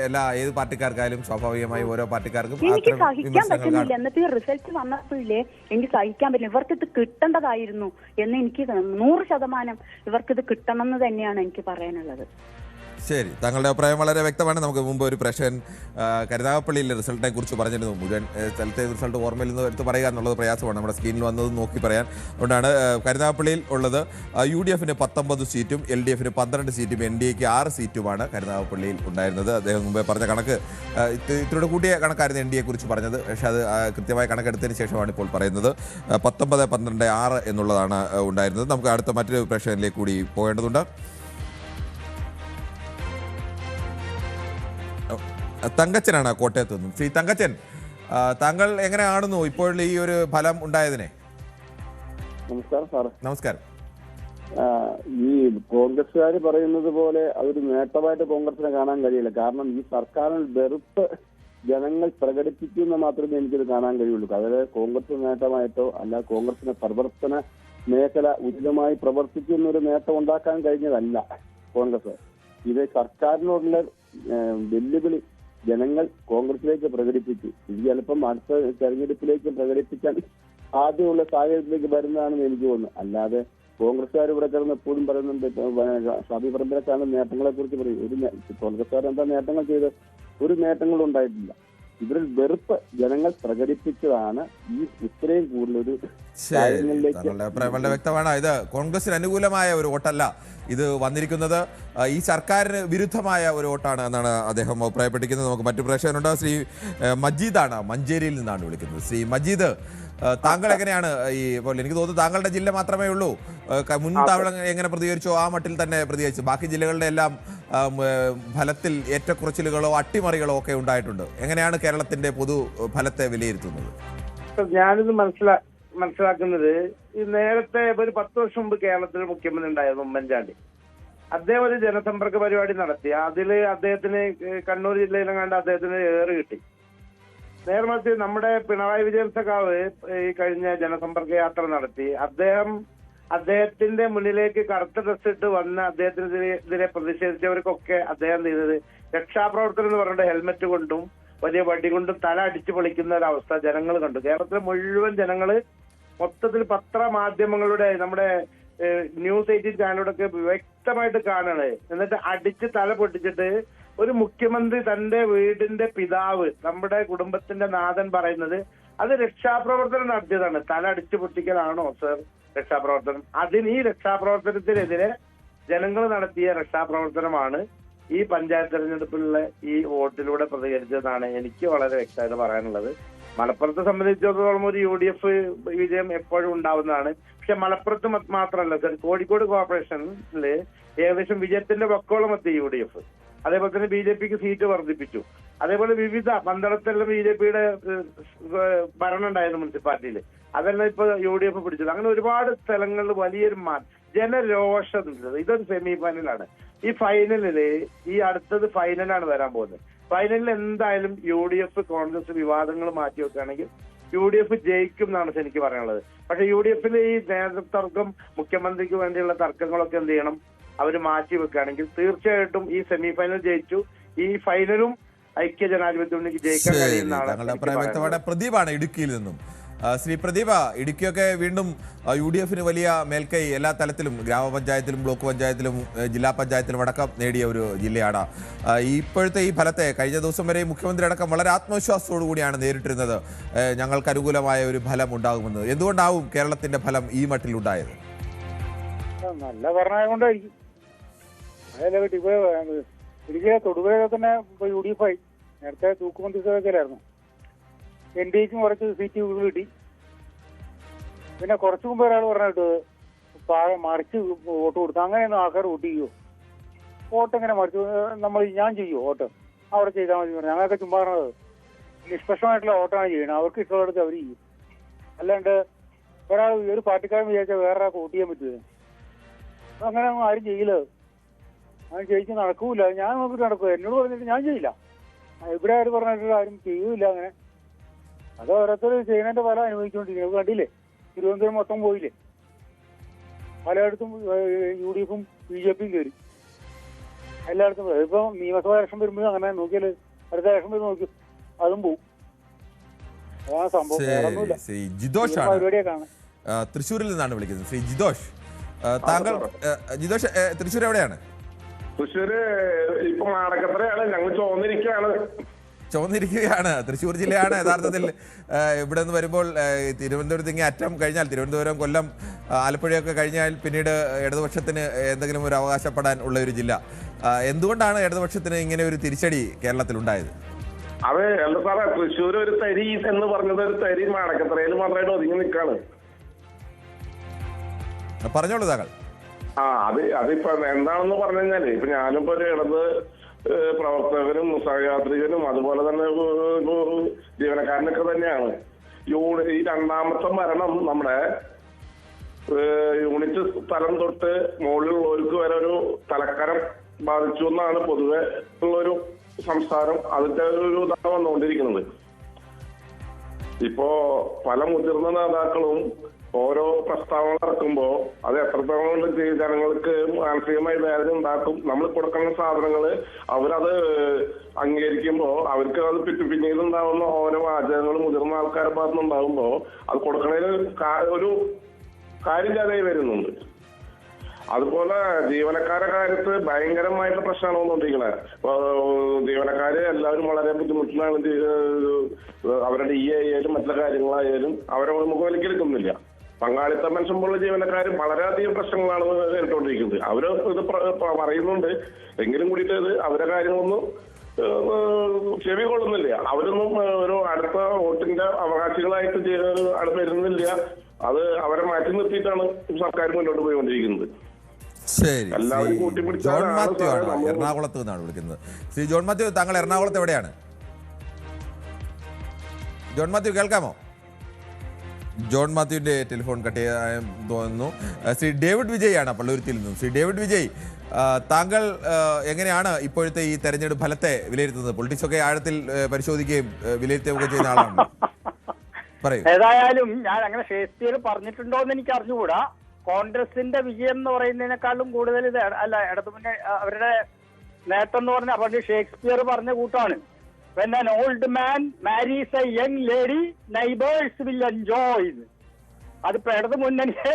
S1: ഏത് പാർട്ടിക്കാർക്കായാലും സ്വാഭാവികമായി ഓരോ പാർട്ടിക്കാർക്കും
S14: എനിക്ക് സഹിക്കാൻ പറ്റുന്നില്ല. എന്നിട്ട് ഈ റിസൾട്ട് വന്നപ്പോഴില്ലേ എനിക്ക് സഹിക്കാൻ പറ്റില്ല. ഇവർക്ക് ഇത് കിട്ടേണ്ടതായിരുന്നു എന്ന് എനിക്ക് 100% ഇവർക്കിത് കിട്ടണം എന്ന് തന്നെയാണ് എനിക്ക് പറയാനുള്ളത്.
S1: ശരി, താങ്കളുടെ അഭിപ്രായം വളരെ വ്യക്തമാണ്. നമുക്ക് മുമ്പ് ഒരു പ്രശ്നം കരുനാഗപ്പള്ളിയിലെ റിസൾട്ടിനെ കുറിച്ച് പറഞ്ഞിരുന്നു. മുഴുവൻ സ്ഥലത്തെ റിസൾട്ട് ഓർമ്മയിൽ നിന്ന് എടുത്ത് പറയുക എന്നുള്ളത് പ്രയാസമാണ്, നമ്മുടെ സ്ക്രീനിൽ വന്നത് നോക്കി പറയാൻ. അതുകൊണ്ടാണ് കരുനാഗപ്പള്ളിയിൽ ഉള്ളത് UDF-ന് 19 സീറ്റും LDF-ന് 12 സീറ്റും NDA-ക്ക് 6 സീറ്റുമാണ് കരുനാഗപ്പള്ളിയിൽ ഉണ്ടായിരുന്നത്. അദ്ദേഹം മുമ്പേ പറഞ്ഞ കണക്ക് ഇത്തിരി കൂട്ടിയ കണക്കായിരുന്നു NDA കുറിച്ച് പറഞ്ഞത്. പക്ഷേ അത് കൃത്യമായ കണക്കെടുത്തതിന് ശേഷമാണ് ഇപ്പോൾ പറയുന്നത് 19, 12, 6 എന്നുള്ളതാണ് ഉണ്ടായിരുന്നത്. നമുക്ക് അടുത്ത മറ്റൊരു പ്രശ്നത്തിലേക്ക് കൂടി പോകേണ്ടതുണ്ട്. തങ്കച്ചനാണ് കോട്ടയത്ത് നിന്നും. ശ്രീ തങ്കച്ചൻ, താങ്കൾ എങ്ങനെ കാണുന്നു ഇപ്പോൾ ഈ ഒരു ഫലം ഉണ്ടായതിനെ?
S15: നമസ്കാരം സാർ.
S1: നമസ്കാരം.
S15: ഈ കോൺഗ്രസ്സുകാർ പറയുന്നത് പോലെ അതൊരു നേട്ടമായിട്ട് കോൺഗ്രസിനെ കാണാൻ കഴിയില്ല. കാരണം ഈ സർക്കാരിൽ വെറുപ്പ് ജനങ്ങൾ പ്രകടിപ്പിക്കുന്ന മാത്രമേ എനിക്കത് കാണാൻ കഴിയുള്ളൂ. അതായത് കോൺഗ്രസ് നേട്ടമായിട്ടോ അല്ല കോൺഗ്രസിന്റെ പ്രവർത്തന മേഖല ഉചിതമായി പ്രവർത്തിക്കുന്ന ഒരു നേട്ടം ഉണ്ടാക്കാൻ കഴിഞ്ഞതല്ല കോൺഗ്രസ്. ഇത് സർക്കാരിനോടുള്ള വെല്ലുവിളി ജനങ്ങൾ കോൺഗ്രസിലേക്ക് പ്രകടിപ്പിച്ചു. ഇത് ചിലപ്പം അടുത്ത തെരഞ്ഞെടുപ്പിലേക്ക് പ്രകടിപ്പിക്കാൻ ആദ്യമുള്ള സാഹചര്യത്തിലേക്ക് വരുന്നതാണെന്ന് എനിക്ക് തോന്നുന്നു. അല്ലാതെ കോൺഗ്രസ്സുകാർ ഇവിടെ കിടന്ന് എപ്പോഴും പറയുന്നുണ്ട്, ഷാഫി പറമ്പിലൊക്കെയാണ് നേട്ടങ്ങളെ കുറിച്ച് പറയും. കോൺഗ്രസ്സുകാർ എന്താ നേട്ടങ്ങൾ ചെയ്ത്? ഒരു നേട്ടങ്ങളും ഉണ്ടായിട്ടില്ല. ഇവരിൽ വെറുപ്പ് ജനങ്ങൾ പ്രകടിപ്പിച്ചതാണ് ഈ ഇത്രയും കൂടുതലൊരു
S1: വളരെ വ്യക്തമാണ്. ഇത് കോൺഗ്രസിന് അനുകൂലമായ ഒരു വോട്ടല്ല ഇത് വന്നിരിക്കുന്നത്, ഈ സർക്കാരിന് വിരുദ്ധമായ ഒരു വോട്ടാണ് എന്നാണ് അദ്ദേഹം അഭിപ്രായപ്പെട്ടിരിക്കുന്നത്. നമുക്ക് മറ്റു പ്രേക്ഷകരുണ്ട്. ശ്രീ മജീദാണ്, മഞ്ചേരിയിൽ നിന്നാണ് വിളിക്കുന്നത്. ശ്രീ മജീദ്, താങ്കൾ എങ്ങനെയാണ് ഈ ഇപ്പോൾ എനിക്ക് തോന്നുന്നു താങ്കളുടെ ജില്ല മാത്രമേ ഉള്ളൂ, മുൻ തവണ എങ്ങനെ പ്രതികരിച്ചോ ആ മട്ടിൽ തന്നെ പ്രതികരിച്ചു, ബാക്കി ജില്ലകളുടെ എല്ലാം ഫലത്തിൽ ഏറ്റക്കുറച്ചിലുകളോ അട്ടിമറികളോ ഒക്കെ ഉണ്ടായിട്ടുണ്ട്. എങ്ങനെയാണ് കേരളത്തിന്റെ പൊതു ഫലത്തെ വിലയിരുത്തുന്നത്?
S5: ഞാനിത് മനസ്സിലാക്കുന്നത്, ഈ നേരത്തെ ഒരു 10 വർഷം മുമ്പ് കേരളത്തിൽ മുഖ്യമന്ത്രി ഉണ്ടായിരുന്നു ഉമ്മൻചാണ്ടി. അദ്ദേഹം ഒരു ജനസമ്പർക്ക പരിപാടി നടത്തി. അതില് അദ്ദേഹത്തിന് കണ്ണൂർ ജില്ലയിലെങ്ങാണ്ട് അദ്ദേഹത്തിന് ഏറ് കിട്ടി. നേരമറിച്ച് നമ്മുടെ പിണറായി വിജയൻ സഖാവ് ഈ കഴിഞ്ഞ ജനസമ്പർക്ക യാത്ര നടത്തി. അദ്ദേഹത്തിന്റെ മുന്നിലേക്ക് കറുത്ത ഡ്രസ് ഇട്ട് വന്ന് അദ്ദേഹത്തിനെതിരെ പ്രതിഷേധിച്ചവർക്കൊക്കെ അദ്ദേഹം ചെയ്തത് രക്ഷാപ്രവർത്തനം എന്ന് പറഞ്ഞിട്ട് ഹെൽമെറ്റ് കൊണ്ടും വലിയ വടി കൊണ്ടും തല അടിച്ചു പൊളിക്കുന്ന ഒരു അവസ്ഥ ജനങ്ങൾ കണ്ടു. കേരളത്തിലെ മുഴുവൻ ജനങ്ങള് മൊത്തത്തിൽ പത്രമാധ്യമങ്ങളുടെ നമ്മുടെ ന്യൂസ് 18 ചാനലുകളൊക്കെ വ്യക്തമായിട്ട് കാണണേ. എന്നിട്ട് അടിച്ച് തല പൊട്ടിച്ചിട്ട് ഒരു മുഖ്യമന്ത്രി തന്റെ വീടിന്റെ പിതാവ്, നമ്മുടെ കുടുംബത്തിന്റെ നാഥൻ പറയുന്നത് അത് രക്ഷാപ്രവർത്തനം നടത്തിയതാണ്. തല അടിച്ചു പൊട്ടിക്കലാണോ സർ രക്ഷാപ്രവർത്തനം? ഈ രക്ഷാപ്രവർത്തനത്തിനെതിരെ ജനങ്ങൾ നടത്തിയ രക്ഷാപ്രവർത്തനമാണ് ഈ പഞ്ചായത്ത് തെരഞ്ഞെടുപ്പിലുള്ള ഈ വോട്ടിലൂടെ പ്രതികരിച്ചതെന്നാണ് എനിക്ക് വളരെ വ്യക്തമായിട്ട് പറയാനുള്ളത്. മലപ്പുറത്തെ സംബന്ധിച്ചിടത്തോളം ഒരു UDF വിജയം എപ്പോഴും ഉണ്ടാവുന്നതാണ്. പക്ഷെ മലപ്പുറത്ത് മാത്രമല്ല സർ, കോഴിക്കോട് കോർപ്പറേഷനിൽ ഏകദേശം വിജയത്തിന്റെ വക്കോളം എത്തി UDF. അതേപോലെ തന്നെ BJPക്ക് സീറ്റ് വർദ്ധിപ്പിച്ചു. അതേപോലെ വിവിധ പന്തളത്തെല്ലാം BJPയുടെ ഭരണം ഉണ്ടായിരുന്നു മുനിസിപ്പാലിറ്റിയിൽ, അതെല്ലാം ഇപ്പൊ UDF പിടിച്ചത്. അങ്ങനെ ഒരുപാട് സ്ഥലങ്ങളിൽ വലിയൊരു ജനരോഷം. ഇതൊരു സെമി ഫൈനലാണ്. ഈ ഫൈനലില് ഈ അടുത്തത് ഫൈനലാണ് വരാൻ പോകുന്നത്. ഫൈനലിൽ എന്തായാലും UDF കോൺഗ്രസ് വിവാദങ്ങൾ മാറ്റി വെക്കുകയാണെങ്കിൽ UDF ജയിക്കും എന്നാണ് എനിക്ക് പറയാനുള്ളത്. പക്ഷെ UDFിൽ ഈ നേതൃത്വം മുഖ്യമന്ത്രിക്ക് വേണ്ടിയുള്ള തർക്കങ്ങളൊക്കെ എന്ത് ചെയ്യണം, അവർ മാറ്റി വെക്കുകയാണെങ്കിൽ തീർച്ചയായിട്ടും ഈ സെമി ഫൈനൽ ജയിച്ചു. ഈ ഫൈനലും ഐക്യ ജനാധിപത്യ മുന്നണിക്ക് ജയിക്കാൻ കഴിയുന്നതാണ്.
S1: പ്രദീപാണ് ഇടുക്കിയിൽ നിന്നും. ശ്രീ പ്രദീപ, ഇടുക്കിയൊക്കെ വീണ്ടും UDFിന് വലിയ മേൽക്കൈ എല്ലാ തലത്തിലും, ഗ്രാമപഞ്ചായത്തിലും ബ്ലോക്ക് പഞ്ചായത്തിലും ജില്ലാ പഞ്ചായത്തിലും അടക്കം നേടിയ ഒരു ജില്ലയാണ്. ഇപ്പോഴത്തെ ഈ ഫലത്തെ കഴിഞ്ഞ ദിവസം വരെ മുഖ്യമന്ത്രി അടക്കം വളരെ ആത്മവിശ്വാസത്തോടു കൂടിയാണ് നേരിട്ടിരുന്നത്, ഞങ്ങൾക്ക് അനുകൂലമായ ഒരു ഫലം ഉണ്ടാകുമെന്ന്. എന്തുകൊണ്ടാവും കേരളത്തിന്റെ ഫലം ഈ മട്ടിൽ ഉണ്ടായത്?
S11: നല്ല ഭരണമായത് കൊണ്ടായിരിക്കും. അതല്ല ഇപ്പൊ ഇടുക്കി തൊടുപുഴയൊക്കെ തന്നെ ഇപ്പൊ UDF ആയി. നേരത്തെ തൂക്കുമന്ത്രിസഭയിലായിരുന്നു. NDAക്കും കുറച്ച് സീറ്റ് കിട്ടി. പിന്നെ കുറച്ചു മുമ്പ് ഒരാൾ പറഞ്ഞിട്ട് മറിച്ച് വോട്ട് കൊടുത്തു. അങ്ങനെയൊന്നും ആൾക്കാർ വോട്ട് ചെയ്യുമോ? വോട്ട് എങ്ങനെ മറിച്ചു? ഞാൻ ചെയ്യുമോ വോട്ട്? അവിടെ ചെയ്താൽ മതി പറഞ്ഞു. ഞങ്ങളൊക്കെ ചുമ്മാ പറഞ്ഞത് നിഷ്പക്ഷമായിട്ടുള്ള വോട്ടാണ് ചെയ്യണം. അവർക്ക് ഇഷ്ടമുള്ളത് അവർ ചെയ്യും. അല്ലാണ്ട് ഒരു പാർട്ടിക്കാരൻ വിചാരിച്ചാൽ വേറൊരാൾക്ക് വോട്ട് ചെയ്യാൻ പറ്റുമോ? അങ്ങനെ ഒന്നും ആരും ചെയ്യില്ല. അങ്ങനെ ജയിച്ച് നടക്കൂല. ഞാൻ നോക്കിയിട്ട് നടക്കുക. എന്നോട് പറഞ്ഞിട്ട് ഞാൻ ചെയ്യില്ല. ഇവിടെ ആര് പറഞ്ഞിട്ട് ആരും ചെയ്യൂല. അങ്ങനെ അത് ഓരോരുത്തർ ചെയ്യുന്നതിന്റെ ഫലം അനുഭവിച്ചുകൊണ്ടിരിക്കുന്നത് കണ്ടില്ലേ? തിരുവനന്തപുരം മൊത്തം പോയില്ലേ? പലയിടത്തും UDFും BJPയും കയറി എല്ലായിടത്തും. ഇപ്പൊ നിയമസഭാ ഇലക്ഷൻ വരുമ്പോഴും അങ്ങനെ നോക്കിയാല് അടുത്ത ഇലക്ഷൻ വരുമ്പോൾ നോക്കി അതും പോവും. അതാണ് സംഭവം. പരിപാടിയൊക്കെയാണ്.
S1: തൃശ്ശൂരിൽ നിന്നാണ് വിളിക്കുന്നത്. ശ്രീ ജിതോഷ്, താങ്കൾ ജിതോഷ് തൃശ്ശൂർ എവിടെയാണ്?
S13: തൃശ്ശൂര് ഇപ്പൊ നാടകത്രയാണ്. ഞങ്ങൾ
S1: ചുവന്നിരിക്കുകയാണ്. തൃശ്ശൂർ ജില്ലയാണ് യഥാർത്ഥത്തിൽ ഇവിടെ നിന്ന് വരുമ്പോൾ തിരുവനന്തപുരത്ത് ഇങ്ങനെ അറ്റം കഴിഞ്ഞാൽ, തിരുവനന്തപുരം, കൊല്ലം, ആലപ്പുഴയൊക്കെ കഴിഞ്ഞാൽ പിന്നീട് ഇടതുപക്ഷത്തിന് എന്തെങ്കിലും ഒരു അവകാശപ്പെടാൻ ഉള്ള ഒരു ജില്ല. എന്തുകൊണ്ടാണ് ഇടതുപക്ഷത്തിന് ഇങ്ങനെ ഒരു തിരിച്ചടി കേരളത്തിൽ ഉണ്ടായത്?
S13: അതെ അല്ല സാറേ, തൃശ്ശൂർ ഒരു തരി എന്ന് പറഞ്ഞത് ഒരു തരി നാടകത്രയിൽ മാത്രമായിട്ട് ഒതുങ്ങി നിൽക്കാണ്.
S1: പറഞ്ഞോളൂ താങ്കൾ.
S13: അതിപ്പോ എന്താണെന്ന് പറഞ്ഞു കഴിഞ്ഞാല്, ഇപ്പൊ ഞാനിപ്പോ ഒരു ഇടത് പ്രവർത്തകനും സഹയാത്രികനും അതുപോലെ തന്നെ ജീവനക്കാരനൊക്കെ തന്നെയാണ്. ഈ രണ്ടാമത്തെ മരണം നമ്മുടെ
S3: യൂണിറ്റ് സ്ഥലം തൊട്ട് മുകളിലുള്ളവർക്ക് വരെ ഒരു തലക്കരം ബാധിച്ചു എന്നാണ് പൊതുവെ ഉള്ളൊരു സംസാരം. അതിന്റെ ഒരു ഇതാണ് വന്നുകൊണ്ടിരിക്കുന്നത്. ഇപ്പോ പല മുതിർന്ന നേതാക്കളും ഓരോ പ്രസ്താവന ഇറക്കുമ്പോ അത് എത്രത്തോളം ജനങ്ങൾക്ക് മാനസികമായി വേദന ഉണ്ടാക്കും. നമ്മൾ കൊടുക്കുന്ന സാധനങ്ങള് അവരത് അംഗീകരിക്കുമ്പോ അവർക്ക് അത് പിന്നീട് ഉണ്ടാവുന്ന ഓരോ വാചകങ്ങളും മുതിർന്ന ആൾക്കാരുടെ ഭാഗത്ത് ഉണ്ടാകുമ്പോ അത് കൊടുക്കണതിൽ ഒരു കാര്യജാതയായി വരുന്നുണ്ട്. അതുപോലെ ജീവനക്കാരുടെ കാര്യത്ത് ഭയങ്കരമായിട്ട് പ്രശ്നമാണ് വന്നുകൊണ്ടിരിക്കുന്നത്. ജീവനക്കാര് എല്ലാവരും വളരെ ബുദ്ധിമുട്ടിലാണ്. അവരുടെ ആയാലും മറ്റുള്ള കാര്യങ്ങളായാലും അവരെ മുഖവിലക്കെടുക്കുന്നില്ല. പങ്കാളിത്ത പെൻഷൻ പോലുള്ള ജീവനക്കാർ വളരെയധികം പ്രശ്നങ്ങളാണ് നേരിട്ടുകൊണ്ടിരിക്കുന്നത്. അവര് ഇത് പറയുന്നുണ്ട് എങ്കിലും കൂടിയിട്ട് ഇത് അവരുടെ കാര്യങ്ങളൊന്നും ചെവി കൊള്ളുന്നില്ല. അവരൊന്നും ഒരു അടുത്ത വോട്ടിന്റെ അവകാശികളായിട്ട് വരുന്നില്ല. അത് അവരെ മാറ്റി നിർത്തിയിട്ടാണ് സർക്കാർ മുന്നോട്ട് പോയിക്കൊണ്ടിരിക്കുന്നത്.
S1: ശരി, ജോൺ മാത്യു ആണ് എറണാകുളത്ത് നിന്നാണ് വിളിക്കുന്നത്. ശ്രീ ജോൺ മാത്യു, താങ്കൾ എറണാകുളത്ത് എവിടെയാണ്? ജോൺ മാത്യു കേൾക്കാമോ? ജോൺ മാത്യുവിന്റെ ടെലിഫോൺ കട്ട് ചെയ്യാൻ തോന്നുന്നു. ശ്രീ ഡേവിഡ് വിജയ് ആണ് പള്ളുരുത്തിയിൽ നിന്നും. ശ്രീ ഡേവിഡ് വിജയ്, താങ്കൾ എങ്ങനെയാണ് ഇപ്പോഴത്തെ ഈ തെരഞ്ഞെടുപ്പ് ഫലത്തെ വിലയിരുത്തുന്നത്? പൊളിറ്റിക്സ് ഒക്കെ ആഴത്തിൽ പരിശോധിക്കുകയും വിലയിരുത്തുകയൊക്കെ ചെയ്യുന്ന ആളാണ്. പറയൂ.
S16: ഏതായാലും ഞാൻ അങ്ങനെ ഷേക്സ്പിയർ പറഞ്ഞിട്ടുണ്ടോ എന്ന് എനിക്ക് അറിഞ്ഞുകൂടാ. കോൺഗ്രസിന്റെ വിജയം എന്ന് പറയുന്നതിനേക്കാളും കൂടുതൽ ഇത് അല്ല ഇടതുമുന്നേ അവരുടെ നേട്ടം എന്ന് പറഞ്ഞാൽ പണ്ട് ഷേക്സ്പിയർ പറഞ്ഞ കൂട്ടാണ്. When an old man marries a young lady, neighbors will enjoy. അതിപ്പോ ഇടതു മുന്നണിയെ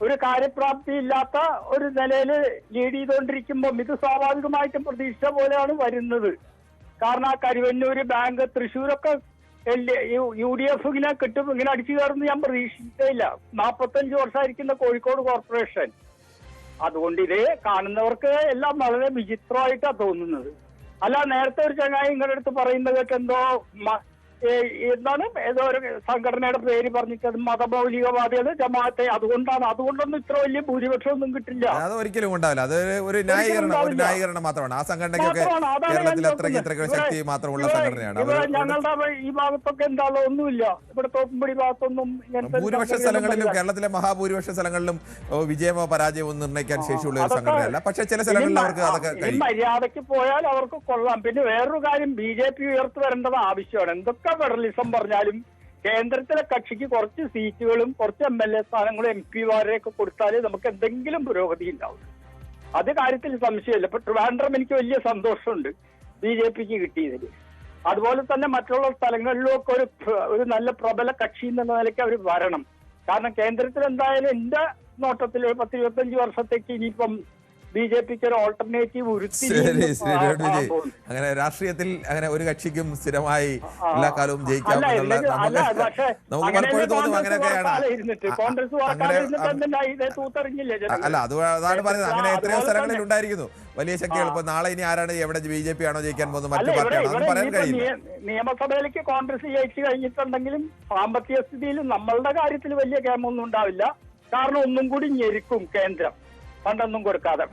S16: ഒരു കാര്യപ്രാപ്തി ഇല്ലാത്ത ഒരു നിലയിൽ ലീഡ് ചെയ്തുകൊണ്ടിരിക്കുമ്പോൾ ഇത് സ്വാഭാവികമായിട്ടും പ്രതീക്ഷ പോലെയാണ് വരുന്നത്. കാരണം ആ കരുവന്നൂര്, ബാങ്ക്, തൃശ്ശൂരൊക്കെ UDF ഇങ്ങനെ കിട്ടും, ഇങ്ങനെ അടിച്ചു കയറുന്നു ഞാൻ പ്രതീക്ഷിച്ചിട്ടില്ല. 45 വർഷമായിരിക്കുന്ന കോഴിക്കോട് കോർപ്പറേഷൻ. അതുകൊണ്ട് ഇത് കാണുന്നവർക്ക് എല്ലാം വളരെ വിചിത്രമായിട്ടാണ് തോന്നുന്നത്. അല്ല, നേരത്തെ ഒരു ചങ്ങായി നിങ്ങളുടെ അടുത്ത് പറയുന്നതൊക്കെ എന്തോ എന്താണ് ഏതോ ഒരു സംഘടനയുടെ പേര് പറഞ്ഞിട്ട് അത് മതമൗലികവാദികൾ, ജമാഅത്തെ, അതുകൊണ്ടൊന്നും ഇത്ര വലിയ ഭൂരിപക്ഷം ഒന്നും കിട്ടില്ല.
S1: അത് ഒരിക്കലും ഉണ്ടാവില്ല. അത് ഒരു ന്യായീകരണം മാത്രമാണ്. ആ സംഘടനയ്ക്കൊക്കെ കേരളത്തിൽ അത്രയ്ക്ക് ശക്തി മാത്രമുള്ള സംഘടനയാണ്.
S16: ഞങ്ങളുടെ ഈ ഭാഗത്തൊക്കെ എന്താണോ ഒന്നുമില്ല. ഇവിടെ തോപ്പുംപടി ഭാഗത്തൊന്നും
S1: ഭൂരിപക്ഷ സ്ഥലങ്ങളിലും കേരളത്തിലെ മഹാഭൂരിപക്ഷ സ്ഥലങ്ങളിലും വിജയമോ പരാജയമോ നിർണ്ണയിക്കാൻ ശേഷിയുള്ള ഒരു സംഘടനയല്ല. പക്ഷെ ചില സ്ഥലങ്ങളിൽ അവർക്ക് അതൊക്കെ
S16: മര്യാദയ്ക്ക് പോയാൽ അവർക്ക് കൊള്ളാം. പിന്നെ വേറൊരു കാര്യം, BJP ഉയർത്തു വരേണ്ടത് ആവശ്യമാണ്. എന്തൊക്കെ ഫെഡറലിസം പറഞ്ഞാലും കേന്ദ്രത്തിലെ കക്ഷിക്ക് കുറച്ച് സീറ്റുകളും കുറച്ച് MLA സ്ഥാനങ്ങളും MP മാരെയൊക്കെ കൊടുത്താലേ നമുക്ക് എന്തെങ്കിലും പുരോഗതി ഉണ്ടാവും. അത് കാര്യത്തിൽ സംശയമില്ല. ഇപ്പൊ ട്രിവാൻഡ്രം എനിക്ക് വലിയ സന്തോഷമുണ്ട് BJPക്ക് കിട്ടിയതിൽ. അതുപോലെ തന്നെ മറ്റുള്ള സ്ഥലങ്ങളിലും ഒക്കെ ഒരു നല്ല പ്രബല കക്ഷി എന്നുള്ള നിലയ്ക്ക് അവർ വരണം. കാരണം കേന്ദ്രത്തിൽ എന്തായാലും എന്റെ നോട്ടത്തിൽ 10-25 വർഷത്തേക്ക് ഇനിയിപ്പം BJPക്ക് ഒരു ഓൾട്ടർനേറ്റീവ്
S1: അങ്ങനെ രാഷ്ട്രീയത്തിൽ അങ്ങനെ ഒരു കക്ഷിക്കും സ്ഥിരമായി എല്ലാ കാലവും ജയിക്കാമെന്നുള്ള അല്ല, അതാണ് പറയുന്നത്. അങ്ങനെ എത്രയോ സ്ഥലങ്ങളിൽ ഉണ്ടായിരിക്കുന്നു വലിയ ശക്തികൾ. ഇപ്പൊ നാളെ ഇനി ആരാണ് എവിടെ BJP ആണോ ജയിക്കാൻ പോകുന്നത്, മറ്റു പാർട്ടിയാണോ, അതൊന്നും പറയാൻ കഴിയില്ല.
S16: നിയമസഭയിലേക്ക് കോൺഗ്രസ് ജയിച്ചു കഴിഞ്ഞിട്ടുണ്ടെങ്കിലും സാമ്പത്തിക സ്ഥിതിയിൽ നമ്മളുടെ കാര്യത്തിൽ വലിയ കേമൊന്നും ഉണ്ടാവില്ല. കാരണം ഒന്നും കൂടി ഞെരുക്കും കേന്ദ്രം ഫണ്ടൊന്നും കൊടുക്കാതെ.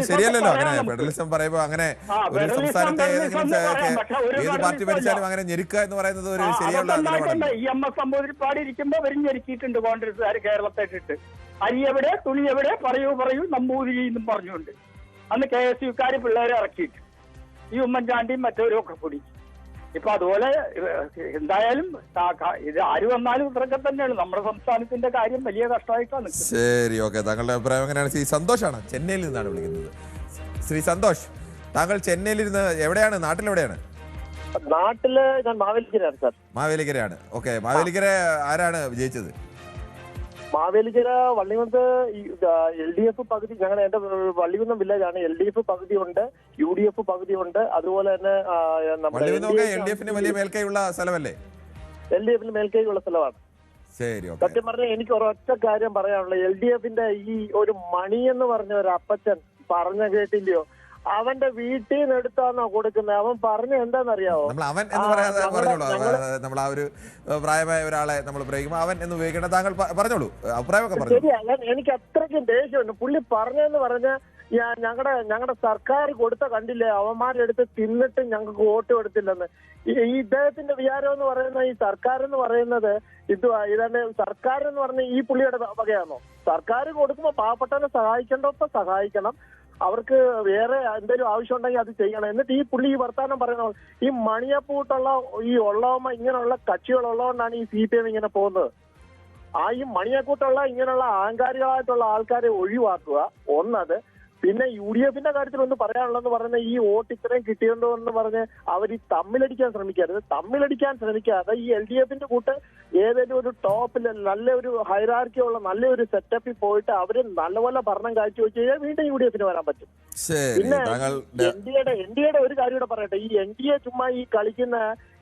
S1: ശരിയല്ലല്ലോ അങ്ങനെ ഫെഡറലിസം പറയുമ്പോൾ. അങ്ങനെ ഒരു സംസ്ഥാനത്തെ ഏത് പാർട്ടി ഭരിച്ചാലും അങ്ങനെ ഞെരുക്കുക എന്ന് പറയുന്നത് ഒരു ശരിയുള്ള നിലപാടല്ല.
S16: EMS നമ്പൂതിരിപ്പാട് ഇരിക്കുമ്പോ വരും ഞെരുക്കിയിട്ടുണ്ട് കോൺഗ്രസ്സുകാർ കേരളത്തെ ഇട്ടിട്ട്. അരി എവിടെ, തുണി എവിടെ, പറയൂ നമ്പൂതിരി എന്നും പറഞ്ഞുകൊണ്ട് അന്ന് KSUക്കാർ പിള്ളേരെ ഇറക്കിയിട്ട് ഈ ഉമ്മൻചാണ്ടിയും മറ്റവരും ഒക്കെ കൂടി. ഇപ്പൊ അതുപോലെ എന്തായാലും ഇത് ആര് വന്നാലും ഇത്രയൊക്കെ തന്നെയാണ്. നമ്മുടെ സംസ്ഥാനത്തിന്റെ കാര്യം വലിയ കഷ്ടമായിട്ടാണ്.
S1: ശരി, ഓക്കെ. താങ്കളുടെ അഭിപ്രായം എങ്ങനെയാണ്? ശ്രീ സന്തോഷാണ് ചെന്നൈയിൽ നിന്നാണ് വിളിക്കുന്നത്. ശ്രീ സന്തോഷ്, താങ്കൾ ചെന്നൈയിലിരുന്ന് എവിടെയാണ്? നാട്ടിലെവിടെയാണ്?
S17: നാട്ടില് ഞാൻ മാവേലിക്കരയാണ് സാർ.
S1: മാവേലിക്കരയാണ്. ഓക്കെ, മാവേലിക്കര ആരാണ് വിജയിച്ചത്?
S17: മാവേലിക്കര വള്ളികുന്ന് LDF പകുതി. ഞങ്ങൾ എന്റെ വള്ളികുന്നം വില്ലേജാണ്. LDF പകുതി ഉണ്ട്, UDF പകുതി ഉണ്ട്. അതുപോലെ തന്നെ
S1: LDFന് വലിയ മേൽക്കൈയുള്ള സ്ഥലമല്ലേ?
S17: LDFന് മേൽക്കൈയുള്ള സ്ഥലമാണ്.
S1: ശരി,
S17: സത്യം പറഞ്ഞാൽ എനിക്ക് ഒരൊറ്റ കാര്യം പറയാനുള്ളത്, LDFന്റെ ഈ ഒരു മണി എന്ന് പറഞ്ഞ ഒരു അപ്പച്ചൻ പറഞ്ഞ കേട്ടില്ലയോ, അവന്റെ വീട്ടിൽ നിന്ന് എടുത്താണോ കൊടുക്കുന്നത്? അവൻ പറഞ്ഞ എന്താണെന്നറിയാവോ?
S1: അവൻ എന്ന് പറയാതെ പറഞ്ഞോളൂ. നമ്മൾ ആ ഒരു പ്രായമായ ഒരാളെ നമ്മൾ പ്രയോഗിക്കുമ്പോൾ അവൻ എന്ന് ഉപയോഗിക്കണം. താങ്കൾ പറഞ്ഞോളൂ, അഭിപ്രായമൊക്കെ പറഞ്ഞു.
S17: ശരിയാ, എനിക്ക് അത്രയ്ക്കും ദേഷ്യമുണ്ട്. പുള്ളി പറഞ്ഞെന്ന് പറഞ്ഞ ഞങ്ങളുടെ സർക്കാർ കൊടുത്ത കണ്ടില്ലേ, അവന്മാരെടുത്ത് തിന്നിട്ട് ഞങ്ങൾക്ക് വോട്ട് കൊടുത്തില്ലെന്ന്. ഈ ഇദ്ദേഹത്തിന്റെ വിചാരം എന്ന് പറയുന്ന ഈ സർക്കാർ എന്ന് പറയുന്നത് ഇതാണ്. സർക്കാർ എന്ന് പറഞ്ഞ ഈ പുള്ളിയുടെ വകയാണോ? സർക്കാർ കൊടുക്കുമ്പോ പാവപ്പെട്ടവനെ സഹായിക്കേണ്ടപ്പോ സഹായിക്കണം, അവർക്ക് വേറെ എന്തെങ്കിലും ആവശ്യം ഉണ്ടെങ്കിൽ അത് ചെയ്യണം. എന്നിട്ട് ഈ പുള്ളി ഈ വർത്താനം പറയുന്ന ഈ മണിയപ്പൂട്ടുള്ള ഈ ഉള്ളവമ്മ ഇങ്ങനെയുള്ള കക്ഷികളുള്ളതുകൊണ്ടാണ് ഈ CPM ഇങ്ങനെ പോകുന്നത്. ഈ മണിയക്കൂട്ടുള്ള ഇങ്ങനെയുള്ള അഹങ്കാരികളായിട്ടുള്ള ആൾക്കാരെ ഒഴിവാക്കുക ഒന്നത്. പിന്നെ UDFന്റെ കാര്യത്തിൽ ഒന്ന് പറയാനുള്ളതെന്ന് പറയുന്നത് ഈ വോട്ട് ഇത്രയും കിട്ടിയല്ലോ എന്ന് പറഞ്ഞ് അവർ ഈ തമ്മിലടിക്കാൻ ശ്രമിക്കരുത്. തമ്മിലടിക്കാൻ ശ്രമിക്കാതെ ഈ LDFന്റെ കൂട്ട് ഏതെങ്കിലും ഒരു ടോപ്പിൽ നല്ലൊരു ഹൈറാർക്കി ഉള്ള നല്ലൊരു സെറ്റപ്പിൽ പോയിട്ട് അവര് നല്ലപോലെ ഭരണം കാഴ്ചവെച്ച് കഴിഞ്ഞാൽ വീണ്ടും UDFന് വരാൻ പറ്റും. പിന്നെ NDAയുടെ ഒരു കാര്യം കൂടെ പറയട്ടെ. ഈ NDA ചുമ്മാ ഈ കളിക്കുന്ന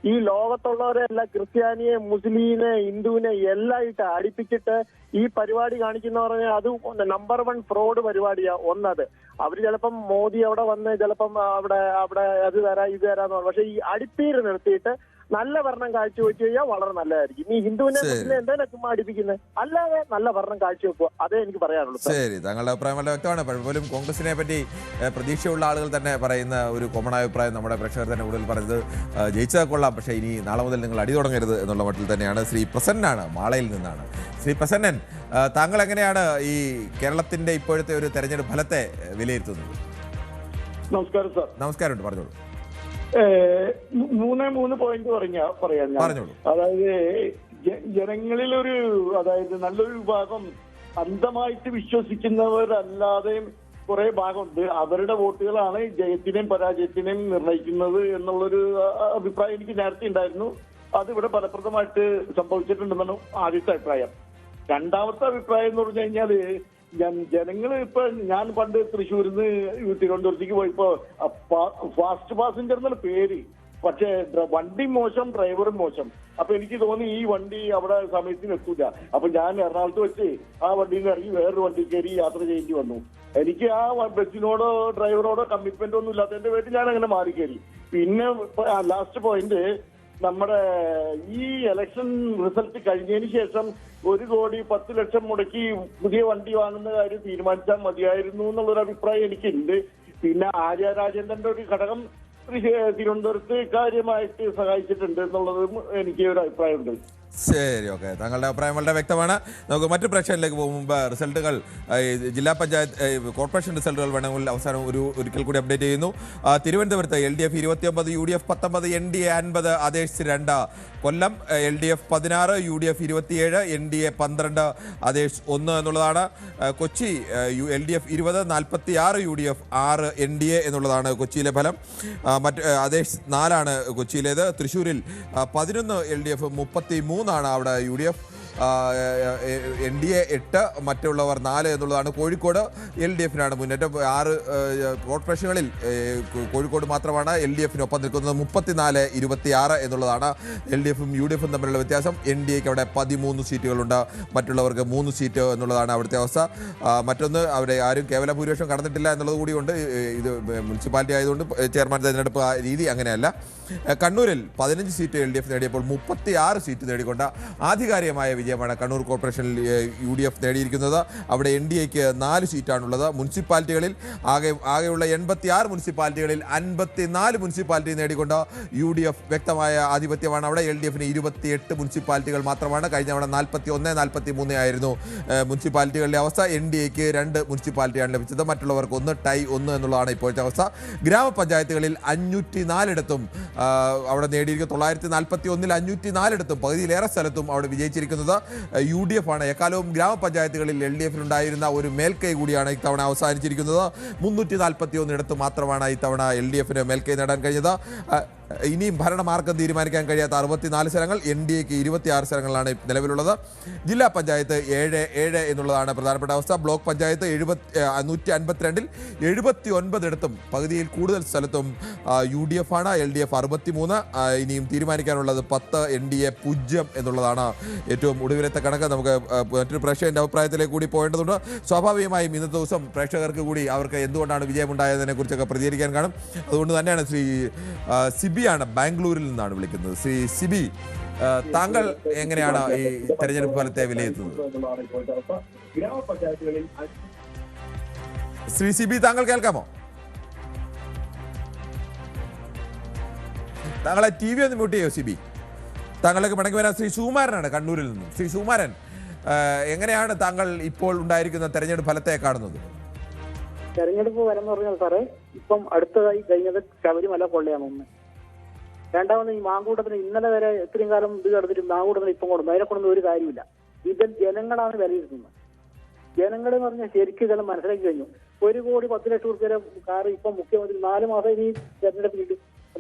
S17: ഈ ലോകത്തുള്ളവരെല്ലാം ക്രിസ്ത്യാനിയെ, മുസ്ലിമിനെ, ഹിന്ദുവിനെ എല്ലാം ഇട്ട് അടുപ്പിച്ചിട്ട് ഈ പരിപാടി കാണിക്കുന്ന പറഞ്ഞാൽ അത് നമ്പർ 1 ഫ്രോഡ് പരിപാടിയാ. ഒന്നത് അവര് ചിലപ്പം മോദി അവിടെ വന്ന് ചിലപ്പം അവിടെ അത് തരാം ഇത് തരാന്ന് പറഞ്ഞു. പക്ഷെ ഈ അടുപ്പീര് നിർത്തിയിട്ട് നല്ല ഭരണം കാഴ്ചവെച്ച് കഴിഞ്ഞാൽ വളരെ നല്ലതായിരിക്കും. ഈ ഹിന്ദുവിനെ മുസ്ലിം എന്തിനാ ചുമ്മാ അടുപ്പിക്കുന്നത്? അല്ലാതെ നല്ല ഭരണം കാഴ്ചവെക്കുക, അതേ എനിക്ക് പറയാനുള്ളൂ.
S1: ശരി, താങ്കളുടെ അഭിപ്രായം വളരെ വ്യക്തമാണ്. പലപ്പോഴും കോൺഗ്രസിനെ പറ്റി പ്രതീക്ഷയുള്ള ആളുകൾ തന്നെ പറയുന്ന ഒരു കോമൺ അഭിപ്രായം നമ്മുടെ പ്രേക്ഷകർ തന്നെ കൂടുതൽ പറഞ്ഞത് ജയിച്ചാൽ കൊള്ളാം, പക്ഷേ ഇനി നാളെ മുതൽ നിങ്ങൾ അടി തുടങ്ങരുത് എന്നുള്ള മട്ടിൽ തന്നെയാണ്. ശ്രീ പ്രസന്നനാണ്, മാളയിൽ നിന്നാണ്. ശ്രീ പ്രസന്നൻ, താങ്കൾ എങ്ങനെയാണ് ഈ കേരളത്തിന്റെ ഇപ്പോഴത്തെ ഒരു തെരഞ്ഞെടുപ്പ് ഫലത്തെ വിലയിരുത്തുന്നത്?
S18: നമസ്കാരം സാർ.
S1: നമസ്കാരം, പറഞ്ഞോളൂ.
S18: 3 പോയിന്റ് പറയാം ഞാൻ. അതായത് ജനങ്ങളിലൊരു അതായത് നല്ലൊരു വിഭാഗം അന്ധമായിട്ട് വിശ്വസിക്കുന്നവരല്ലാതെയും കുറെ ഭാഗമുണ്ട്. അവരുടെ വോട്ടുകളാണ് ജയത്തിനെയും പരാജയത്തിനെയും നിർണ്ണയിക്കുന്നത് എന്നുള്ളൊരു അഭിപ്രായം എനിക്ക് നേരത്തെ ഉണ്ടായിരുന്നു. അതിവിടെ ഫലപ്രദമായിട്ട് സംഭവിച്ചിട്ടുണ്ടെന്നാണ് ആദ്യത്തെ അഭിപ്രായം. രണ്ടാമത്തെ അഭിപ്രായം എന്ന് പറഞ്ഞു കഴിഞ്ഞാല് ജനങ്ങൾ ഇപ്പൊ ഞാൻ പണ്ട് തൃശ്ശൂരിൽ നിന്ന് തിരുവനന്തപുരത്തേക്ക് പോയപ്പോ ഫാസ്റ്റ് പാസഞ്ചർ എന്നുള്ള പേര്, പക്ഷേ വണ്ടി മോശം, ഡ്രൈവറും മോശം. അപ്പൊ എനിക്ക് തോന്നി ഈ വണ്ടി അവിടെ സമയത്തിന് എത്തൂല. അപ്പൊ ഞാൻ എറണാകുളത്ത് വെച്ച് ആ വണ്ടിയിൽ നിന്ന് ഇറങ്ങി വേറൊരു വണ്ടി കയറി യാത്ര ചെയ്യേണ്ടി വന്നു. എനിക്ക് ആ ബസ്സിനോടോ ഡ്രൈവറോടോ കമ്മിറ്റ്മെന്റ് ഒന്നും ഇല്ലാത്തതിന്റെ പേരിൽ ഞാൻ അങ്ങനെ മാറി കയറി. പിന്നെ ലാസ്റ്റ് പോയിന്റ്, നമ്മുടെ ഈ ഇലക്ഷൻ റിസൾട്ട് കഴിഞ്ഞതിന് ശേഷം 1,10,00,000 മുടക്കി പുതിയ വണ്ടി വാങ്ങുന്ന കാര്യം തീരുമാനിച്ചാൽ മതിയായിരുന്നു എന്നുള്ളൊരു അഭിപ്രായം എനിക്കുണ്ട്. പിന്നെ ആര്യ രാജേന്ദ്രന്റെ ഒരു ഘടകം തിരുവനന്തപുരത്ത് കാര്യമായിട്ട് സഹായിച്ചിട്ടുണ്ട് എന്നുള്ളതും എനിക്ക് ഒരു അഭിപ്രായമുണ്ട്.
S1: ശരി, ഓക്കെ, താങ്കളുടെ അഭിപ്രായം വളരെ വ്യക്തമാണ്. നമുക്ക് മറ്റു പ്രേക്ഷകരിലേക്ക് പോകും മുമ്പ് റിസൾട്ടുകൾ, ജില്ലാ പഞ്ചായത്ത് കോർപ്പറേഷൻ റിസൾട്ടുകൾ വേണമെങ്കിൽ അവസാനം ഒരിക്കൽ കൂടി അപ്ഡേറ്റ് ചെയ്യുന്നു. തിരുവനന്തപുരത്ത് LDF 29, UDF 19, NDA 50, ആദേശ് 2. കൊല്ലം LDF 16, UDF 27, NDA 12, ആദേശ് 1 എന്നുള്ളതാണ്. കൊച്ചി LDF 20, 46, UDF 6, NDA എന്നുള്ളതാണ് കൊച്ചിയിലെ ഫലം. ആദേശ് 4 കൊച്ചിയിലേത്. തൃശ്ശൂരിൽ 11 LDF, 33 അവിടെ UDF, NDA 8, മറ്റുള്ളവർ 4 എന്നുള്ളതാണ്. കോഴിക്കോട് LDFനാണ് മുന്നേറ്റം. 6 കോർപ്പറേഷനുകളിൽ കോഴിക്കോട് മാത്രമാണ് LDFനൊപ്പം നിൽക്കുന്നത്. 34-26 എന്നുള്ളതാണ് LDFും UDFും തമ്മിലുള്ള വ്യത്യാസം. NDAക്ക് അവിടെ 13 സീറ്റുകളുണ്ട്, മറ്റുള്ളവർക്ക് 3 സീറ്റ് എന്നുള്ളതാണ് അവിടുത്തെ അവസ്ഥ. മറ്റൊന്ന്, അവിടെ ആരും കേവല ഭൂരിപക്ഷം കടന്നിട്ടില്ല എന്നുള്ളത് കൂടിയുണ്ട്. ഇത് മുനിസിപ്പാലിറ്റി ആയതുകൊണ്ട് ചെയർമാൻ തിരഞ്ഞെടുപ്പ് രീതി അങ്ങനെയല്ല. കണ്ണൂരിൽ 15 സീറ്റ് LDF നേടിയപ്പോൾ 36 സീറ്റ് നേടിക്കൊണ്ട് ആധികാരികമായ വിജയമാണ് കണ്ണൂർ കോർപ്പറേഷനിൽ UDF നേടിയിരിക്കുന്നത്. അവിടെ NDAക്ക് 4 സീറ്റാണുള്ളത്. മുനിസിപ്പാലിറ്റികളിൽ ആകെയുള്ള 86 മുനിസിപ്പാലിറ്റികളിൽ 54 മുനിസിപ്പാലിറ്റി നേടിക്കൊണ്ട് UDF വ്യക്തമായ ആധിപത്യമാണ്. അവിടെ LDFന് 28 മുനിസിപ്പാലിറ്റികൾ മാത്രമാണ്. കഴിഞ്ഞ തവണ 41-43 ആയിരുന്നു മുനിസിപ്പാലിറ്റികളുടെ അവസ്ഥ. NDAക്ക് 2 മുനിസിപ്പാലിറ്റിയാണ് ലഭിച്ചത്, മറ്റുള്ളവർക്ക് 1, ടൈ 1 എന്നുള്ളതാണ് ഇപ്പോഴത്തെ അവസ്ഥ. ഗ്രാമപഞ്ചായത്തുകളിൽ 504 അവിടെ നേടിയിരിക്കുന്നത്. 941-ൽ 504 പകുതിയിലേറെ സ്ഥലത്തും അവിടെ വിജയിച്ചിരിക്കുന്നത് UDF ആണ്. എക്കാലവും ഗ്രാമപഞ്ചായത്തുകളിൽ LDFനുണ്ടായിരുന്ന ഒരു മേൽക്കൈ കൂടിയാണ് ഇത്തവണ അവസാനിച്ചിരിക്കുന്നത്. 341 മാത്രമാണ് ഇത്തവണ LDFന് മേൽക്കൈ നേടാൻ കഴിഞ്ഞത്. ഇനിയും ഭരണമാർഗം തീരുമാനിക്കാൻ കഴിയാത്ത 64 സ്ഥലങ്ങൾ, NDAക്ക് 26 സ്ഥലങ്ങളാണ് നിലവിലുള്ളത്. ജില്ലാ പഞ്ചായത്ത് 7 എന്നുള്ളതാണ് പ്രധാനപ്പെട്ട അവസ്ഥ. ബ്ലോക്ക് പഞ്ചായത്ത് 152-ൽ 79 പകുതിയിൽ കൂടുതൽ സ്ഥലത്തും UDF ആണ്. LDF 63. ഇനിയും തീരുമാനിക്കാനുള്ളത് 10, NDA 0 എന്നുള്ളതാണ് ഏറ്റവും ഒടുവിലത്തെ കണക്ക്. നമുക്ക് മറ്റൊരു പ്രേക്ഷകന്റെ അഭിപ്രായത്തിലേക്ക് കൂടി പോകേണ്ടതുണ്ട്. സ്വാഭാവികമായും ഇന്നത്തെ ദിവസം പ്രേക്ഷകർക്ക് കൂടി അവർക്ക് എന്തുകൊണ്ടാണ് വിജയമുണ്ടായതിനെ കുറിച്ചൊക്കെ പ്രതികരിക്കാൻ കാണും. അതുകൊണ്ട് തന്നെയാണ് ശ്രീ സിബിയാണ് ബാംഗ്ലൂരിൽ നിന്നാണ് വിളിക്കുന്നത്. ശ്രീ സിബി, താങ്കൾ എങ്ങനെയാണ് ഈ തെരഞ്ഞെടുപ്പ് ഫലത്തെ വിലയിരുത്തുന്നത്? ശ്രീ സിബി, താങ്കൾ കേൾക്കാമോ? താങ്കളെ ടി വി ഒന്ന് മ്യൂട്ട് ചെയ്യോ സിബി? താങ്കളൊക്കെ മടങ്ങി വരാൻ ശ്രീ സുകുമാരനാണ് കണ്ണൂരിൽ നിന്നും. ശ്രീ സുകുമാരൻ, എങ്ങനെയാണ് താങ്കൾ ഇപ്പോൾ ഉണ്ടായിരിക്കുന്ന തെരഞ്ഞെടുപ്പ് ഫലത്തെ കാണുന്നത്?
S19: തെരഞ്ഞെടുപ്പ് വരെന്ന് പറഞ്ഞാൽ സാറേ, ഇപ്പം അടുത്തതായി കഴിഞ്ഞത് ശബരിമല കൊള്ളയാണ് ഒന്ന്. രണ്ടാമത് ഈ മാങ്കൂട്ടത്തിന് ഇന്നലെ വരെ ഇത്രയും കാലം ഇത് കിടന്നിട്ട് മാങ്കൂട്ടത്തിന് ഇപ്പം കൊടുക്കും, അതിനെ കൊണ്ടൊന്നും ഒരു കാര്യമില്ല. ഇതിൽ ജനങ്ങളാണ് വിലയിരുത്തുന്നത്. ജനങ്ങൾ എന്ന് പറഞ്ഞാൽ ശരിക്കും ഇതെല്ലാം മനസ്സിലാക്കി കഴിഞ്ഞു. 1,10,00,000 രൂപ കാർ ഇപ്പം മുഖ്യമന്ത്രി 4 മാസം ഇനി തെരഞ്ഞെടുപ്പിൽ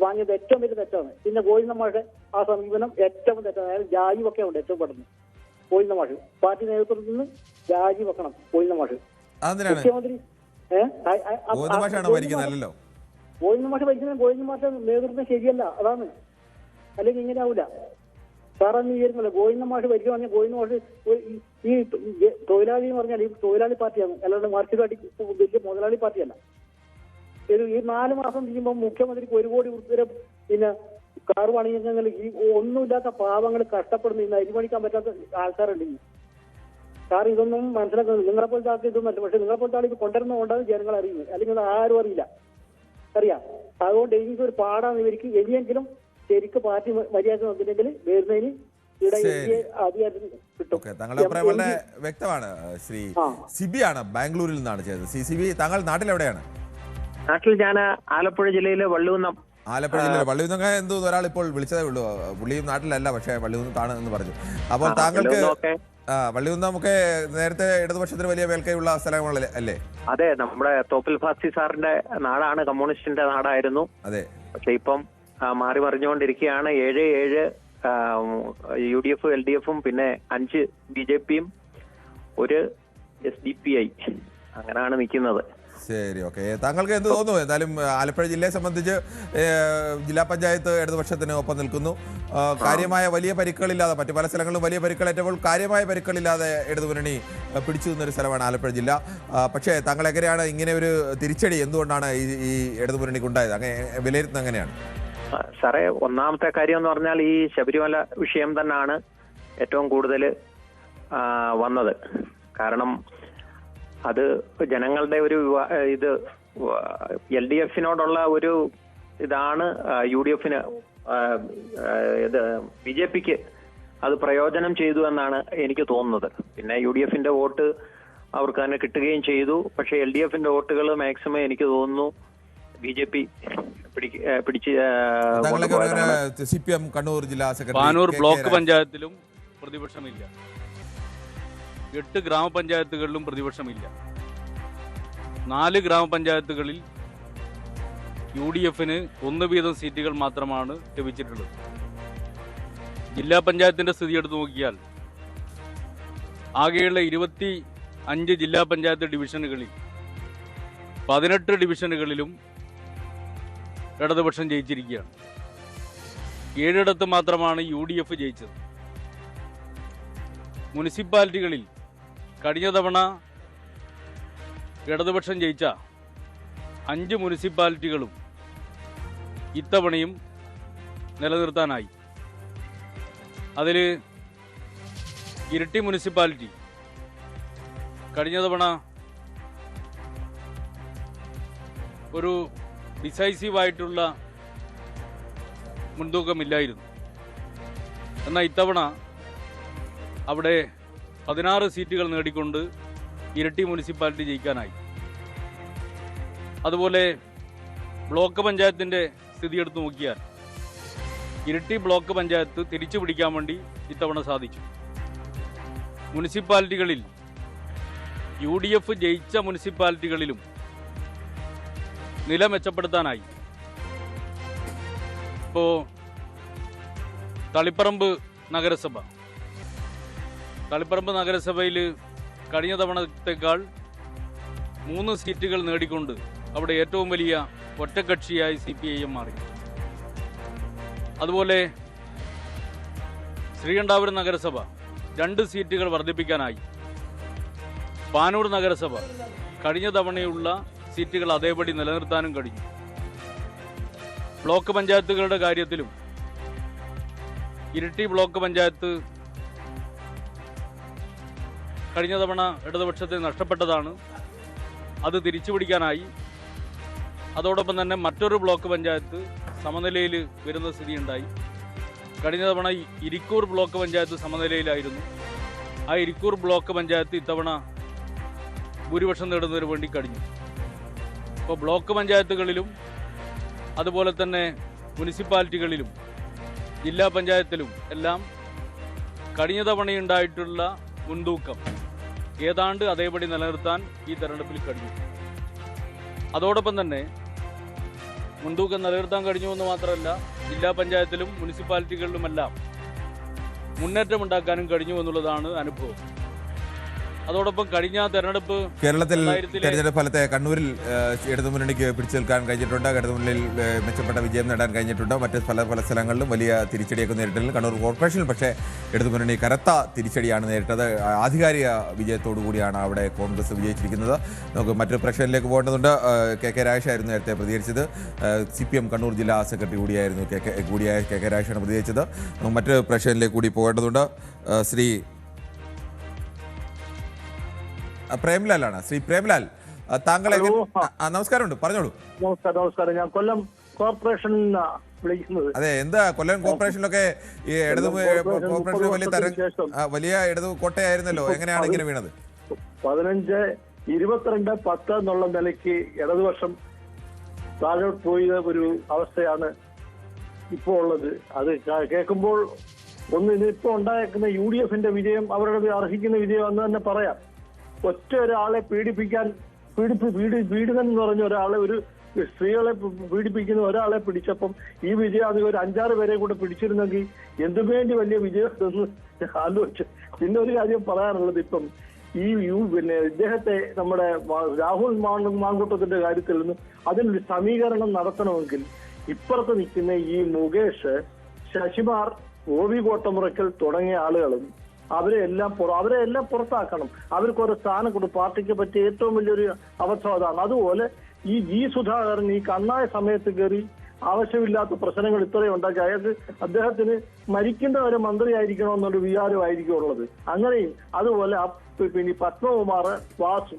S19: വാങ്ങിയത് ഏറ്റവും വലിയ തെറ്റാണ്. പിന്നെ ഗോവിന്ദമാഷ് ആ സമീപനം ഏറ്റവും തെറ്റാണ്. അതായത് ജാതി ഒക്കെ ഉണ്ട് ഏറ്റവും പെട്ടെന്ന്. ഗോവിന്ദമാഷ് പാർട്ടി നേതൃത്വത്തിൽ നിന്ന് രാജി വെക്കണം. ഗോവിന്ദമാഷ് മുഖ്യമന്ത്രി
S1: ഗോവിന്ദമാഷ് ഭരിക്കുന്നത്.
S19: ഗോവിന്ദമാഷ് നേതൃത്വം ശരിയല്ല, അതാണ്. അല്ലെങ്കിൽ ഇങ്ങനെ ആവൂല. സാറന്ന് വിചാരിക്കുമല്ലോ ഗോവിന്ദമാഷ് ഭരിക്കാൻ പറഞ്ഞാൽ ഗോവിന്ദമാഷ് ഈ തൊഴിലാളി എന്ന് പറഞ്ഞാൽ ഈ തൊഴിലാളി പാർട്ടിയാണ്, അല്ലാണ്ട് മാർക്സിസ്റ്റ് പാർട്ടി വലിയ മുതലാളി പാർട്ടിയല്ല. ഈ 4 മാസം ചെയ്യുമ്പോൾ മുഖ്യമന്ത്രിക്ക് 1 കോടി രൂപ പിന്നെ കാർ പണിയുന്ന ഈ ഒന്നുമില്ലാത്ത പാവങ്ങൾ കഷ്ടപ്പെടുന്ന ഇന്ന് അരിമണിക്കാൻ പറ്റാത്ത ആൾക്കാരുണ്ട്. സാർ ഇതൊന്നും മനസ്സിലാക്കുന്നത് നിങ്ങളെ പോലത്തെ ആൾക്ക് ഇതൊന്നും. പക്ഷെ നിങ്ങളെ പോലത്തെ ആൾ ഇത് കൊണ്ടുവരുന്നതുകൊണ്ടാണ് ജനങ്ങൾ അറിയുന്നത്, അല്ലെങ്കിൽ ആരും അറിയില്ല. അറിയാം. അതുകൊണ്ട് എനിക്ക് ഒരു പാടാണ് ഇവർക്ക്. ഇനിയെങ്കിലും ശരിക്കും പാർട്ടി മര്യാദ വന്നിട്ടുണ്ടെങ്കിൽ വരുന്നതിന് ഇവിടെ അധികാരത്തിൽ കിട്ടും.
S1: താങ്കളുടെ അഭിപ്രായം വളരെ വ്യക്തമാണ്. ശ്രീ സിബിയാണ് ബാംഗ്ലൂരിൽ നിന്നാണ് ചെയ്തത്. സിബി, താങ്കൾ നാട്ടിൽ എവിടെയാണ്?
S8: നാട്ടിൽ ഞാൻ ആലപ്പുഴ ജില്ലയിലെ വള്ളികുന്നം.
S1: ആലപ്പുഴ ജില്ലയിൽ വള്ളികുന്നൊക്കെ എന്തോ ഒരാൾ ഇപ്പോൾ വിളിച്ചതേ ഉള്ളൂ. പുള്ളിയും നാട്ടിലല്ല, പക്ഷേ വള്ളികുന്നത്താണ് എന്ന് പറഞ്ഞു. അപ്പോൾ താങ്കൾക്ക് വള്ളികുന്നമൊക്കെ നേരത്തെ ഇടതുപക്ഷത്തിന് വലിയ മേൽക്കൈയുള്ള സ്ഥലങ്ങളല്ലേ അല്ലേ?
S8: അതെ, നമ്മുടെ തോപ്പിൽ ഭാസി സാറിന്റെ നാടാണ്, കമ്മ്യൂണിസ്റ്റിന്റെ നാടായിരുന്നു.
S1: അതെ.
S8: പക്ഷെ ഇപ്പം മാറി മറിഞ്ഞുകൊണ്ടിരിക്കുകയാണ്. 7 UDF LDF പിന്നെ 5 BJPയും 1 SDPI അങ്ങനെയാണ് നിൽക്കുന്നത്.
S1: ശരി, ഓക്കെ. താങ്കൾക്ക് എന്ത് തോന്നുന്നു? എന്തായാലും ആലപ്പുഴ ജില്ലയെ സംബന്ധിച്ച് ജില്ലാ പഞ്ചായത്ത് ഇടതുപക്ഷത്തിന് ഒപ്പം നിൽക്കുന്നു. കാര്യമായ വലിയ പരിക്കുകളില്ലാതെ, മറ്റു പല സ്ഥലങ്ങളിലും വലിയ പരിക്കുകളേറ്റപ്പോൾ കാര്യമായ പരിക്കുകളില്ലാതെ ഇടതുമുന്നണി പിടിച്ചു നിന്നൊരു സ്ഥലമാണ് ആലപ്പുഴ ജില്ല. പക്ഷേ താങ്കൾ എങ്ങനെയാണ് ഇങ്ങനെ ഒരു തിരിച്ചടി എന്തുകൊണ്ടാണ് ഈ ഇടതുമുന്നണിക്ക് ഉണ്ടായത്? അങ്ങനെ വിലയിരുത്തുന്നത് എങ്ങനെയാണ്?
S8: സാറേ, ഒന്നാമത്തെ കാര്യം എന്ന് പറഞ്ഞാൽ ഈ ശബരിമല വിഷയം തന്നെയാണ് ഏറ്റവും കൂടുതൽ വന്നത്. കാരണം അത് ജനങ്ങളുടെ ഒരു ഇത് LDFിനോടുള്ള ഒരു ഇതാണ് UDFന് ഇത് BJPക്ക് അത് പ്രയോജനം ചെയ്തു എന്നാണ് എനിക്ക് തോന്നുന്നത്. പിന്നെ UDFന്റെ വോട്ട് അവർക്ക് തന്നെ കിട്ടുകയും ചെയ്തു. പക്ഷെ LDFന്റെ വോട്ടുകൾ മാക്സിമം എനിക്ക് തോന്നുന്നു BJP പിടിച്ച്.
S1: CPM കണ്ണൂർ ജില്ലാ സെക്രട്ടറി
S20: പാനൂർ ബ്ലോക്ക് പഞ്ചായത്തിലും പ്രതിപക്ഷമില്ല, 8 ഗ്രാമപഞ്ചായത്തുകളിലും പ്രതിപക്ഷമില്ല. 4 ഗ്രാമപഞ്ചായത്തുകളിൽ UDFന് 1 വീതം സീറ്റുകൾ മാത്രമാണ് ലഭിച്ചിട്ടുള്ളത്. ജില്ലാ പഞ്ചായത്തിന്റെ സ്ഥിതി എടുത്തു നോക്കിയാൽ ആകെയുള്ള 25 ജില്ലാ പഞ്ചായത്ത് ഡിവിഷനുകളിൽ 18 ഡിവിഷനുകളിലും ഇടതുപക്ഷം ജയിച്ചിരിക്കുകയാണ്. 7 മാത്രമാണ് UDF ജയിച്ചത്. മുനിസിപ്പാലിറ്റികളിൽ കഴിഞ്ഞ തവണ ഇടതുപക്ഷം ജയിച്ച 5 മുനിസിപ്പാലിറ്റികളും ഇത്തവണയും നിലനിർത്താനായി. അതിൽ ഇരിട്ടി മുനിസിപ്പാലിറ്റി കഴിഞ്ഞ തവണ ഒരു ഡിസൈസീവായിട്ടുള്ള മുൻതൂക്കമില്ലായിരുന്നു. എന്നാൽ ഇത്തവണ അവിടെ 16 സീറ്റുകൾ നേടിക്കൊണ്ട് ഇരിട്ടി മുനിസിപ്പാലിറ്റി ജയിക്കാനായി. അതുപോലെ ബ്ലോക്ക് പഞ്ചായത്തിൻ്റെ സ്ഥിതി എടുത്തു നോക്കിയാൽ ഇരിട്ടി ബ്ലോക്ക് പഞ്ചായത്ത് തിരിച്ചു പിടിക്കാൻ വേണ്ടി ഇത്തവണ സാധിച്ചു. മുനിസിപ്പാലിറ്റികളിൽ UDF ജയിച്ച മുനിസിപ്പാലിറ്റികളിലും നില മെച്ചപ്പെടുത്താനായി. ഇപ്പോൾ തളിപ്പറമ്പ് നഗരസഭയിൽ കഴിഞ്ഞ തവണത്തേക്കാൾ 3 സീറ്റുകൾ നേടിക്കൊണ്ട് അവിടെ ഏറ്റവും വലിയ ഒറ്റക്കക്ഷിയായി CPIM മാറി. അതുപോലെ ശ്രീകണ്ഠാപുരം നഗരസഭ 2 സീറ്റുകൾ വർദ്ധിപ്പിക്കാനായി. പാനൂർ നഗരസഭ കഴിഞ്ഞ തവണയുള്ള സീറ്റുകൾ അതേപടി നിലനിർത്താനും കഴിഞ്ഞു. ബ്ലോക്ക് പഞ്ചായത്തുകളുടെ കാര്യത്തിലും ഇരിട്ടി ബ്ലോക്ക് പഞ്ചായത്ത് കഴിഞ്ഞ തവണ ഇടതുപക്ഷത്തെ നഷ്ടപ്പെട്ടതാണ്. അത് തിരിച്ചു പിടിക്കാനായി. അതോടൊപ്പം തന്നെ മറ്റൊരു ബ്ലോക്ക് പഞ്ചായത്ത് സമനിലയിൽ വരുന്ന സ്ഥിതി ഉണ്ടായി. കഴിഞ്ഞ തവണ ഇരിക്കൂർ ബ്ലോക്ക് പഞ്ചായത്ത് സമനിലയിലായിരുന്നു. ആ ഇരിക്കൂർ ബ്ലോക്ക് പഞ്ചായത്ത് ഇത്തവണ ഭൂരിപക്ഷം നേടുന്നതിന് വേണ്ടി കഴിഞ്ഞു. ഇപ്പോൾ ബ്ലോക്ക് പഞ്ചായത്തുകളിലും അതുപോലെ തന്നെ മുനിസിപ്പാലിറ്റികളിലും ജില്ലാ പഞ്ചായത്തിലും എല്ലാം കഴിഞ്ഞ തവണയുണ്ടായിട്ടുള്ള മുൻതൂക്കം ഏതാണ്ട് അതേപടി നിലനിർത്താൻ ഈ തെരഞ്ഞെടുപ്പിൽ കഴിഞ്ഞു. അതോടൊപ്പം തന്നെ മുൻതൂക്കം നിലനിർത്താൻ കഴിഞ്ഞുവെന്ന് മാത്രമല്ല, ജില്ലാ പഞ്ചായത്തിലും മുനിസിപ്പാലിറ്റികളിലുമെല്ലാം മുന്നേറ്റമുണ്ടാക്കാനും കഴിഞ്ഞു എന്നുള്ളതാണ് അനുഭവം. അതോടൊപ്പം കഴിഞ്ഞ തെരഞ്ഞെടുപ്പ്
S1: കേരളത്തിൽ തെരഞ്ഞെടുപ്പ് ഫലത്തെ കണ്ണൂരിൽ ഇടതുമുന്നണിക്ക് പിടിച്ചു നിൽക്കാൻ കഴിഞ്ഞിട്ടുണ്ട്. ഇടതുമുന്നണിയിൽ മെച്ചപ്പെട്ട വിജയം നേടാൻ കഴിഞ്ഞിട്ടുണ്ട്. മറ്റ് പല സ്ഥലങ്ങളിലും വലിയ തിരിച്ചടിയൊക്കെ നേരിട്ടില്ല. കണ്ണൂർ കോർപ്പറേഷനിൽ പക്ഷേ ഇടതുമുന്നണി കനത്ത തിരിച്ചടിയാണ് നേരിട്ടത്. ആധികാരിക വിജയത്തോടു കൂടിയാണ് അവിടെ കോൺഗ്രസ് വിജയിച്ചിരിക്കുന്നത്. നമുക്ക് മറ്റൊരു പ്രശ്നത്തിലേക്ക് പോകേണ്ടതുണ്ട്. കെ രാജേഷ് ആയിരുന്നു നേരത്തെ പ്രതികരിച്ചത്. CPM കണ്ണൂർ ജില്ലാ സെക്രട്ടറി കൂടിയായിരുന്നു കെ രാജേഷാണ് പ്രതികരിച്ചത്. മറ്റൊരു പ്രശ്നത്തിലേക്ക് കൂടി പോകേണ്ടതുണ്ട്. ശ്രീ പ്രേംലാലാണ്. ശ്രീ പ്രേംലാൽ, താങ്കൾ നമസ്കാരമുണ്ട്, പറഞ്ഞോളൂ.
S17: നമസ്കാരം. ഞാൻ കൊല്ലം കോർപ്പറേഷനിൽ നിന്നാണ് വിളിക്കുന്നത്.
S1: അതെ, എന്താ കൊല്ലം കോർപ്പറേഷനിലൊക്കെ ഈ കോർപ്പറേഷൻ വലിയ ഇടതു കോട്ടയായിരുന്നല്ലോ, എങ്ങനെയാണ് ഇങ്ങനെ വീണത്?
S17: 15, 22, 10 എന്നുള്ള നിലയ്ക്ക് ഇടതുപക്ഷം താഴോട്ട് പോയ ഒരു അവസ്ഥയാണ് ഇപ്പോൾ ഉള്ളത്. അത് കേൾക്കുമ്പോൾ ഇതിപ്പോ ഉണ്ടായേക്കുന്ന UDFന്റെ വിജയം അവരുടെ അർഹിക്കുന്ന വിജയം എന്ന് തന്നെ പറയാം. ഒറ്റ ഒരാളെ പീഡിതൻ എന്ന് പറഞ്ഞ ഒരാളെ, ഒരു സ്ത്രീകളെ പീഡിപ്പിക്കുന്ന ഒരാളെ പിടിച്ചപ്പം ഈ വിജയം അത് ഒരു 5-6 പേരെ കൂടെ പിടിച്ചിരുന്നെങ്കിൽ എന്തുവേണ്ടി വലിയ വിജയം എന്ന് ആലോചിച്ചു. പിന്നെ ഒരു കാര്യം പറയാനുള്ളത്, ഇപ്പം ഈ ഇദ്ദേഹത്തെ നമ്മുടെ രാഹുൽ മാങ്കൂട്ടത്തിന്റെ കാര്യത്തിൽ നിന്ന് അതിനൊരു സമീകരണം നടത്തണമെങ്കിൽ ഇപ്പുറത്ത് നിൽക്കുന്ന ഈ മുകേഷ്, ശശിമാർ, OB കോട്ടമുറയ്ക്കൽ തുടങ്ങിയ ആളുകളും അവരെ എല്ലാം പുറത്താക്കണം. അവർക്ക് ഒരു സ്ഥാനം കൊടുക്കും. പാർട്ടിക്ക് പറ്റിയ ഏറ്റവും വലിയൊരു അവസ്ഥ അതാണ്. അതുപോലെ ഈ G. സുധാകരൻ ഈ കണ്ണായ സമയത്ത് കയറി ആവശ്യമില്ലാത്ത പ്രശ്നങ്ങൾ ഇത്രയും ഉണ്ടാക്കി. അദ്ദേഹത്തിന് മരിക്കേണ്ടവരെ മന്ത്രിയായിരിക്കണമെന്നൊരു വിചാരമായിരിക്കും ഉള്ളത്. അങ്ങനെയും അതുപോലെ പിന്നെ പത്മകുമാർ, വാസു,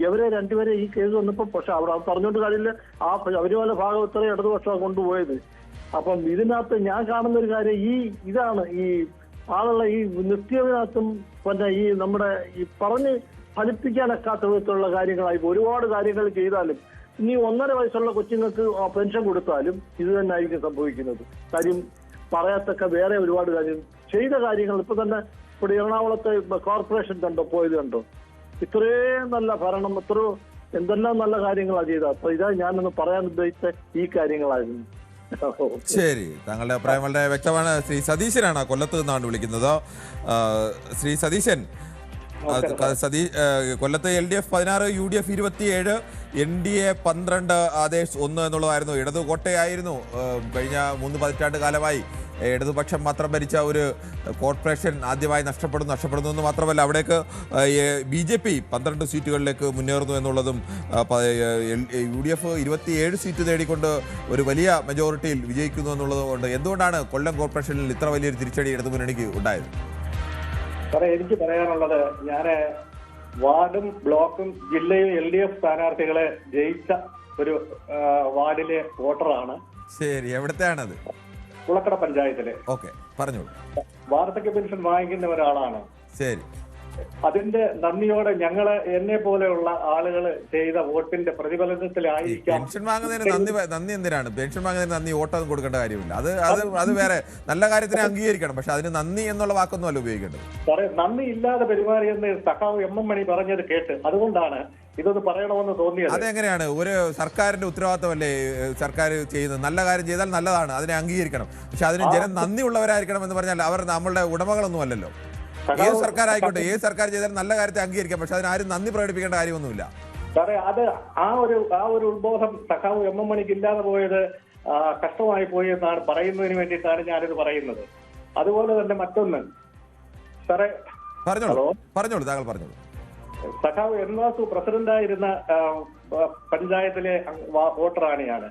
S17: ഇവരെ രണ്ടുപേരെ ഈ കേസ് വന്നപ്പോൾ പക്ഷെ അവിടെ പറഞ്ഞുകൊണ്ട് കാര്യമില്ല. ശബരിമല ഭാഗം ഇത്രയും ഇടതുപക്ഷമാണ് കൊണ്ടുപോയത്. അപ്പം ഇതിനകത്ത് ഞാൻ കാണുന്ന ഒരു കാര്യം ഇതാണ് ഈ ആളുള്ള ഈ നിത്യത്തിനകത്തും പിന്നെ ഈ നമ്മുടെ ഈ പറഞ്ഞ് ഫലിപ്പിക്കാനൊക്കാത്ത വിധത്തിലുള്ള കാര്യങ്ങളായി ഒരുപാട് കാര്യങ്ങൾ ചെയ്താലും ഇനി 1.5 വയസ്സുള്ള കൊച്ചുങ്ങൾക്ക് പെൻഷൻ കൊടുത്താലും ഇത് തന്നെ ആയിരിക്കും സംഭവിക്കുന്നത്. കാര്യം പറയത്തക്ക വേറെ ഒരുപാട് കാര്യം ചെയ്ത കാര്യങ്ങൾ ഇപ്പൊ തന്നെ ഇവിടെ എറണാകുളത്തെ കോർപ്പറേഷൻ കണ്ടോ, പോയത് കണ്ടോ? ഇത്രയും നല്ല ഭരണം, എന്തെല്ലാം നല്ല കാര്യങ്ങളാണ് ചെയ്തത്. അപ്പൊ ഇതാ ഞാനൊന്ന് പറയാൻ ഉദ്ദേശിച്ച ഈ കാര്യങ്ങളായിരുന്നു.
S1: ശരി, താങ്കളുടെ അഭിപ്രായം വളരെ വ്യക്തമാണ്. ശ്രീ സതീശനാണ് കൊല്ലത്ത് നിന്നാണ് വിളിക്കുന്നത്. ശ്രീ സതീശൻ, കൊല്ലത്ത് LDF 16, UDF 27, NDA 12, ആദേശ് 1 എന്നുള്ളതായിരുന്നു. ഇടതു കോട്ടയായിരുന്നു. കഴിഞ്ഞ 3 പതിറ്റാണ്ട് കാലമായി ഇടതുപക്ഷം മാത്രം ഭരിച്ച ഒരു കോർപ്പറേഷൻ ആദ്യമായി നഷ്ടപ്പെടുന്നു എന്ന് മാത്രമല്ല, അവിടേക്ക് BJP 12 സീറ്റുകളിലേക്ക് മുന്നേറുന്നു എന്നുള്ളതും UDF 27 സീറ്റ് നേടിക്കൊണ്ട് ഒരു വലിയ മെജോറിറ്റിയിൽ വിജയിക്കുന്നു എന്നുള്ളത് കൊണ്ട് എന്തുകൊണ്ടാണ് കൊല്ലം കോർപ്പറേഷനിൽ ഇത്ര വലിയൊരു തിരിച്ചടി ഇടതുമുന്നണിക്ക് ഉണ്ടായത്?
S21: എനിക്ക് പറയാനുള്ളത്, ഞാൻ വാർഡും ബ്ലോക്കും ജില്ലയും LDF സ്ഥാനാർത്ഥികളെ ജയിച്ച ഒരു വാർഡിലെ വോട്ടറാണ്.
S1: ശരി, എവിടത്തെയാണത്?
S21: കുളക്കട പഞ്ചായത്തില്.
S1: ഓക്കെ, പറഞ്ഞോളൂ.
S21: വാർദ്ധക്യ പെൻഷൻ വാങ്ങിക്കുന്ന ഒരാളാണ്.
S1: ശരി.
S21: അതിന്റെ നന്ദിയോടെ എന്നെ പോലെയുള്ള ആളുകൾ ചെയ്ത വോട്ടിന്റെ പ്രതിഫലനത്തിലായിരിക്കാം.
S1: പെൻഷൻ വാങ്ങുന്നതിന് നന്ദി എന്തിനാണ്? പെൻഷൻ വാങ്ങുന്നതിന് നന്ദി വോട്ടൊന്നും കൊടുക്കേണ്ട കാര്യമില്ല. അത് വേറെ നല്ല കാര്യത്തിനെ അംഗീകരിക്കണം. പക്ഷെ അതിന് നന്ദി എന്നുള്ള വാക്കൊന്നുമല്ല ഉപയോഗിക്കേണ്ടത്.
S21: നന്ദി ഇല്ലാതെ പെരുമാറിയെന്ന് സഖാവ് MM മണി പറഞ്ഞത് കേട്ട് അതുകൊണ്ടാണ് ഇതൊന്ന് പറയണമെന്ന് തോന്നിയത്.
S1: അതെങ്ങനെയാണ്? ഒരു സർക്കാരിന്റെ ഉത്തരവാദിത്തമല്ലേ സർക്കാർ ചെയ്യുന്നത്? നല്ല കാര്യം ചെയ്താൽ നല്ലതാണ്, അതിനെ അംഗീകരിക്കണം. പക്ഷെ അതിന് ജനം നന്ദിയുള്ളവരായിരിക്കണം എന്ന് പറഞ്ഞാൽ അവർ നമ്മളുടെ ഉടമകളൊന്നും അല്ലല്ലോ. ഏത് സർക്കാർ ആയിക്കോട്ടെ, ഏത് സർക്കാർ ചെയ്താലും നല്ല കാര്യത്തെ അംഗീകരിക്കാം. പക്ഷെ അതിനാരും നന്ദി പ്രകടിപ്പിക്കേണ്ട കാര്യമൊന്നുമില്ല.
S21: സാറേ, അത് ആ ഒരു ഉത്ബോധം സഖാവ് MM മണിക്ക് ഇല്ലാതെ പോയത് കഷ്ടമായി പോയി എന്നാണ് പറയുന്നതിന് വേണ്ടിയിട്ടാണ് ഞാനിത് പറയുന്നത്. അതുപോലെ തന്നെ മറ്റൊന്ന് സാറേ,
S1: പറഞ്ഞോളൂ, താങ്കൾ പറഞ്ഞോളൂ.
S21: സഖാവ് N. വാസു പ്രസിഡന്റായിരുന്ന പഞ്ചായത്തിലെ വോട്ടറാണ് ഞാൻ.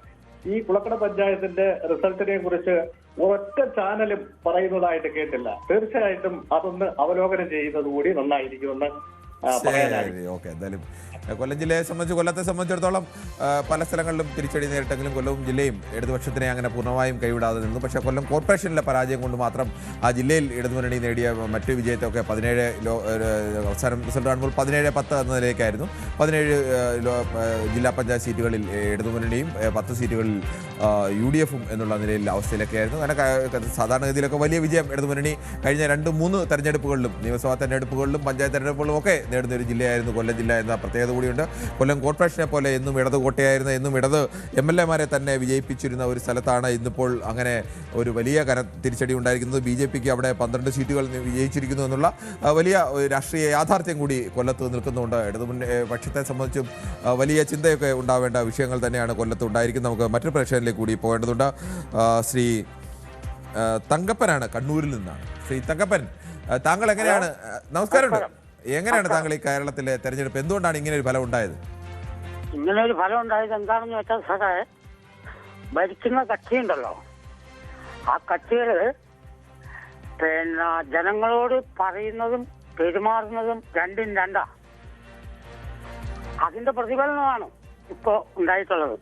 S21: ഈ കുളക്കട പഞ്ചായത്തിന്റെ റിസൾട്ടിനെ കുറിച്ച് ഒറ്റ ചാനലും പറയുന്നതായിട്ട് കേട്ടില്ല. തീർച്ചയായിട്ടും അതൊന്ന് അവലോകനം ചെയ്യുന്നത് കൂടി നന്നായിരിക്കുമെന്ന്
S1: ശരി, ഓക്കെ. എന്തായാലും കൊല്ലം ജില്ലയെ സംബന്ധിച്ച്, കൊല്ലത്തെ സംബന്ധിച്ചിടത്തോളം പല സ്ഥലങ്ങളിലും തിരിച്ചടി നേരിട്ടെങ്കിലും കൊല്ലവും ജില്ലയും ഇടതുപക്ഷത്തിനെ അങ്ങനെ പൂർണ്ണമായും കൈവിടാതെ നിന്നു. പക്ഷേ കൊല്ലം കോർപ്പറേഷനിലെ പരാജയം കൊണ്ട് മാത്രം ആ ജില്ലയിൽ ഇടതുമുന്നണി നേടിയ മറ്റു വിജയത്തൊക്കെ 17 അവസാനം റിസൾട്ട് കാണുമ്പോൾ 17-10 എന്ന നിലയ്ക്കായിരുന്നു. 17 ജില്ലാ പഞ്ചായത്ത് സീറ്റുകളിൽ ഇടതുമുന്നണിയും 10 സീറ്റുകളിൽ UDF-ഉം എന്നുള്ള നിലയിൽ അവസ്ഥയിലൊക്കെയായിരുന്നു. അങ്ങനെ സാധാരണഗതിയിലൊക്കെ വലിയ വിജയം ഇടതുമുന്നണി കഴിഞ്ഞ 2-3 തെരഞ്ഞെടുപ്പുകളിലും, നിയമസഭാ തെരഞ്ഞെടുപ്പുകളിലും പഞ്ചായത്ത് തെരഞ്ഞെടുപ്പുകളിലും ഒക്കെ നേടുന്ന ഒരു ജില്ലയായിരുന്നു കൊല്ലം ജില്ല എന്ന പ്രത്യേകത കൂടിയുണ്ട്. കൊല്ലം കോർപ്പറേഷനെ പോലെ എന്നും ഇടത് കോട്ടയായിരുന്ന, എന്നും ഇടത് MLA-മാരെ തന്നെ വിജയിപ്പിച്ചിരുന്ന ഒരു സ്ഥലത്താണ് ഇന്നിപ്പോൾ അങ്ങനെ ഒരു വലിയ തിരിച്ചടി ഉണ്ടായിരിക്കുന്നത്. BJP-ക്ക് അവിടെ 12 സീറ്റുകൾ വിജയിച്ചിരിക്കുന്നു എന്നുള്ള വലിയ രാഷ്ട്രീയ യാഥാർത്ഥ്യം കൂടി കൊല്ലത്ത് നിൽക്കുന്നുണ്ട്. പക്ഷത്തെ സംബന്ധിച്ചും വലിയ ചിന്തയൊക്കെ ഉണ്ടാവേണ്ട വിഷയങ്ങൾ തന്നെയാണ് കൊല്ലത്ത് ഉണ്ടായിരിക്കുന്നത്. നമുക്ക് മറ്റൊരു പ്രേക്ഷകരിലേക്ക് കൂടി പോകേണ്ടതുണ്ട്. ശ്രീ തങ്കപ്പനാണ്, കണ്ണൂരിൽ നിന്നാണ്. ശ്രീ തങ്കപ്പൻ, താങ്കൾ എങ്ങനെയാണ്? നമസ്കാരമുണ്ട്. എങ്ങനെയാണ് താങ്കൾ ഈ കേരളത്തിലെ തെരഞ്ഞെടുപ്പ്, എന്തുകൊണ്ടാണ് ഇങ്ങനെ ഒരു ഫലം ഉണ്ടായത്?
S2: ഇങ്ങനെ ഒരു ഫലം ഉണ്ടായത് എന്താണെന്ന് വെച്ചാൽ സാറേ, ഭരിക്കുന്ന കക്ഷിയുണ്ടല്ലോ, ആ കക്ഷികള് പിന്നെ ജനങ്ങളോട് പറയുന്നതും പെരുമാറുന്നതും രണ്ടും രണ്ടാ. അതിന്റെ പ്രതിഫലനമാണ് ഇപ്പൊ ഉണ്ടായിട്ടുള്ളത്.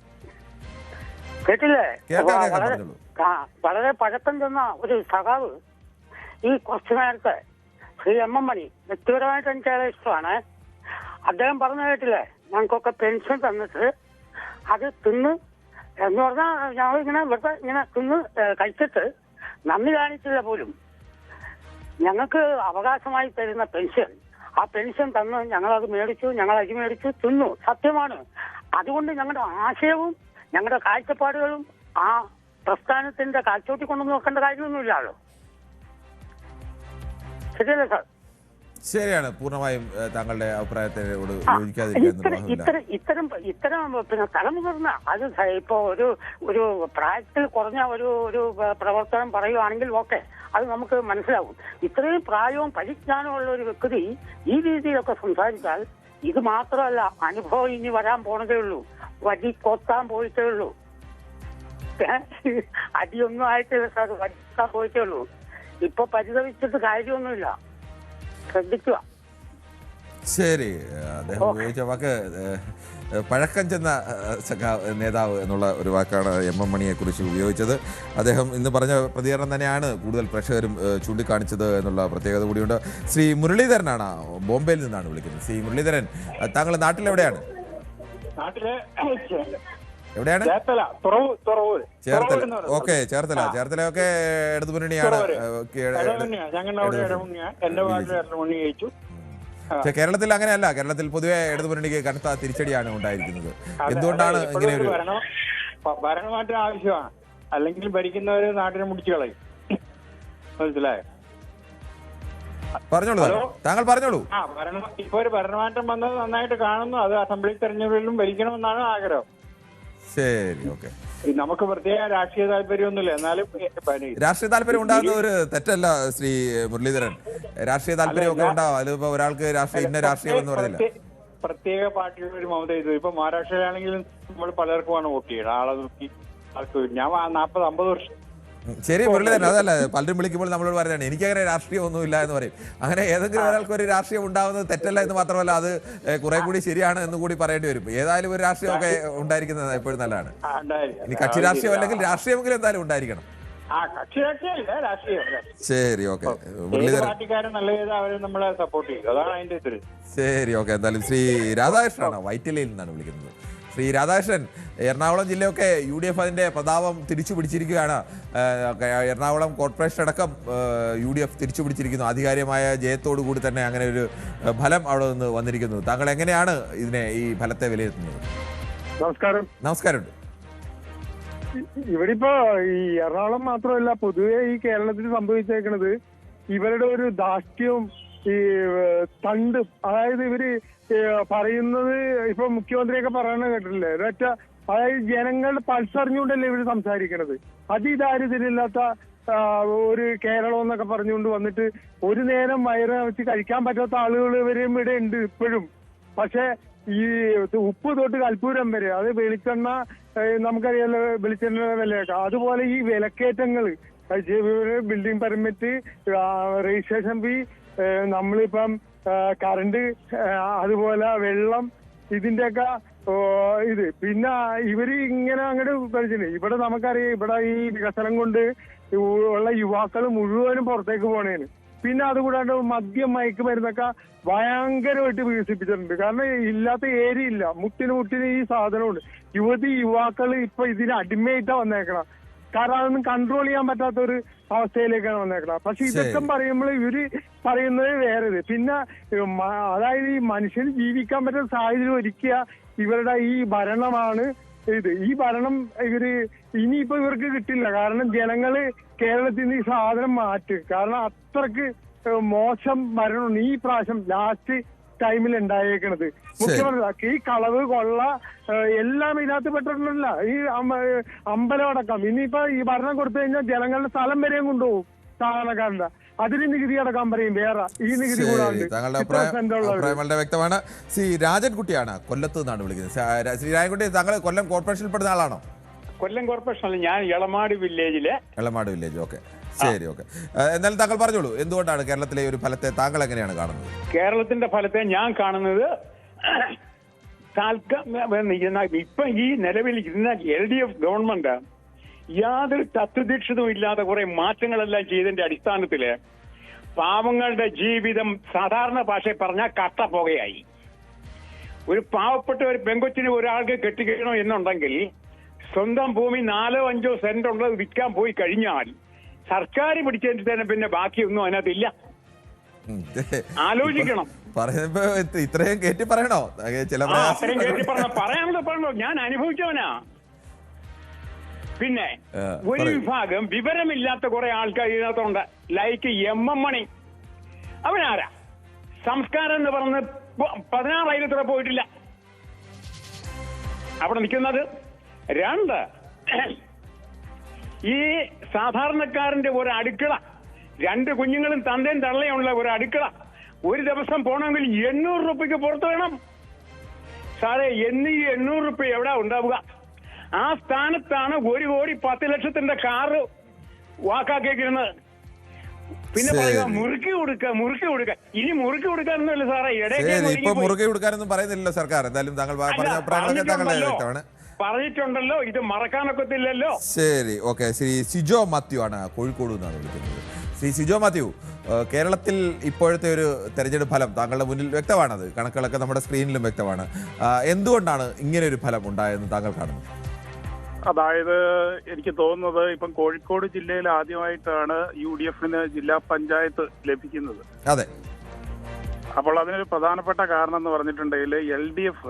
S2: കേട്ടില്ലേ? വളരെ പഴക്കം ചെന്ന ഒരു സഖാവ് ഈ കുറച്ചു നേരത്തെ ശ്രീ MM മണി, വ്യക്തിപരമായിട്ട് എനിക്ക് ഏറെ ഇഷ്ടമാണ്. അദ്ദേഹം പറഞ്ഞു കേട്ടില്ലേ, ഞങ്ങൾക്കൊക്കെ പെൻഷൻ തന്നിട്ട് അത് തിന്ന് എന്ന് പറഞ്ഞാൽ ഞങ്ങളിങ്ങനെ വെറുതെ ഇങ്ങനെ തിന്ന് കഴിച്ചിട്ട് നന്ദി കാണിച്ചില്ല പോലും. ഞങ്ങൾക്ക് അവകാശമായി തരുന്ന പെൻഷൻ, ആ പെൻഷൻ തന്ന് ഞങ്ങളത് മേടിച്ചു, ഞങ്ങൾ അരി മേടിച്ചു തിന്നു. സത്യമാണ്. അതുകൊണ്ട് ഞങ്ങളുടെ ആശയവും ഞങ്ങളുടെ കാഴ്ചപ്പാടുകളും ആ പ്രസ്ഥാനത്തിന്റെ കാഴ്ചോട്ടി കൊണ്ടു നോക്കേണ്ട കാര്യമൊന്നുമില്ലല്ലോ. ശരിയല്ലേ സാർ?
S1: ശരിയാണ്, പൂർണ്ണമായും താങ്കളുടെ അഭിപ്രായത്തോട് യോജിക്കാതിരിക്കാൻ.
S2: ഇത്തരം പിന്നെ തലമുതിർന്ന, അത് ഇപ്പോ ഒരു പ്രായത്തിൽ കുറഞ്ഞ ഒരു പ്രവർത്തനം പറയുവാണെങ്കിൽ ഓക്കെ, അത് നമുക്ക് മനസ്സിലാവും. ഇത്രയും പ്രായവും പരിജ്ഞാനമുള്ള ഒരു വ്യക്തി ഈ രീതിയിലൊക്കെ സംസാരിച്ചാൽ, ഇത് മാത്രമല്ല, അനുഭവം ഇനി വരാൻ പോണതേ ഉള്ളൂ. വടി കൊത്താൻ പോയിട്ടേ ഉള്ളൂ. അടിയൊന്നും ആയിട്ടില്ല സാർ, വടിക്കാൻ പോയിട്ടേ ഉള്ളൂ. ഇപ്പൊ പരിതപിച്ചിട്ട് കാര്യമൊന്നുമില്ല. ശ്രദ്ധിക്കുക.
S1: ശരി, അദ്ദേഹം ഉപയോഗിച്ച വാക്ക് പഴക്കം ചെന്ന നേതാവ് എന്നുള്ള ഒരു വാക്കാണ് MM മണിയെ കുറിച്ച് ഉപയോഗിച്ചത്. അദ്ദേഹം ഇന്ന് പറഞ്ഞ പ്രതികരണം തന്നെയാണ് കൂടുതൽ പ്രേക്ഷകരും ചൂണ്ടിക്കാണിച്ചത് എന്നുള്ള പ്രത്യേകത കൂടിയുണ്ട്. ശ്രീ മുരളീധരനാണ്, ബോംബെയിൽ നിന്നാണ് വിളിക്കുന്നത്. ശ്രീ മുരളീധരൻ, താങ്കൾ നാട്ടിലെവിടെയാണ്? എവിടെയാണ്? ചേർത്തല. ഓക്കെ, ചേർത്തലയൊക്കെ ഇടതുമുന്നണിയാണ്. പക്ഷെ കേരളത്തിൽ അങ്ങനെയല്ല. കേരളത്തിൽ പൊതുവെ ഇടതുമുന്നണിക്ക് കനത്ത തിരിച്ചടിയാണ് ഉണ്ടായിരിക്കുന്നത്. എന്തുകൊണ്ടാണ് ഇങ്ങനെ ഒരു
S21: ഭരണമാറ്റം ആവശ്യമാണ്? അല്ലെങ്കിൽ ഭരിക്കുന്നവര് നാട്ടിനെ മുടിച്ചു കളയും. മനസ്സിലായോ?
S1: പറഞ്ഞോളൂ, താങ്കൾ പറഞ്ഞോളൂ.
S21: ഇപ്പൊ ഒരു ഭരണമാറ്റം വന്നത് നന്നായിട്ട് കാണുന്നു. അത് അസംബ്ലി തെരഞ്ഞെടുപ്പിലും ഭരിക്കണമെന്നാണ് ആഗ്രഹം.
S1: ശരി, ഓക്കെ.
S21: നമുക്ക് പ്രത്യേക രാഷ്ട്രീയ താല്പര്യമൊന്നുമില്ല. എന്നാലും
S1: രാഷ്ട്രീയ താല്പര്യം ഉണ്ടാകുന്ന ഒരു തെറ്റല്ല ശ്രീ മുരളീധരൻ. രാഷ്ട്രീയ താല്പര്യം ഒക്കെ ഉണ്ടാവും. അതിപ്പോ ഒരാൾക്ക് ഇന്ന രാഷ്ട്രീയം എന്ന് പറഞ്ഞില്ല.
S21: പ്രത്യേക പാർട്ടിയുടെ ഒരു മമത ചെയ്തു. ഇപ്പൊ മഹാരാഷ്ട്രയിലാണെങ്കിലും നമ്മൾ പലർക്കുമാണ് വോട്ട് ചെയ്യുന്നത്. ആളെ നോക്കി ആൾക്ക് ഞാൻ 40-50 വർഷം.
S1: ശരി മുരളീധരൻ, അതല്ല പലരും വിളിക്കുമ്പോൾ നമ്മളോട് പറയുകയാണ് എനിക്കങ്ങനെ രാഷ്ട്രീയം ഒന്നുമില്ല എന്ന് പറയും. അങ്ങനെ ഏതെങ്കിലും ഒരാൾക്ക് ഒരു രാഷ്ട്രീയം ഉണ്ടാവുന്നത് തെറ്റല്ല എന്ന് മാത്രമല്ല, അത് കുറെ കൂടി ശരിയാണ് എന്ന് കൂടി പറയേണ്ടി വരും. ഏതായാലും ഒരു രാഷ്ട്രീയമൊക്കെ ഉണ്ടായിരിക്കുന്നത് എപ്പോഴും നല്ലതാണ്. ഇനി കക്ഷി രാഷ്ട്രീയം അല്ലെങ്കിൽ രാഷ്ട്രീയമെങ്കിലും എന്തായാലും ഉണ്ടായിരിക്കണം. ശരി, ഓക്കെ.
S21: മുരളീധരൻ നമ്മളെ സപ്പോർട്ട് ചെയ്യും. അതാണ് അതിന്റെ ഇത്.
S1: ശരി, ഓക്കെ. എന്തായാലും ശ്രീ രാധാകൃഷ്ണനാണ്, വൈറ്റിലയിൽ നിന്നാണ് വിളിക്കുന്നത്. ശ്രീ രാധാകൃഷ്ണൻ, എറണാകുളം ജില്ലയൊക്കെ UDF അതിന്റെ പ്രതാപം തിരിച്ചു പിടിച്ചിരിക്കുകയാണ്. എറണാകുളം കോർപ്പറേഷൻ അടക്കം UDF തിരിച്ചു പിടിച്ചിരിക്കുന്നു. ആധികാരികമായ ജയത്തോടു കൂടി തന്നെ അങ്ങനെ ഒരു ഫലം അവിടെ നിന്ന് വന്നിരിക്കുന്നു. താങ്കൾ എങ്ങനെയാണ് ഈ ഫലത്തെ വിലയിരുത്തുന്നത്? നമസ്കാരം.
S22: ഇവിടെ ഇപ്പോ ഈ എറണാകുളം മാത്രമല്ല, പൊതുവെ ഈ കേരളത്തിൽ സംഭവിച്ചേക്കുന്നത് ഇവരുടെ ഒരു ധാർഷ്ട്യവും ഈ തണ്ടും. അതായത് ഇവര് പറയുന്നത് ഇപ്പൊ മുഖ്യമന്ത്രിയൊക്കെ പറയണ കേട്ടിട്ടില്ലേ, ഒരൊറ്റ അതായത് ജനങ്ങളുടെ പൾസറിഞ്ഞുകൊണ്ടല്ലേ ഇവര് സംസാരിക്കണത്. അതിദാരിദ്ര്യമില്ലാത്ത ഒരു കേരളം എന്നൊക്കെ പറഞ്ഞുകൊണ്ട് വന്നിട്ട് ഒരു നേരം വയറ് വെച്ച് കഴിക്കാൻ പറ്റാത്ത ആളുകൾ ഇവരും ഇവിടെ ഉണ്ട് ഇപ്പോഴും. പക്ഷെ ഈ ഉപ്പ് തൊട്ട് കൽപ്പൂരം വരെ, അത് വെളിച്ചെണ്ണ നമുക്കറിയാലോ, വെളിച്ചെണ്ണ വിലയൊക്കെ, അതുപോലെ ഈ വിലക്കയറ്റങ്ങൾ, ബിൽഡിംഗ് പെർമിറ്റ്, രജിസ്ട്രേഷൻ ഫീ, നമ്മളിപ്പം കറണ്ട്, അതുപോലെ വെള്ളം, ഇതിന്റെയൊക്കെ ഇത്. പിന്നെ ഇവര് ഇങ്ങനെ അങ്ങോട്ട് കളിച്ചിട്ടുണ്ട്. ഇവിടെ നമുക്കറിയാം, ഇവിടെ ഈ വികസനം കൊണ്ട് ഉള്ള യുവാക്കൾ മുഴുവനും പുറത്തേക്ക് പോണേന്. പിന്നെ അതുകൂടാണ്ട് മദ്യം, മയക്കുമരുന്നൊക്കെ ഭയങ്കരമായിട്ട് വികസിപ്പിച്ചിട്ടുണ്ട്. കാരണം ഇല്ലാത്ത ഏരിയ ഇല്ല, മുട്ടിന് ഈ സാധനമുണ്ട്. യുവാക്കൾ ഇപ്പൊ ഇതിന് അടിമയായിട്ടാ വന്നേക്കണം. കാരണം അതൊന്നും കൺട്രോൾ ചെയ്യാൻ പറ്റാത്ത ഒരു അവസ്ഥയിലേക്കാണ് വന്നേക്കണം. പക്ഷെ ഇതൊക്കെ പറയുമ്പോൾ ഇവര് പറയുന്നത് വേറെ. പിന്നെ അതായത് ഈ മനുഷ്യന് ജീവിക്കാൻ പറ്റുന്ന സാഹചര്യം ഒരുക്കിയ ഇവരുടെ ഈ ഭരണമാണ് ഇത്. ഈ ഭരണം ഇനിയിപ്പോ ഇവർക്ക് കിട്ടില്ല. കാരണം ജനങ്ങള് കേരളത്തിൽ നിന്ന് ഈ സാധനം മാറ്റും. കാരണം അത്രക്ക് മോശം ഭരണമാണ് ഈ പ്രാവശ്യം ലാസ്റ്റ് ടൈമിൽ ഉണ്ടായേക്കണത്. മുഖ്യമന്ത്രി ഈ കളവ്, കൊള്ള എല്ലാം ഇതിനകത്ത് പെട്ടിട്ടുണ്ടല്ല. ഈ അമ്പലം അടക്കം ഇനിയിപ്പോ ഈ ഭരണം കൊടുത്തു കഴിഞ്ഞാൽ ജനങ്ങളുടെ സ്ഥലം വരെയും കൊണ്ടുപോകും സാധാരണക്കാരന്റെ. അതിന് നികുതി അടക്കാൻ പറയും വേറെ. ഈ നികുതി കൂടാണ്ട്.
S1: താങ്കളുടെ അഭിപ്രായം വളരെ വ്യക്തമാണ്. ശ്രീ രാജൻകുട്ടിയാണ് കൊല്ലത്ത് നിന്നാണ് വിളിക്കുന്നത്. ശ്രീ രാജൻകുട്ടി, താങ്കൾ കൊല്ലം കോർപ്പറേഷനിൽ പെടുന്ന ആളാണോ?
S16: കൊല്ലം കോർപ്പറേഷനിൽ ഞാൻ എളമാട് വില്ലേജ്. ഓക്കെ,
S1: ശരി, ഓക്കെ. എന്നാലും താങ്കൾ പറഞ്ഞോളൂ, എന്തുകൊണ്ടാണ് കേരളത്തിലെ ഒരു ഫലത്തെ താങ്കൾ എങ്ങനെയാണ് കാണുന്നത്?
S16: കേരളത്തിന്റെ ഫലത്തെ ഞാൻ കാണുന്നത് ഇപ്പൊ ഈ നിലവിൽ ഇരുന്ന LDF ഗവൺമെന്റ് യാതൊരു തത്വദീക്ഷിതവും ഇല്ലാതെ കുറെ മാറ്റങ്ങളെല്ലാം ചെയ്തതിന്റെ അടിസ്ഥാനത്തില് പാവങ്ങളുടെ ജീവിതം സാധാരണ ഭാഷയിൽ പറഞ്ഞാൽ കട്ടപ്പുകയായി. ഒരു പാവപ്പെട്ട ഒരു പെങ്കൊച്ചിന് ഒരാൾക്ക് കെട്ടിക്കണോ എന്നുണ്ടെങ്കിൽ സ്വന്തം ഭൂമി 4-5 സെന്റ് ഉള്ളത് വിൽക്കാൻ പോയി കഴിഞ്ഞാൽ സർക്കാർ പിടിച്ചതിന് തന്നെ പിന്നെ ബാക്കിയൊന്നും അതിനകത്തില്ല. ആലോചിക്കണം.
S1: ഇത്രയും കയറ്റി പറയണോ?
S16: അത്രയും കയറ്റി പറയണോ? ഞാൻ അനുഭവിച്ചവനാ. പിന്നെ ഒരു വിഭാഗം വിവരമില്ലാത്ത കുറെ ആൾക്കാർ ഇതിനകത്തുണ്ട്. ലൈക്ക് MM മണി. അവനാരാ? സംസ്കാരം എന്ന് പറഞ്ഞ് 16,000 പോയിട്ടില്ല അവിടെ നിൽക്കുന്നത്. 2, ഈ സാധാരണക്കാരന്റെ ഒരു അടുക്കള, 2 കുഞ്ഞുങ്ങളും തന്തയും തള്ളയുള്ള ഒരു അടുക്കള ഒരു ദിവസം പോകണമെങ്കിൽ 800 രൂപയ്ക്ക് പുറത്ത് വേണം സാറേ. എന്നീ 800 രൂപ എവിടെ ഉണ്ടാവുക? ആ സ്ഥാനത്താണ് 1,10,00,000 കാറ് വാക്കാക്കിയിരിക്കുന്നത്. പിന്നെ പറയുക മുറുക്കി കൊടുക്ക. ഇനി മുറുക്കി കൊടുക്കാനൊന്നുമില്ല സാറേ.
S1: ഇപ്പൊ മുറുക്കി കൊടുക്കാനൊന്നും പറയുന്നില്ലല്ലോ സർക്കാർ. എന്തായാലും താങ്കൾ
S16: പറഞ്ഞിട്ടുണ്ടല്ലോ, ഇത് മറക്കാനൊക്കത്തില്ലല്ലോ.
S1: ശരി, ഓക്കെ. ശ്രീ സിജോ മാത്യു ആണ് കോഴിക്കോട് നിന്നാണ് വിളിക്കുന്നത്. ശ്രീ സിജോ മാത്യു, കേരളത്തിൽ ഇപ്പോഴത്തെ ഒരു തെരഞ്ഞെടുപ്പ് ഫലം താങ്കളുടെ മുന്നിൽ വ്യക്തമാണത്, കണക്കുകളൊക്കെ നമ്മുടെ സ്ക്രീനിലും വ്യക്തമാണ്. എന്തുകൊണ്ടാണ് ഇങ്ങനെ ഒരു ഫലം ഉണ്ടായെന്ന് താങ്കൾ കാണുന്നു?
S4: അതായത് എനിക്ക് തോന്നുന്നത് ഇപ്പം കോഴിക്കോട് ജില്ലയിൽ ആദ്യമായിട്ടാണ് UDFന് ജില്ലാ പഞ്ചായത്ത് ലഭിക്കുന്നത്.
S1: അതെ.
S4: അപ്പോൾ അതിനൊരു പ്രധാനപ്പെട്ട കാരണം എന്ന് പറഞ്ഞിട്ടുണ്ടെങ്കിൽ LDF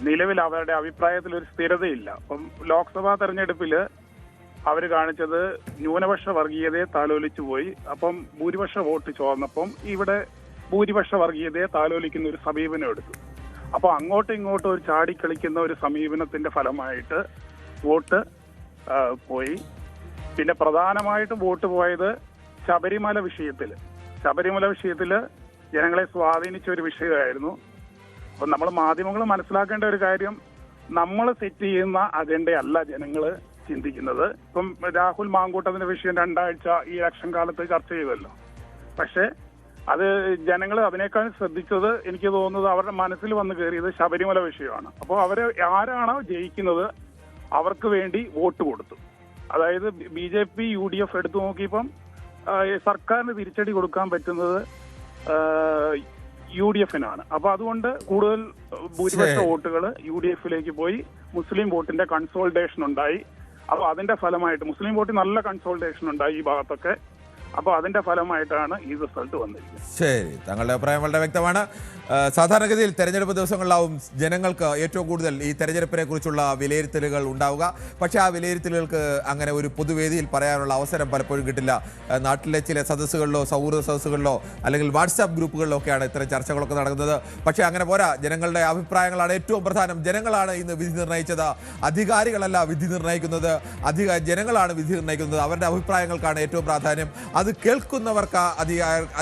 S4: നിലവിൽ അവരുടെ അഭിപ്രായത്തിൽ ഒരു സ്ഥിരതയില്ല. അപ്പം ലോക്സഭാ തെരഞ്ഞെടുപ്പിൽ അവർ കാണിച്ചത് ന്യൂനപക്ഷ വർഗീയതയെ താലോലിച്ചു പോയി. അപ്പം ഭൂരിപക്ഷ വോട്ട് ചോർന്നപ്പം ഇവിടെ ഭൂരിപക്ഷ വർഗീയതയെ താലോലിക്കുന്ന ഒരു സമീപനം എടുത്തു. അപ്പോൾ അങ്ങോട്ടും ഇങ്ങോട്ടും ഒരു ചാടിക്കളിക്കുന്ന ഒരു സമീപനത്തിന്റെ ഫലമായിട്ട് വോട്ട് പോയി. പിന്നെ പ്രധാനമായിട്ടും വോട്ട് പോയത് ശബരിമല വിഷയത്തിൽ ജനങ്ങളെ സ്വാധീനിച്ച ഒരു വിഷയമായിരുന്നു. അപ്പൊ നമ്മൾ മാധ്യമങ്ങൾ മനസ്സിലാക്കേണ്ട ഒരു കാര്യം, നമ്മൾ സെറ്റ് ചെയ്യുന്ന അജണ്ടയല്ല ജനങ്ങൾ ചിന്തിക്കുന്നത്. ഇപ്പം രാഹുൽ മാങ്കൂട്ടത്തിന്റെ വിഷയം 2 ആഴ്ച ഈ ഇലക്ഷൻ കാലത്ത് ചർച്ച ചെയ്തല്ലോ. പക്ഷെ അത് ജനങ്ങൾ അതിനേക്കാൾ ശ്രദ്ധിച്ചത് എനിക്ക് തോന്നുന്നത് അവരുടെ മനസ്സിൽ വന്ന് കയറിയത് ശബരിമല വിഷയമാണ്. അപ്പോൾ അവര് ആരാണോ ജയിക്കുന്നത് അവർക്ക് വേണ്ടി വോട്ട് കൊടുത്തു. അതായത് BJP UDF എടുത്തു നോക്കിയപ്പം സർക്കാരിന് തിരിച്ചടി കൊടുക്കാൻ പറ്റുന്നത് UDFനാണ്. അപ്പൊ അതുകൊണ്ട് കൂടുതൽ ഭൂരിപക്ഷ വോട്ടുകൾ UDFിലേക്ക് പോയി. മുസ്ലിം വോട്ടിന്റെ കൺസോൾട്ടേഷൻ ഉണ്ടായി. അപ്പൊ അതിന്റെ ഫലമായിട്ട് മുസ്ലിം വോട്ടിൽ നല്ല കൺസോൾട്ടേഷൻ ഉണ്ടായി ഈ ഭാഗത്തൊക്കെ. അപ്പോൾ അതിന്റെ ഫലമായിട്ടാണ് ഈ റിസൾട്ട് വന്നിരിക്കുന്നത്.
S1: ശരി, താങ്കളുടെ അഭിപ്രായം വളരെ വ്യക്തമാണ്. സാധാരണഗതിയിൽ തെരഞ്ഞെടുപ്പ് ദിവസങ്ങളിലാവും ജനങ്ങൾക്ക് ഏറ്റവും കൂടുതൽ ഈ തെരഞ്ഞെടുപ്പിനെ കുറിച്ചുള്ള വിലയിരുത്തലുകൾ ഉണ്ടാവുക. പക്ഷേ ആ വിലയിരുത്തലുകൾക്ക് അങ്ങനെ ഒരു പൊതുവേദിയിൽ പറയാനുള്ള അവസരം പലപ്പോഴും കിട്ടില്ല. നാട്ടിലെ ചില സദസ്സുകളിലോ സൗഹൃദ സദസ്സുകളിലോ അല്ലെങ്കിൽ വാട്സാപ്പ് ഗ്രൂപ്പുകളിലോ ഒക്കെയാണ് ഇത്തരം ചർച്ചകളൊക്കെ നടക്കുന്നത്. പക്ഷേ അങ്ങനെ പോരാ, ജനങ്ങളുടെ അഭിപ്രായങ്ങളാണ് ഏറ്റവും പ്രധാനം. ജനങ്ങളാണ് ഇന്ന് വിധി നിർണ്ണയിച്ചത്, അധികാരികളല്ല വിധി നിർണ്ണയിക്കുന്നത്. ജനങ്ങളാണ് വിധി നിർണ്ണയിക്കുന്നത്. അവരുടെ അഭിപ്രായങ്ങൾക്കാണ് ഏറ്റവും പ്രാധാന്യം. അത് കേൾക്കുന്നവർക്ക്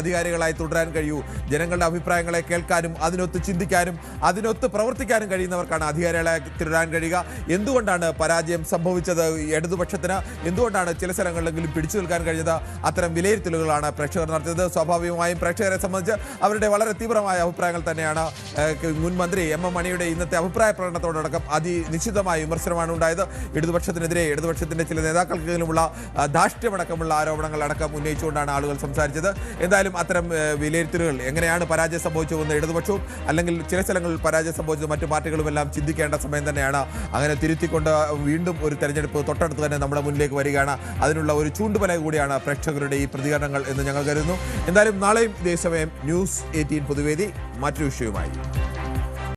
S1: അധികാരികളായി തുടരാൻ കഴിയൂ. ജനങ്ങളുടെ അഭിപ്രായങ്ങളെ കേൾക്കാനും അതിനൊത്ത് ചിന്തിക്കാനും അതിനൊത്ത് പ്രവർത്തിക്കാനും കഴിയുന്നവർക്കാണ് അധികാരികളായി തുടരാൻ കഴിയുക. എന്തുകൊണ്ടാണ് പരാജയം സംഭവിച്ചത് ഇടതുപക്ഷത്തിന്? എന്തുകൊണ്ടാണ് ചില സ്ഥലങ്ങളിലെങ്കിലും പിടിച്ചു നിൽക്കാൻ കഴിഞ്ഞത്? അത്തരം വിലയിരുത്തലുകളാണ് പ്രേക്ഷകർ നടത്തിയത്. സ്വാഭാവികമായും പ്രേക്ഷകരെ സംബന്ധിച്ച് അവരുടെ വളരെ തീവ്രമായ അഭിപ്രായങ്ങൾ തന്നെയാണ്. മുൻ മന്ത്രി എം എം മണിയുടെ ഇന്നത്തെ അഭിപ്രായ പ്രകടനത്തോടക്കം അതിനിശ്ചിതമായ വിമർശനമാണ് ഉണ്ടായത്. ഇടതുപക്ഷത്തിനെതിരെ ഇടതുപക്ഷത്തിന്റെ ചില നേതാക്കൾക്കെങ്കിലുമുള്ള ധാർഷ്ട്യമടക്കമുള്ള ആരോപണങ്ങൾ അടക്കം ഉന്നയിച്ചുകൊണ്ടാണ് ആളുകൾ സംസാരിച്ചത്. എന്തായാലും അത്തരം വിലയിരുത്തലുകൾ എങ്ങനെയാണ് പരാജയം സംഭവിച്ചതെന്ന് ഇടതുപക്ഷവും അല്ലെങ്കിൽ ചില സ്ഥലങ്ങളിൽ പരാജയം സംഭവിച്ചത് മറ്റു പാർട്ടികളുമെല്ലാം ചിന്തിക്കേണ്ട സമയം തന്നെയാണ്. അങ്ങനെ തിരുത്തിക്കൊണ്ട് വീണ്ടും ഒരു തെരഞ്ഞെടുപ്പ് തൊട്ടടുത്ത് തന്നെ നമ്മുടെ മുന്നിലേക്ക് വരികയാണ്. അതിനുള്ള ഒരു ചൂണ്ടുപല കൂടിയാണ് പ്രേക്ഷകരുടെ ഈ പ്രതികരണങ്ങൾ എന്ന് ഞങ്ങൾ കരുതുന്നു. എന്തായാലും നാളെയും ഇതേ സമയം ന്യൂസ് 18 പൊതുവേദി മറ്റൊരു വിഷയവുമായി.